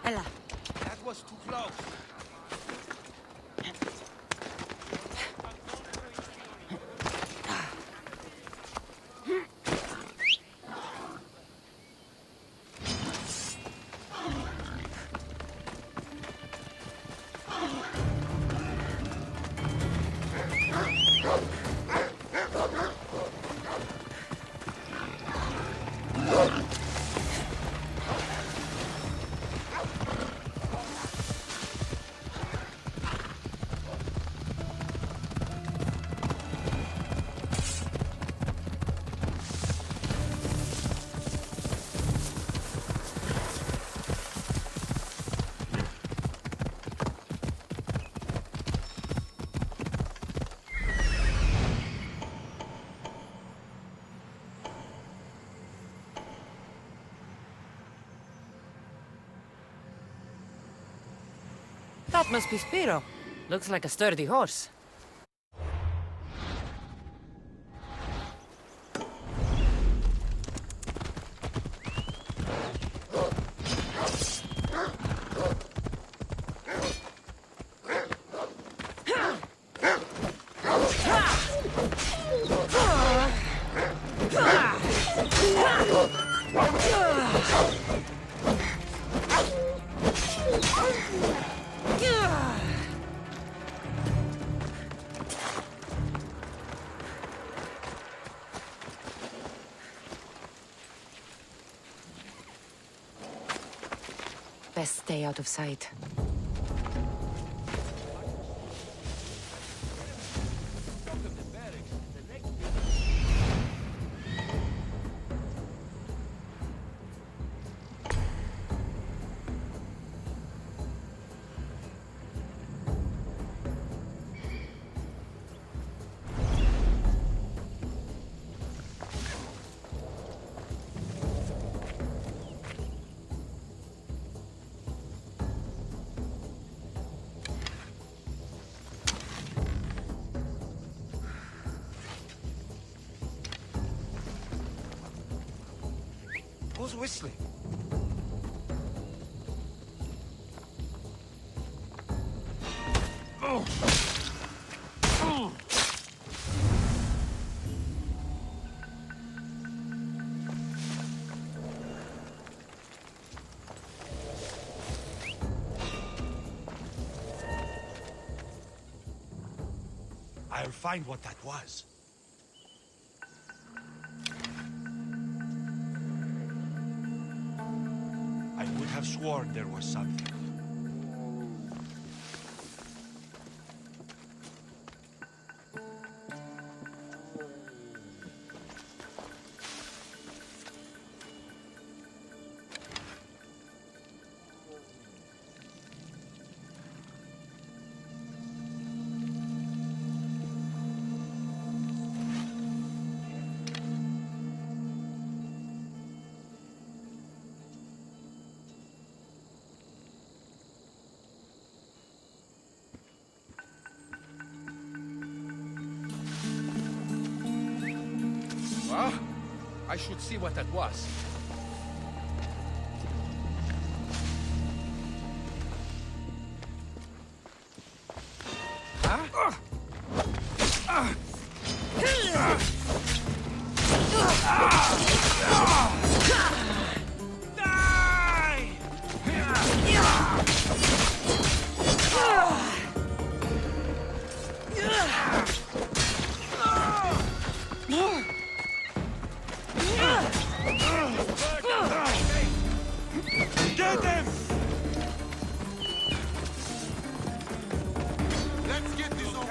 Ella. That was too close. That must be Spiro. Looks like a sturdy horse. Best stay out of sight. Who's whistling? Oh. Oh. I'll find what that was. I would have sworn there was something. Well, I should see what that was. Huh? Get him! Let's get this over.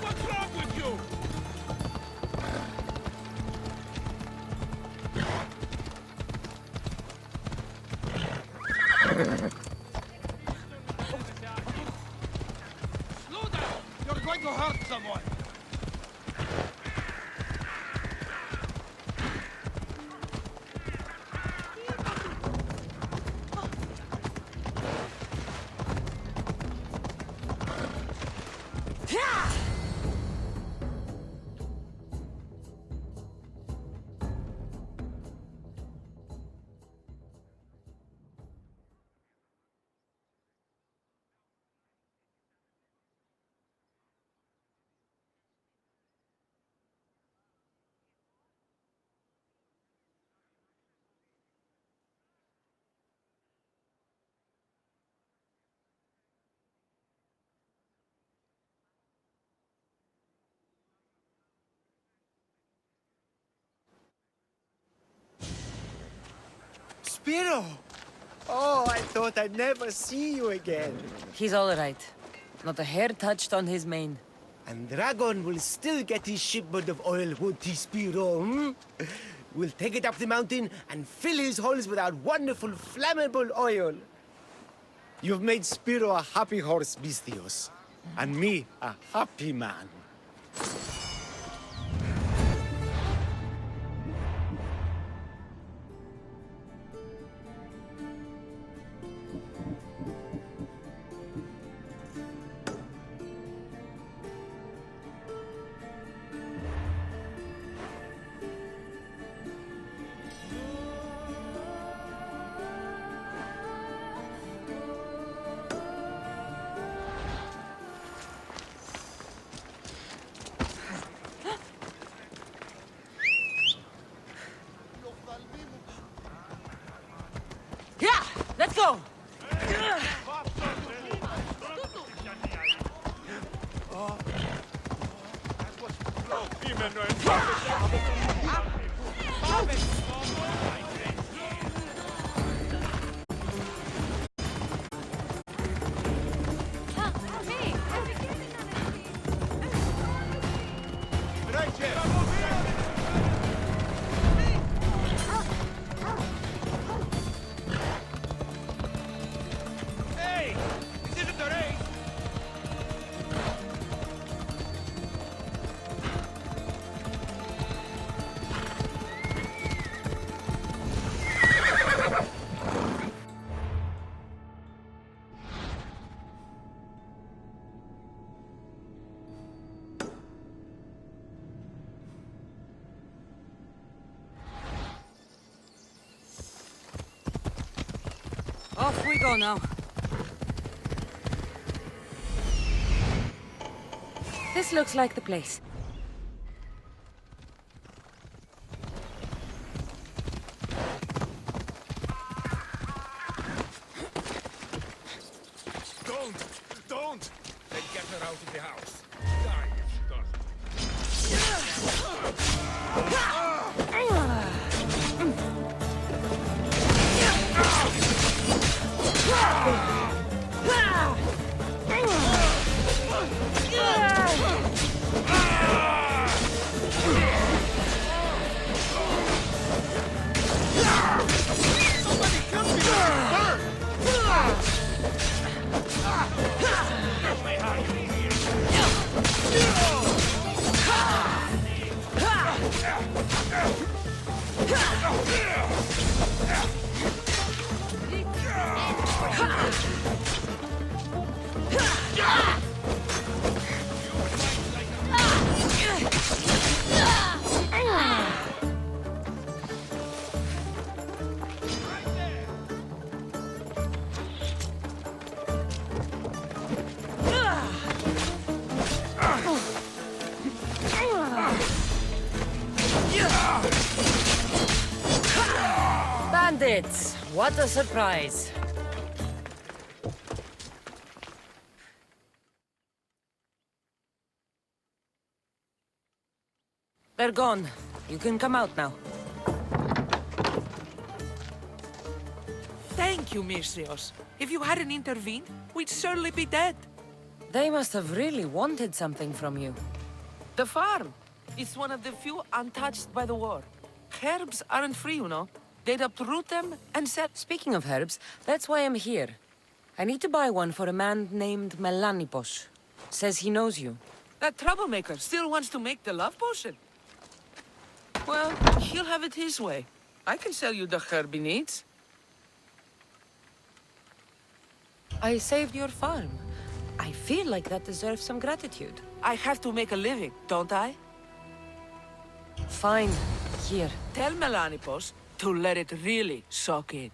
What's wrong with you? Slow down! You're going to hurt someone! Spiro! Oh, I thought I'd never see you again. He's all right. Not a hair touched on his mane. And Dragon will still get his shipment of oil, won't he, Spiro? Hmm? We'll take it up the mountain and fill his holes with our wonderful flammable oil. You've made Spiro a happy horse, Bistios. And me a happy man. Yeah! Let's go! Hey! This isn't the race! Off we go now. This looks like the place. Don't! Then get her out of the house. Die if she doesn't. Spirits! What a surprise! They're gone. You can come out now. Thank you, Misthios. If you hadn't intervened, we'd surely be dead. They must have really wanted something from you. The farm. It's one of the few untouched by the war. Herbs aren't free, you know. They'd uproot them and set... Speaking of herbs, that's why I'm here. I need to buy one for a man named Melanipos. Says he knows you. That troublemaker still wants to make the love potion. Well, he'll have it his way. I can sell you the herb he needs. I saved your farm. I feel like that deserves some gratitude. I have to make a living, don't I? Fine. Here. Tell Melanipos to let it really soak in.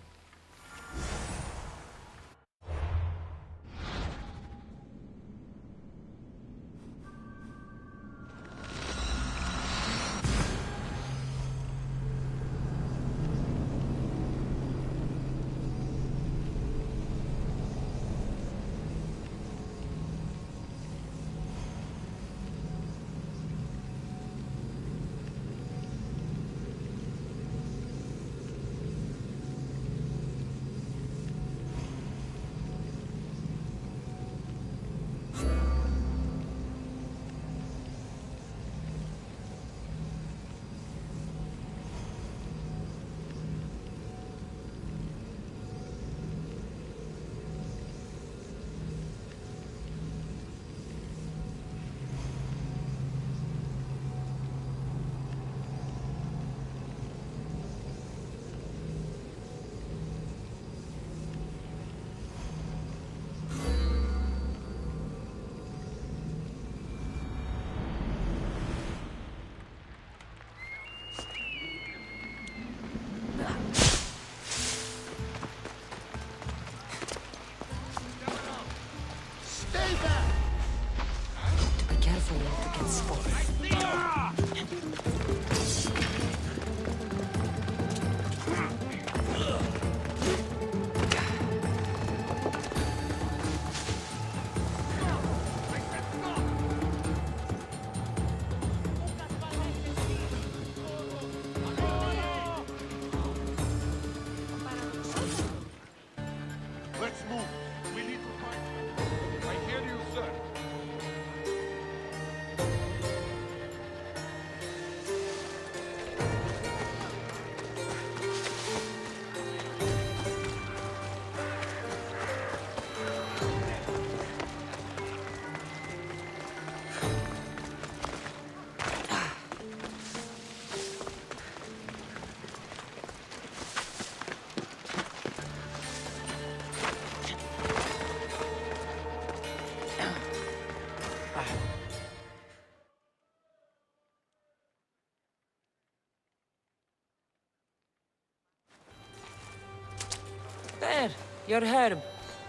There, your herb.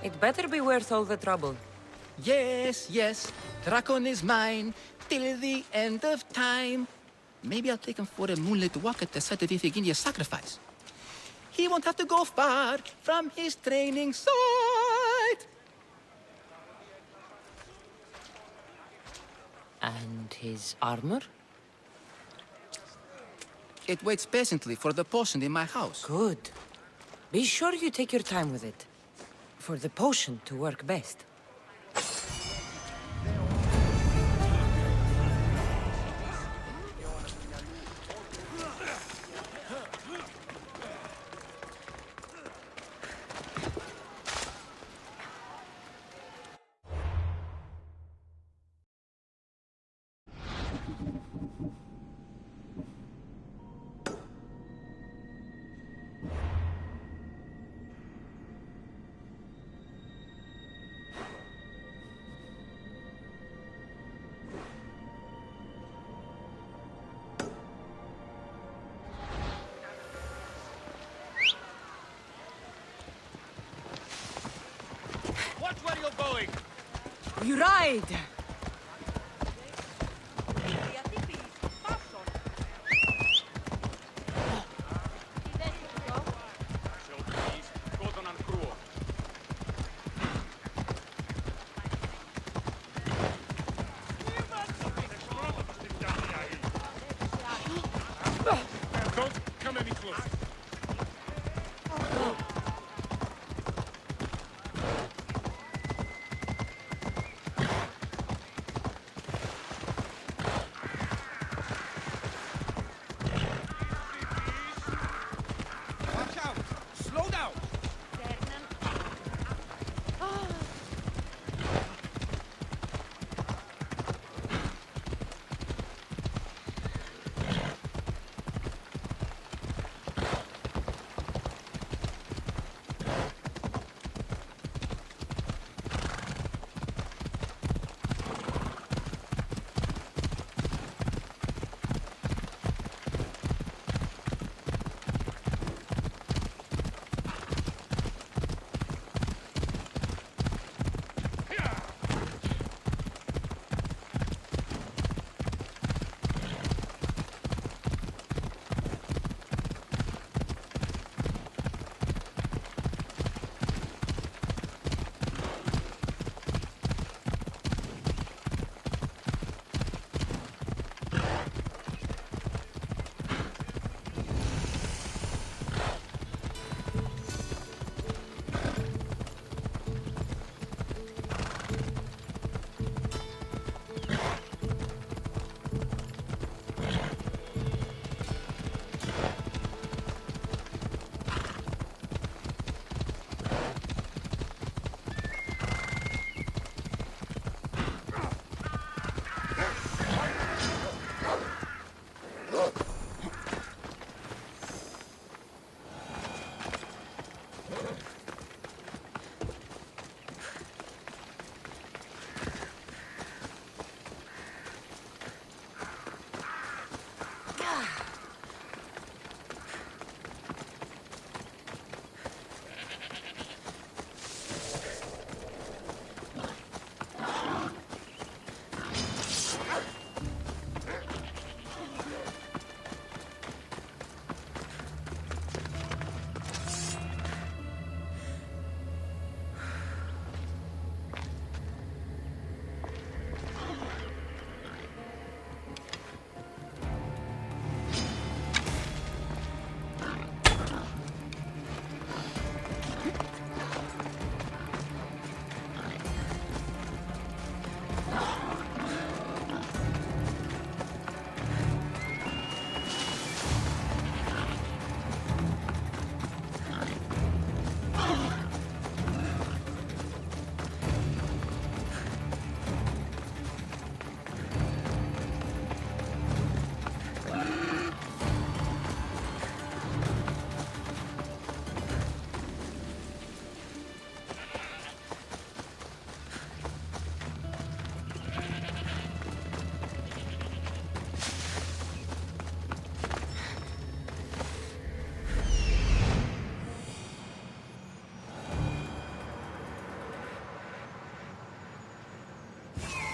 It better be worth all the trouble. Yes, yes. Drakon is mine till the end of time. Maybe I'll take him for a moonlit walk at the site of Iphigenia's sacrifice. He won't have to go far from his training site. And his armor? It waits patiently for the potion in my house. Good. Be sure you take your time with it. For the potion to work best. Watch where you're going! We ride!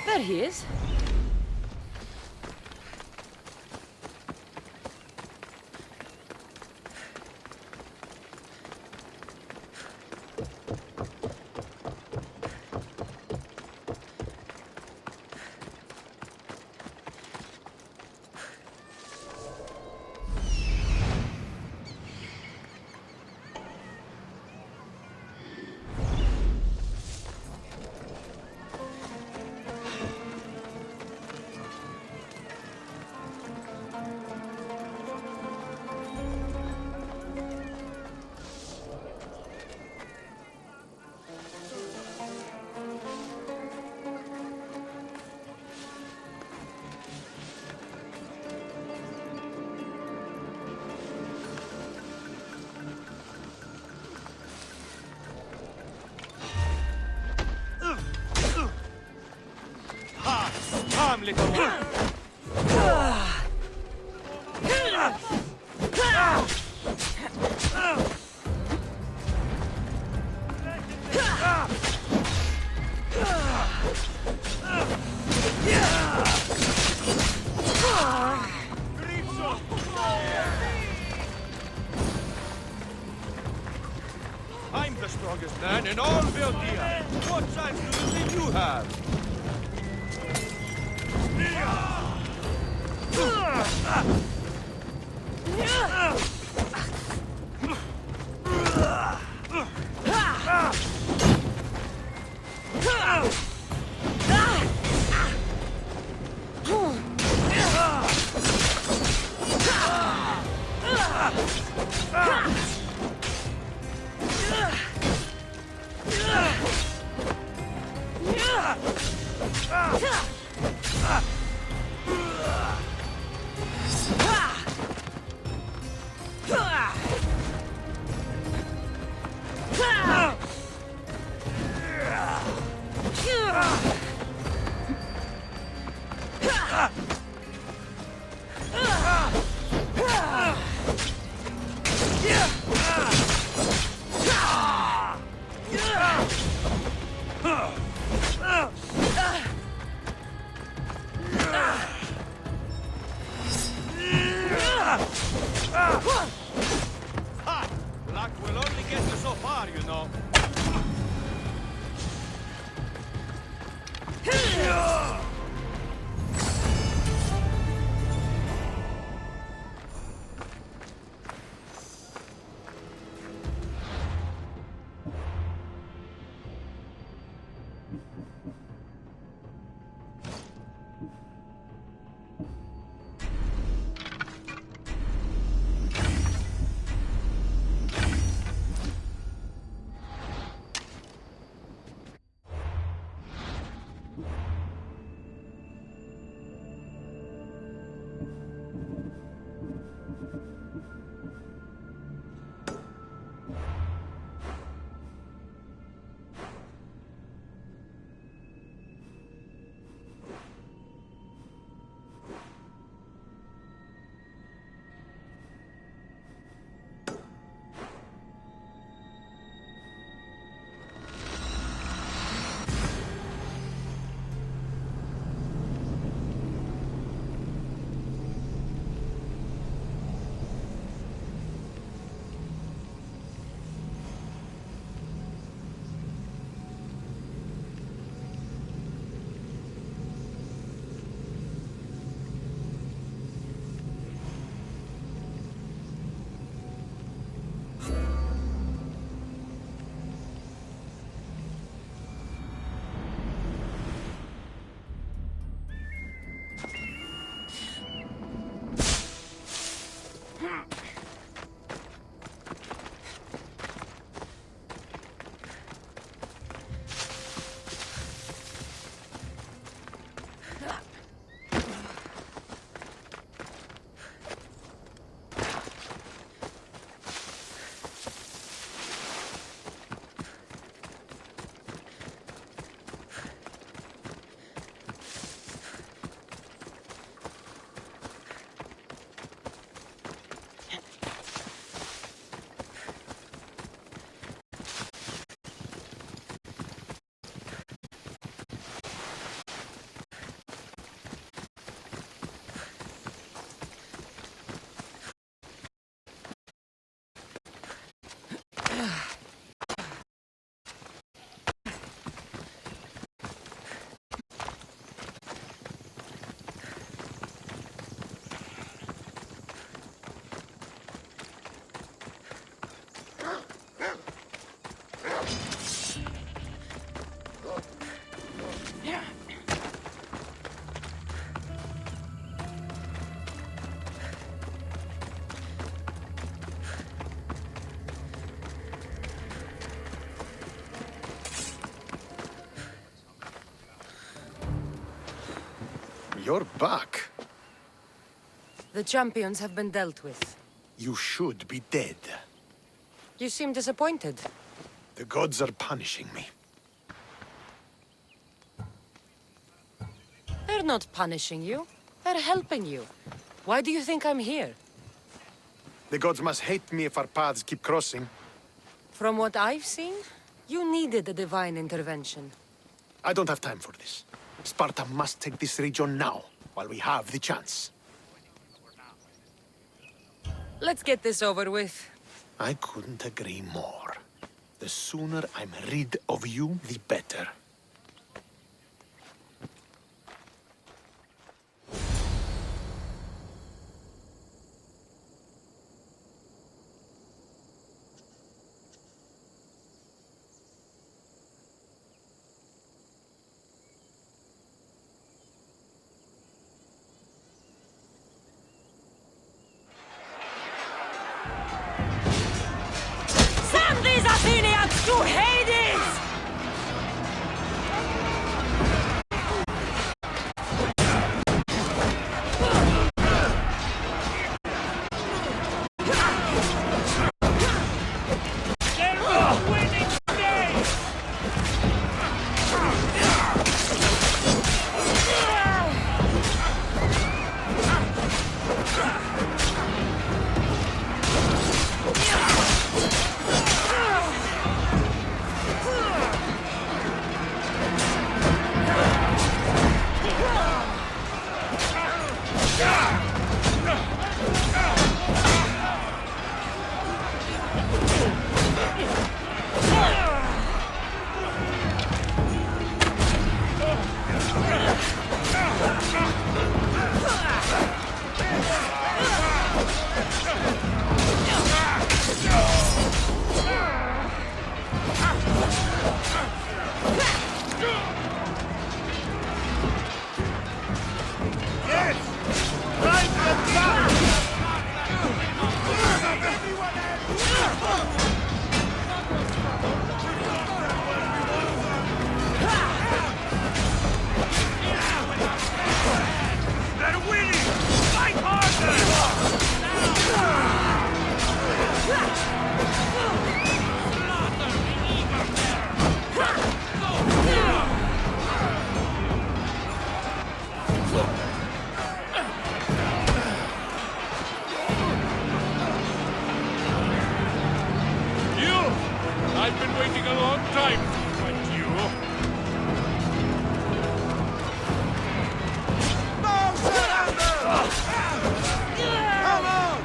There he is. Come, little one. I'm the strongest man in all Veldia. What chance do you think you have? Luck will only get you so far, you know. You're back. The champions have been dealt with. You should be dead. You seem disappointed. The gods are punishing me. They're not punishing you. They're helping you. Why do you think I'm here? The gods must hate me if our paths keep crossing. From what I've seen, you needed a divine intervention. I don't have time for this. Sparta must take this region now, while we have the chance. Let's get this over with. I couldn't agree more. The sooner I'm rid of you, the better. Send these Athenians to Hades! I've been waiting a long time to fight you. No surrender! Come on!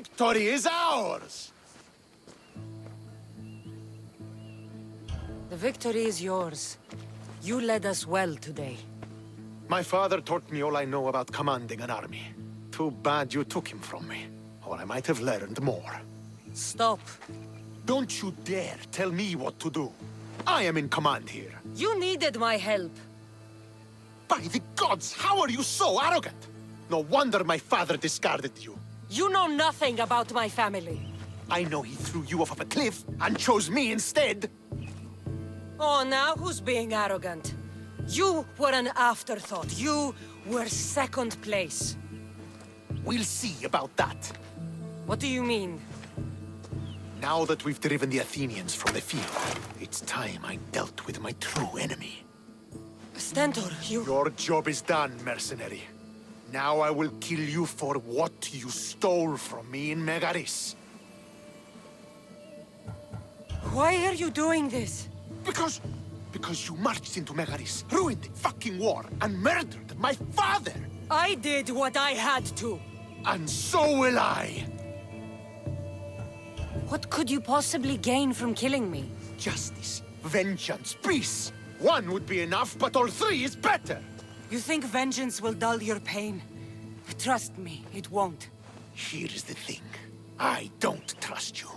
victory is ours! The victory is yours. You led us well today. My father taught me all I know about commanding an army. Too bad you took him from me, or I might have learned more. Stop. Don't you dare tell me what to do. I am in command here. You needed my help. By the gods, how are you so arrogant? No wonder my father discarded you. You know nothing about my family. I know he threw you off of a cliff and chose me instead. Oh, now who's being arrogant? You were an afterthought. You were second place. We'll see about that. What do you mean? Now that we've driven the Athenians from the field, it's time I dealt with my true enemy. Stentor, you... Your job is done, mercenary. Now I will kill you for what you stole from me in Megaris. Why are you doing this? Because you marched into Megaris, ruined the fucking war, and murdered my father! I did what I had to. And so will I! What could you possibly gain from killing me? Justice, vengeance, peace! One would be enough, but all three is better! You think vengeance will dull your pain? Trust me, it won't. Here is the thing. I don't trust you.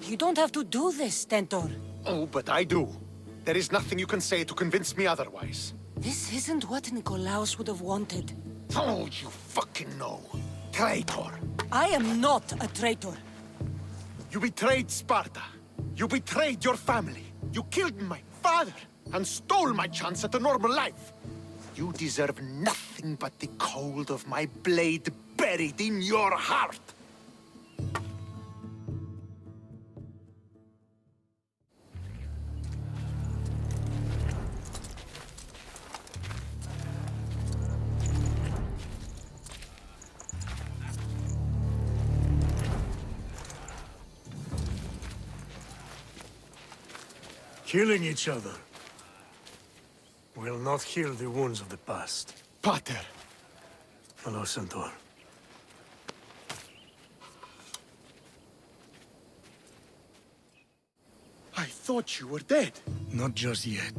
You don't have to do this, Stentor. Oh, but I do. There is nothing you can say to convince me otherwise. This isn't what Nikolaos would have wanted. Oh, you fucking know. Traitor. I am not a traitor. You betrayed Sparta. You betrayed your family. You killed my father and stole my chance at a normal life. You deserve nothing but the cold of my blade buried in your heart. Killing each other will not heal the wounds of the past. Pater! Hello, Centaur. I thought you were dead. Not just yet.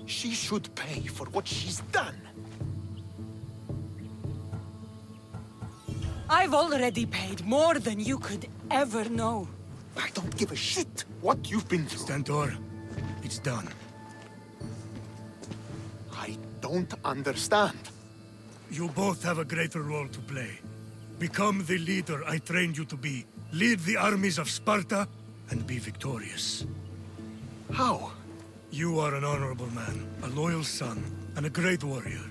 She should pay for what she's done. I've already paid more than you could ever know. I don't give a shit what you've been through. Stentor, it's done. I don't understand. You both have a greater role to play. Become the leader I trained you to be. Lead the armies of Sparta and be victorious. How? You are an honorable man, a loyal son, and a great warrior.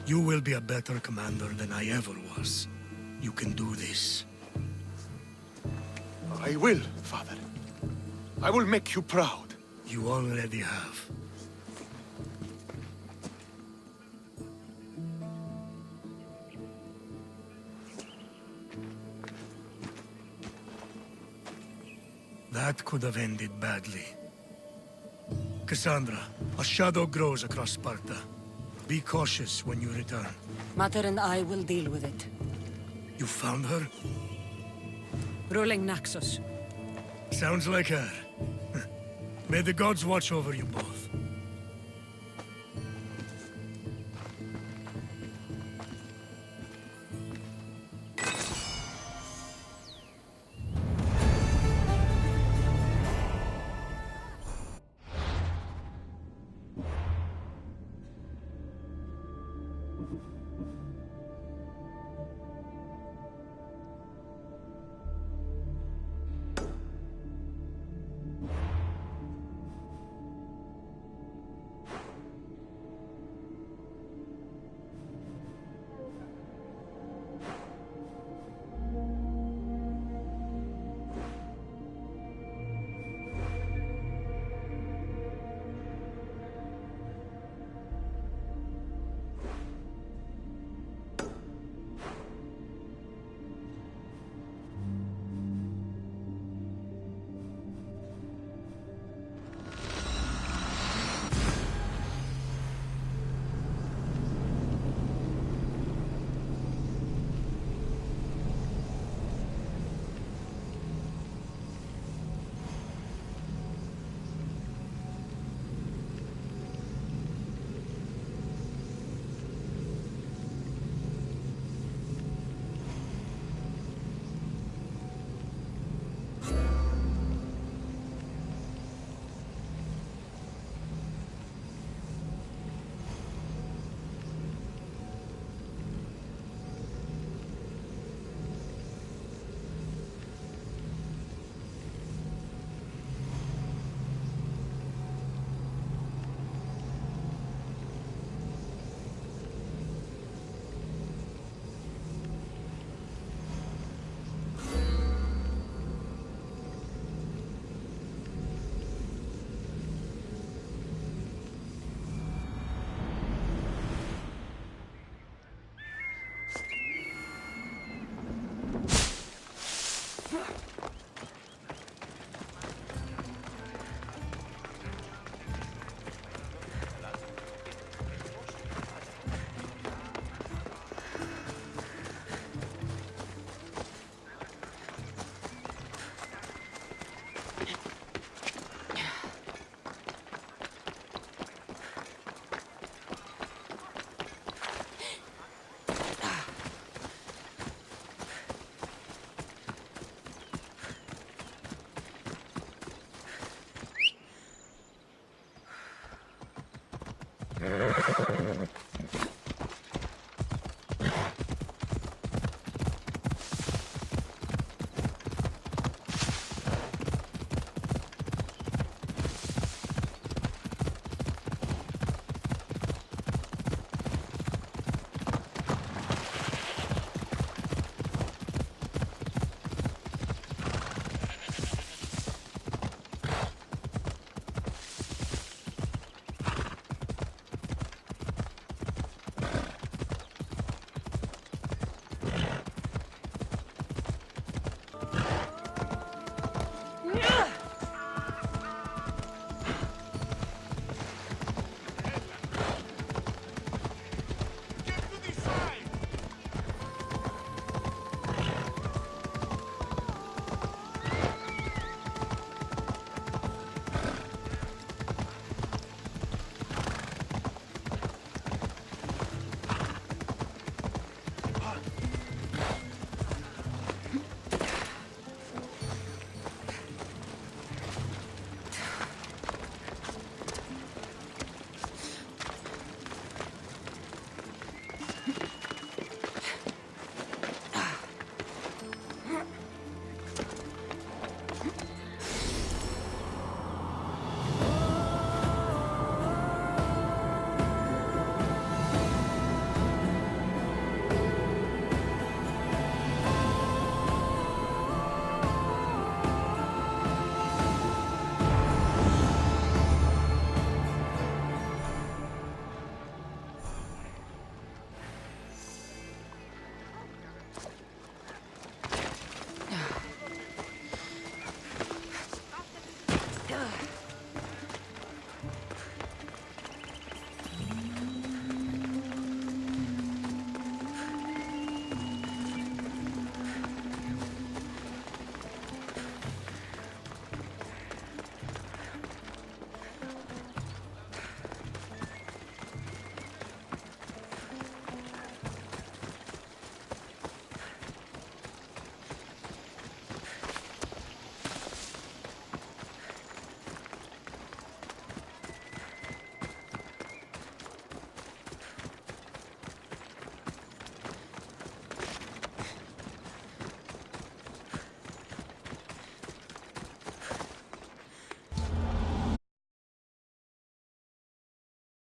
You will be a better commander than I ever was. You can do this. I will, Father. I will make you proud. You already have. That could have ended badly. Cassandra, a shadow grows across Sparta. Be cautious when you return. Mater and I will deal with it. You found her? Ruling Naxos. Sounds like her. May the gods watch over you both.